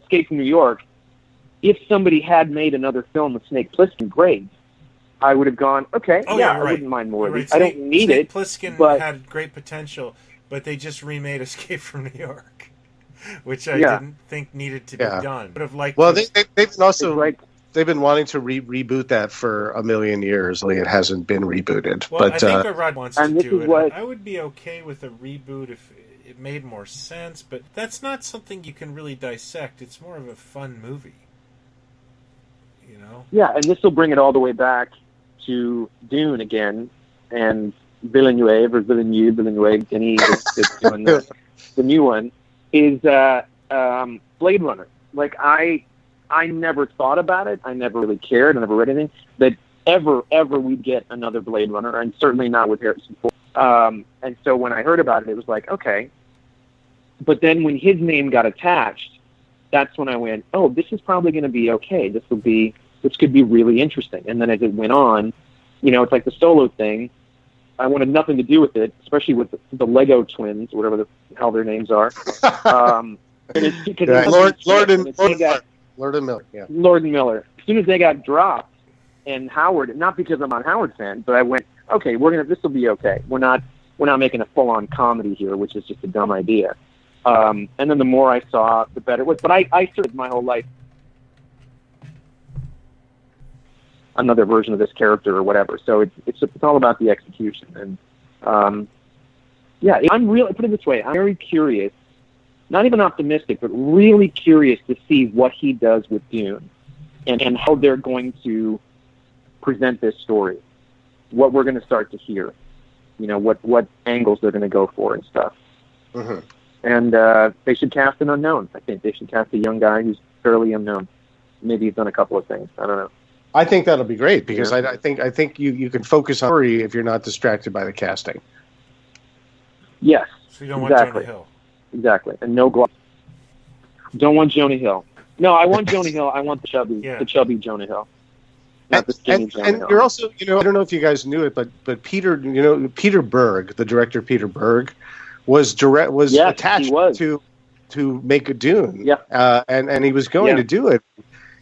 Escape from New York, if somebody had made another film with Snake Plissken, great, I would have gone, okay, I wouldn't mind more of these. I don't need Snake it. Plissken had great potential, but they just remade Escape from New York, which I didn't think needed to be done. Would have liked. Well, they've also. They've been wanting to reboot that for a million years. It hasn't been rebooted. Well, I think what Rod wants to do it. I would be okay with a reboot if it made more sense, but that's not something you can really dissect. It's more of a fun movie. Yeah, and this will bring it all the way back to Dune again, and Villeneuve, Denis that's doing the new one, is Blade Runner. Like, I never thought about it. I never really cared. I never read anything that ever we'd get another Blade Runner, and certainly not with Harrison Ford. And so when I heard about it, it was like, okay. But then when his name got attached, that's when I went, oh, this is probably going to be okay. This could be really interesting. And then as it went on, it's like the Solo thing. I wanted nothing to do with it, especially with the Lego twins, whatever the hell their names are. And it's because Lord and Miller, yeah. Lord and Miller. As soon as they got dropped, and Howard, not because I'm a Howard fan, but I went, okay, this will be okay. We're not making a full-on comedy here, which is just a dumb idea. And then the more I saw, the better it was. But I served my whole life another version of this character or whatever. So it's all about the execution. And I'm put it this way, I'm very curious. Not even optimistic, but really curious to see what he does with Dune and how they're going to present this story, what we're going to start to hear, what angles they're going to go for and stuff. Mm-hmm. And they should cast an unknown. I think they should cast a young guy who's fairly unknown. Maybe he's done a couple of things. I don't know. I think that'll be great because I think you can focus on story if you're not distracted by the casting. Yes. So you don't want Jonah Hill. Exactly, and no gloss. Don't want Jonah Hill. No, I want Jonah Hill. I want the chubby Jonah Hill, not the skinny Jonah Hill. And you're also, I don't know if you guys knew it, but Peter Berg, the director Peter Berg, was attached to make a Dune. Yeah, and he was going to do it.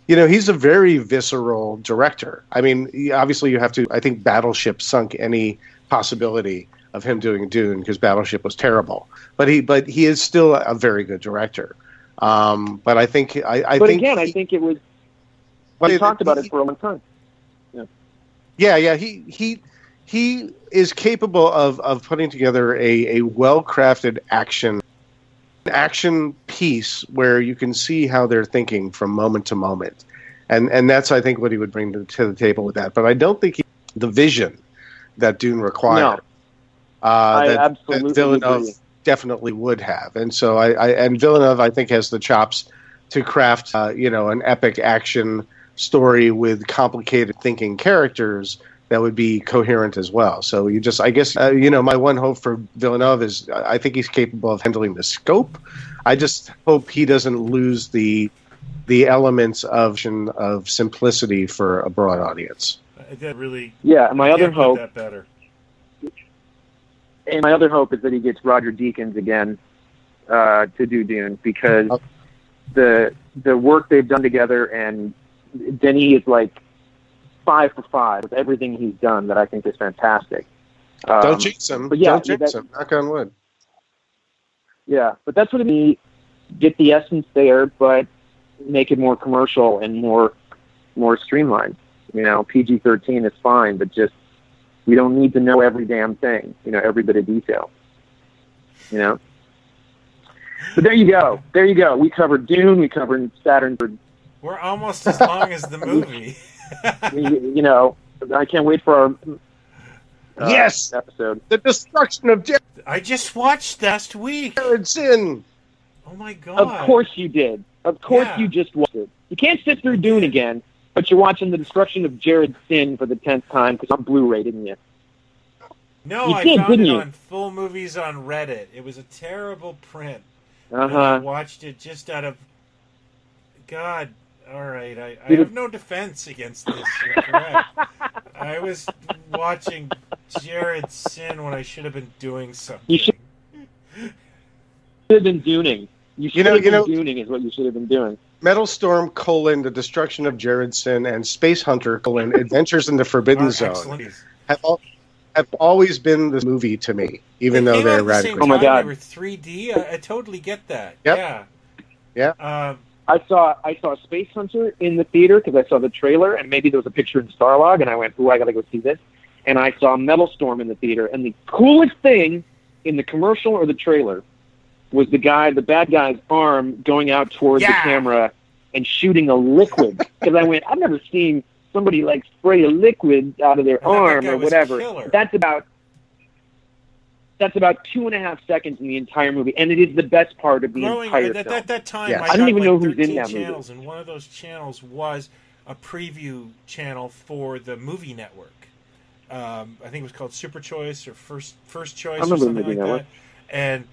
He's a very visceral director. I mean, obviously you have to. I think Battleship sunk any possibility of him doing Dune because Battleship was terrible. But he is still a very good director. But I think I think it was. We talked about it for a long time. Yeah. He is capable of putting together a well-crafted action piece where you can see how they're thinking from moment to moment, and that's I think what he would bring to the table with that. But I don't think the vision that Dune required. No. That Villeneuve agree. Definitely would have, and so and Villeneuve I think has the chops to craft an epic action story with complicated thinking characters that would be coherent as well. So I guess my one hope for Villeneuve is I think he's capable of handling the scope. I just hope he doesn't lose the elements of simplicity for a broad audience. That really my other hope that better. And my other hope is that he gets Roger Deakins again to do Dune because the work they've done together, and Denis is like 5 for 5 with everything he's done that I think is fantastic. Don't jinx him. But yeah, don't jinx him. Knock on wood. Yeah, but that's what it means. Get the essence there, but make it more commercial and more streamlined. You know, PG-13 is fine, but just we don't need to know every damn thing. You know, every bit of detail. You know. But there you go. There you go. We covered Dune. We covered Saturn. We're almost as long as the movie. You know, I can't wait for our yes episode. The destruction of Jared. I just watched last week. Jared Sin. Oh my god! Of course you did. Of course you just watched it. You can't sit through Dune again, but you're watching the destruction of Jared Sin for the 10th time because on Blu-ray, didn't you? No, you I did, found it you? on Full Movies on Reddit. It was a terrible print. Uh-huh. I watched it just out of... God, all right. I have no defense against this. You're correct. I was watching Jared Sin when I should have been doing something. You should have been Duning. You should have been Duning is what you should have been doing. Metal Storm, The Destruction of Jared Sin, and Space Hunter, Adventures in the Forbidden Zone have always been the movie to me, even though they're radical. Oh my god, they were 3D. I totally get that. Yep. Yeah. I saw Space Hunter in the theater because I saw the trailer, and maybe there was a picture in Starlog, and I went, "Ooh, I gotta go see this." And I saw Metal Storm in the theater, and the coolest thing in the commercial or the trailer was the bad guy's arm going out towards the camera and shooting a liquid. Because I went, I've never seen somebody like spray a liquid out of their arm or whatever. That's about 2.5 seconds in the entire movie, and it is the best part of the entire film. At that time, I don't even know who's in that channels, movie. And one of those channels was a preview channel for the movie network. I think it was called Super Choice or First Choice or something like that. And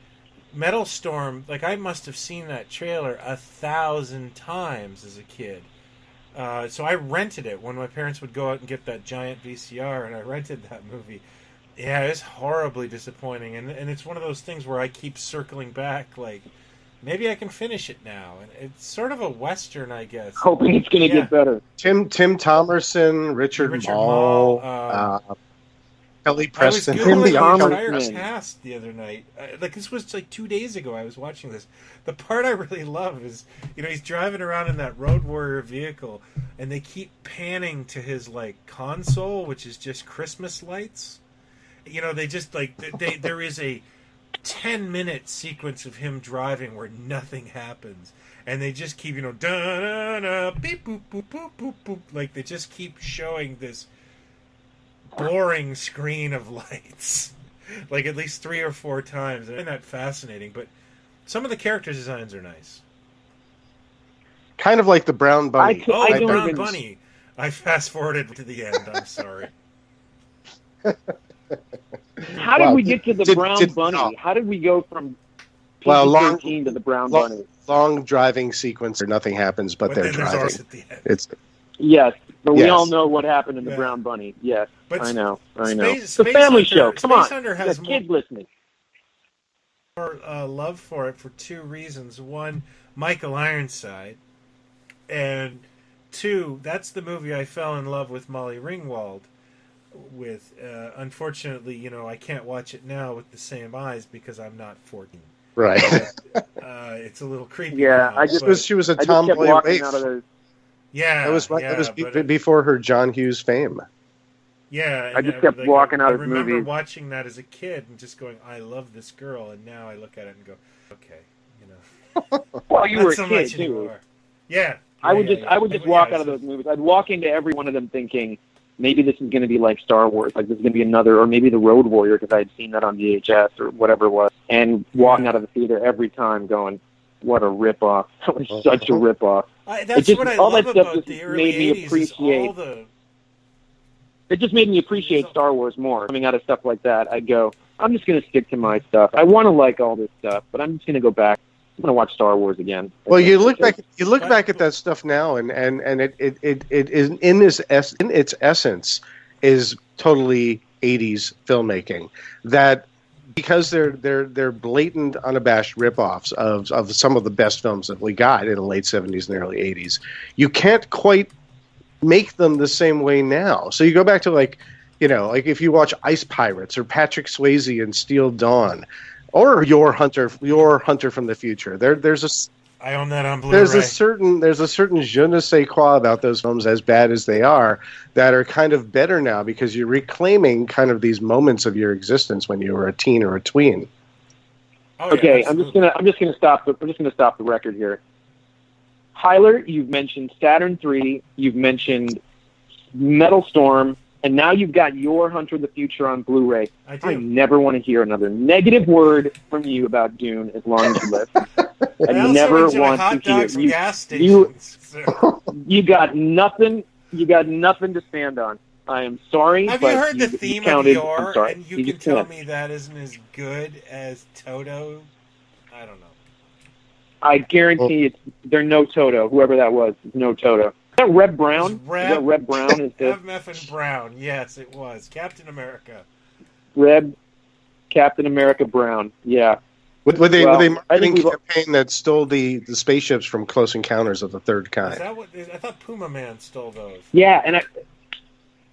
Metal Storm, like I must have seen that trailer 1,000 times as a kid. So I rented it when my parents would go out and get that giant VCR, and I rented that movie. Yeah, it's horribly disappointing, and it's one of those things where I keep circling back, like maybe I can finish it now. And it's sort of a Western, I guess. Hoping it's going to get better. Tim Thomerson, Richard Mall, Kelly Preston. I was Googling the entire cast the other night. Like this was like 2 days ago. I was watching this. The part I really love is, he's driving around in that Road Warrior vehicle, and they keep panning to his like console, which is just Christmas lights. They just there is a 10-minute sequence of him driving where nothing happens, and they just keep da da da beep boop boop boop boop boop, like they just keep showing this boring screen of lights like at least 3 or 4 times. I find that fascinating, but some of the character designs are nice. Kind of like the Brown Bunny. The Brown Bunny. I fast forwarded to the end. I'm sorry. How did we get to the Brown Bunny? How did we go from PG-13 to the Brown Bunny? Long driving sequence where nothing happens, but they're driving. Yes, but we all know what happened in the Brown Bunny. Yes, but I know. It's a family show. Come on, Hunter has kids listening. More love for it for 2 reasons. 1, Michael Ironside, and 2, that's the movie I fell in love with Molly Ringwald with. Unfortunately, I can't watch it now with the same eyes because I'm not 14. Right. It's a little creepy. Yeah, she was a tomboy waif. Yeah, that was before her John Hughes fame. Yeah, I just kept walking out of movies. I remember watching that as a kid and just going, "I love this girl," and now I look at it and go, "Okay, Well, you were a kid too. Anymore. Yeah. I would just walk out of those movies. I'd walk into every one of them thinking, maybe this is going to be like Star Wars, like this is going to be another, or maybe The Road Warrior because I had seen that on VHS or whatever it was, and walking out of the theater every time going, what a ripoff! That was such a ripoff. That's what I love about the early 80s. It just made me appreciate Star Wars more. Coming out of stuff like that, I'd go, I'm just going to stick to my stuff. I want to like all this stuff, but I'm just going to go back. I'm going to watch Star Wars again. Well, you look back at that stuff now, and it is in its essence is totally 80s filmmaking. That because they're blatant, unabashed ripoffs of some of the best films that we got in the late 70s and early 80s. You can't quite make them the same way now. So you go back to like if you watch Ice Pirates or Patrick Swayze in Steel Dawn, or Yor Hunter from the Future. I own that on Blu-ray. There's a certain je ne sais quoi about those films, as bad as they are, that are kind of better now because you're reclaiming kind of these moments of your existence when you were a teen or a tween. Oh, okay, yeah, I'm just gonna stop the record here. Tyler, you've mentioned Saturn 3, you've mentioned Metal Storm, and now you've got Yor Hunter the Future on Blu-ray. I never want to hear another negative word from you about Dune as long as you live. I never want to hear you got nothing. You got nothing to stand on. I am sorry. Have you heard the theme of Yor? And you can tell me that isn't as good as Toto. I don't know. I guarantee they're no Toto. Whoever that was, is no Toto. Is that Reb Brown? Is that Reb Brown? Is Rev Meffin Brown. Yes, it was Captain America. Captain America Brown. Yeah. Were they marketing campaign that stole the spaceships from Close Encounters of the Third Kind? Is that what? I thought Puma Man stole those. Yeah, and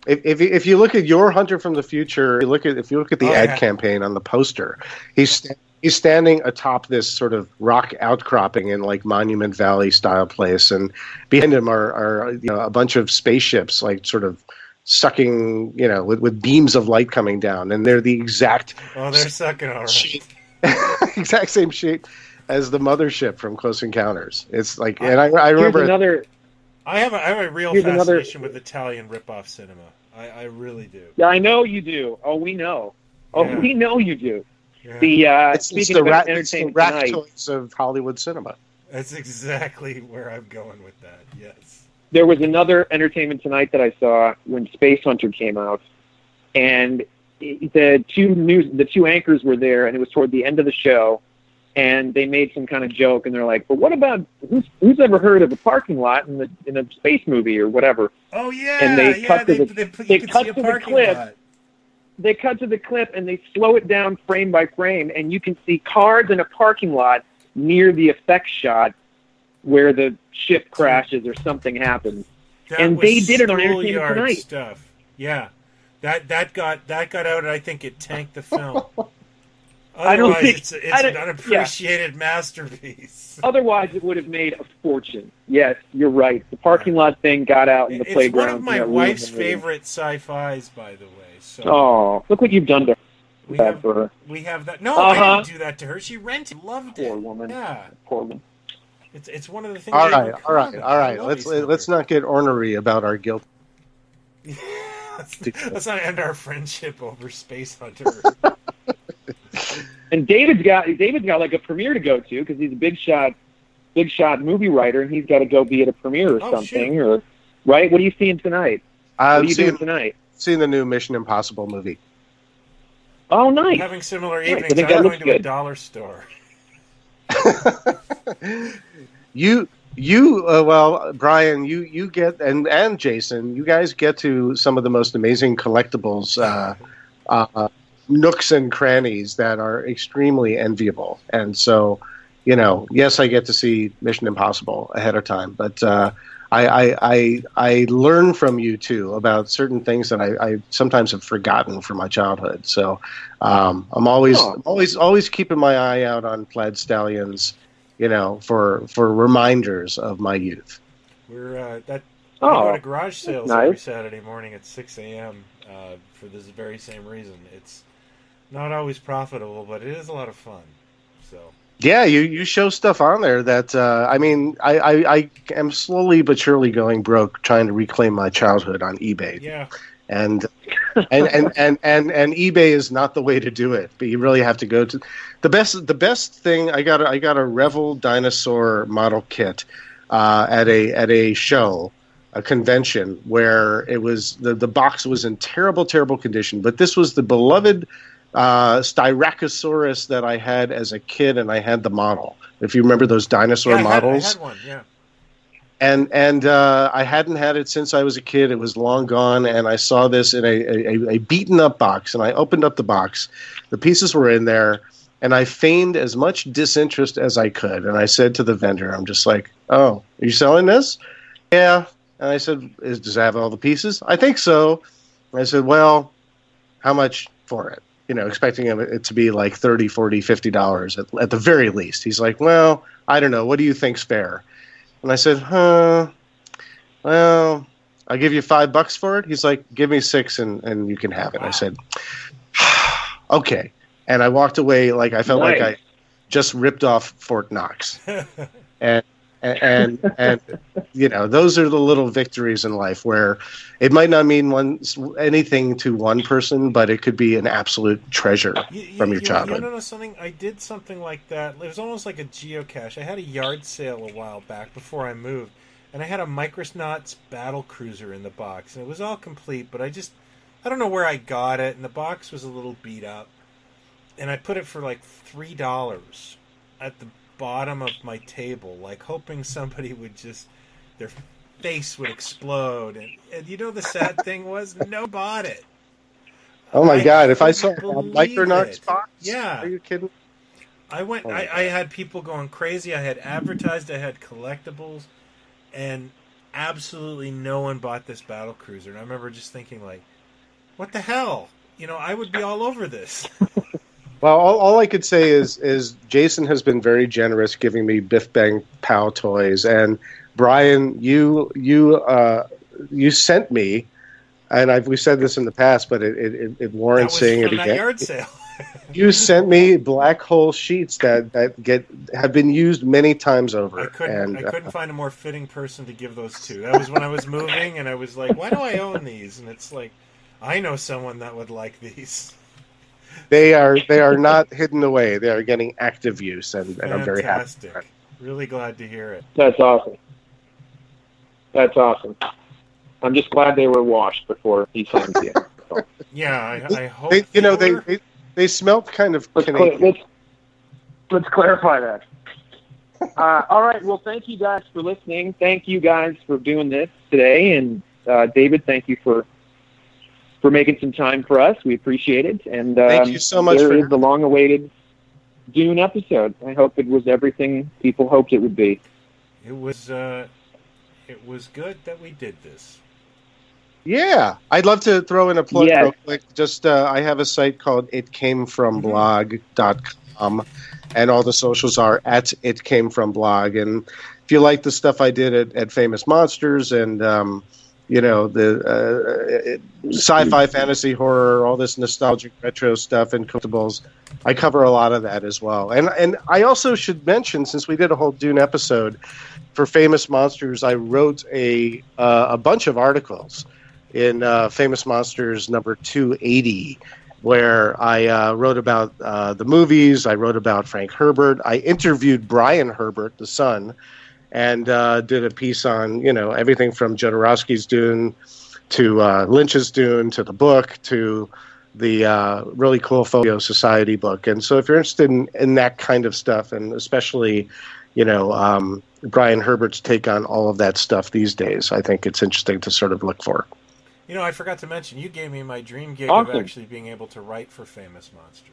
if you look at Yor Hunter from the Future, if you look at the ad campaign on the poster, he's standing atop this sort of rock outcropping in like Monument Valley style place, and behind him are a bunch of spaceships like sort of sucking with beams of light coming down, and they're the exact they're sucking all right. Exact same shape as the mothership from Close Encounters. It's like, and I remember. I have a real fascination with Italian ripoff cinema. I really do. Yeah, I know you do. Oh, we know. Yeah. We know you do. Yeah. It's the rat toys of Hollywood cinema. That's exactly where I'm going with that. Yes. There was another Entertainment Tonight that I saw when Space Hunter came out, and the two anchors were there, and it was toward the end of the show, and they made some kind of joke, and they're like, "But what about who's ever heard of a parking lot in a space movie or whatever?" Oh yeah, and they cut to the clip. Lot. They cut to the clip and they slow it down frame by frame, and you can see cars in a parking lot near the effect shot where the ship crashes or something happens. And they did it on Entertainment Tonight. Stuff. Yeah. That got out, and I think it tanked the film. Otherwise, it's an unappreciated masterpiece. Otherwise, it would have made a fortune. Yes, you're right. The parking lot thing got out in the playground. It's one of my wife's favorite sci-fis, by the way. So look what you've done to her. We have that. No, I didn't do that to her. She rented, loved it. Poor woman. Yeah, poor woman. It's one of the things. All right. Let's not get ornery about our guilt. Let's not end our friendship over Space Hunter. And David's got like a premiere to go to because he's a big shot movie writer, and he's got to go be at a premiere or something. Or right? What are you seeing tonight? What are you doing tonight? Seeing the new Mission Impossible movie. Oh, nice. Having similar evenings. I'm going to a dollar store. Well, Brian, you get and Jason, you guys get to some of the most amazing collectibles nooks and crannies that are extremely enviable. And so, yes, I get to see Mission Impossible ahead of time, but I learn from you too about certain things that I sometimes have forgotten from my childhood. So I'm always keeping my eye out on Plaid Stallions, for reminders of my youth. We're I go to garage sales every Saturday morning at 6 a.m. For this very same reason. It's not always profitable, but it is a lot of fun. So. Yeah, you show stuff on there that I am slowly but surely going broke trying to reclaim my childhood on eBay. Yeah, and eBay is not the way to do it. But you really have to go to the best thing. I got a Revel dinosaur model kit at a show, a convention where it was the box was in terrible condition. But this was the beloved Styracosaurus that I had as a kid, and I had the model. If you remember those dinosaur models. I had one, yeah. And I hadn't had it since I was a kid. It was long gone, and I saw this in a beaten up box, and I opened up the box. The pieces were in there, and I feigned as much disinterest as I could. And I said to the vendor, I'm just like, "Oh, are you selling this?" "Yeah." And I said, "Does it have all the pieces?" "I think so." And I said, "Well, how much for it?" Expecting it to be like $30, $40, $50 at the very least. He's like, "Well, I don't know. What do you think's fair?" And I said, well, I'll give you $5 for it. He's like, "Give me $6 and you can have it." Wow. I said, okay. And I walked away like I felt like I just ripped off Fort Knox. And those are the little victories in life where it might not mean anything to one person, but it could be an absolute treasure from your childhood. You know something? I did something like that. It was almost like a geocache. I had a yard sale a while back before I moved, and I had a Micronauts battle cruiser in the box, and it was all complete, but I don't know where I got it, and the box was a little beat up, and I put it for like $3 at the bottom of my table, like hoping somebody would their face would explode, and the sad thing was no bought it. Oh my God, if I saw a Micronauts box, yeah, are you kidding? I had people going crazy. I had advertised, I had collectibles, and absolutely no one bought this battle cruiser. And I remember just thinking, like, what the hell? I would be all over this. Well, all I could say is Jason has been very generous giving me Biff Bang Pow toys, and Brian, you sent me, and we said this in the past, but it warrants saying it again. Yard sale. You sent me black hole sheets that have been used many times over. I couldn't find a more fitting person to give those to. That was when I was moving, and I was like, why do I own these? And it's like, I know someone that would like these. They are not hidden away. They are getting active use, and I'm very happy. Really glad to hear it. That's awesome. I'm just glad they were washed before he sent them to you. So. Yeah, I hope they smelled kind of Canadian. Let's clarify that. All right. Well, thank you guys for listening. Thank you guys for doing this today, and David, thank you for making some time for us. We appreciate it. And thank you so much. There is the long-awaited Dune episode. I hope it was everything people hoped it would be. It was good that we did this. Yeah, I'd love to throw in a plug real quick. Just I have a site called itcamefromblog.com, and all the socials are at itcamefromblog. And if you like the stuff I did at Famous Monsters and the sci-fi, fantasy, horror, all this nostalgic retro stuff and collectibles, I cover a lot of that as well. And I also should mention, since we did a whole Dune episode for Famous Monsters, I wrote a bunch of articles in Famous Monsters number 280, where I wrote about the movies. I wrote about Frank Herbert. I interviewed Brian Herbert, the son, and did a piece on, everything from Jodorowsky's Dune to Lynch's Dune to the book to the really cool Folio Society book. And so if you're interested in that kind of stuff, and especially, Brian Herbert's take on all of that stuff these days, I think it's interesting to sort of look for. I forgot to mention, you gave me my dream gig of actually being able to write for Famous Monsters.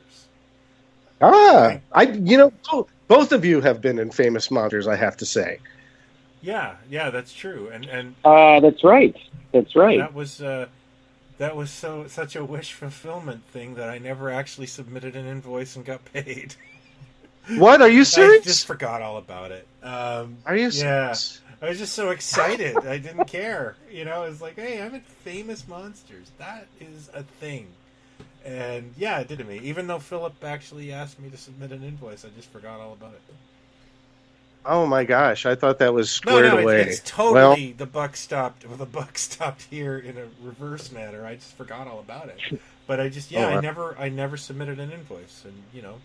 Both of you have been in Famous Monsters, I have to say. Yeah, that's true. And that's right. That was such a wish fulfillment thing that I never actually submitted an invoice and got paid. What? Are you serious? I just forgot all about it. Are you serious? I was just so excited. I didn't care. It was like, hey, I'm in Famous Monsters. That is a thing. And yeah, it did to me. Even though Philip actually asked me to submit an invoice, I just forgot all about it. Oh my gosh, I thought that was squared away. It's totally the buck stopped here in a reverse manner. I just forgot all about it. But I never submitted an invoice, and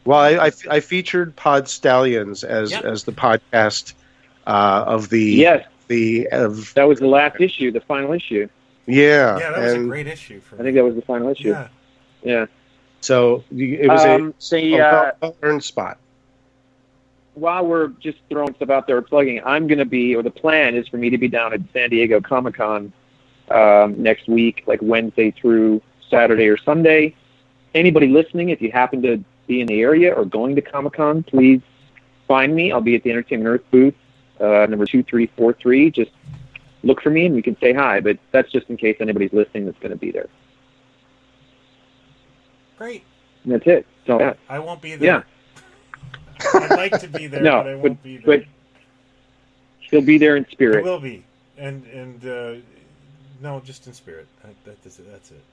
Well, I featured Pod Stallions as the podcast of the that was the last issue, the final issue. Yeah, that was a great issue for me. I think that was the final issue. Yeah. So it was a well-earned spot. while we're just throwing stuff out there, plugging, I'm going to be, or the plan is for me to be down at San Diego Comic-Con next week, like Wednesday through Saturday or Sunday. Anybody listening, if you happen to be in the area or going to Comic-Con, please find me. I'll be at the Entertainment Earth booth, number 2343. Just look for me and we can say hi, but that's just in case anybody's listening that's going to be there. Great. And that's it. So, yeah. I won't be there. Yeah. I'd like to be there, no, but I won't be there. But he'll be there in spirit. I will be. And no, just in spirit. That's it.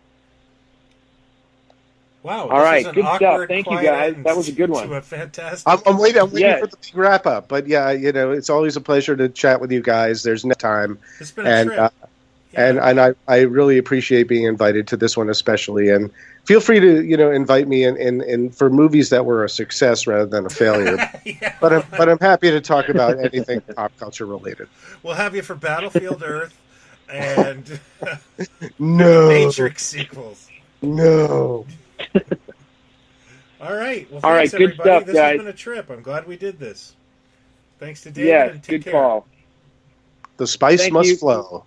Wow. All right, good stuff. Thank you, guys. That was a good one. To a fantastic. I'm waiting for the big wrap up. But yeah, it's always a pleasure to chat with you guys. There's no time. It's been a trip. And I really appreciate being invited to this one especially. And feel free to invite me in for movies that were a success rather than a failure. Yeah. But I'm happy to talk about anything pop culture related. We'll have you for Battlefield Earth and no Matrix sequels. No. All right. Well, all right. Good everybody. Stuff, this guys. has been a trip. I'm glad we did this. Thanks to David. Yeah, and take good care. call. The spice must flow.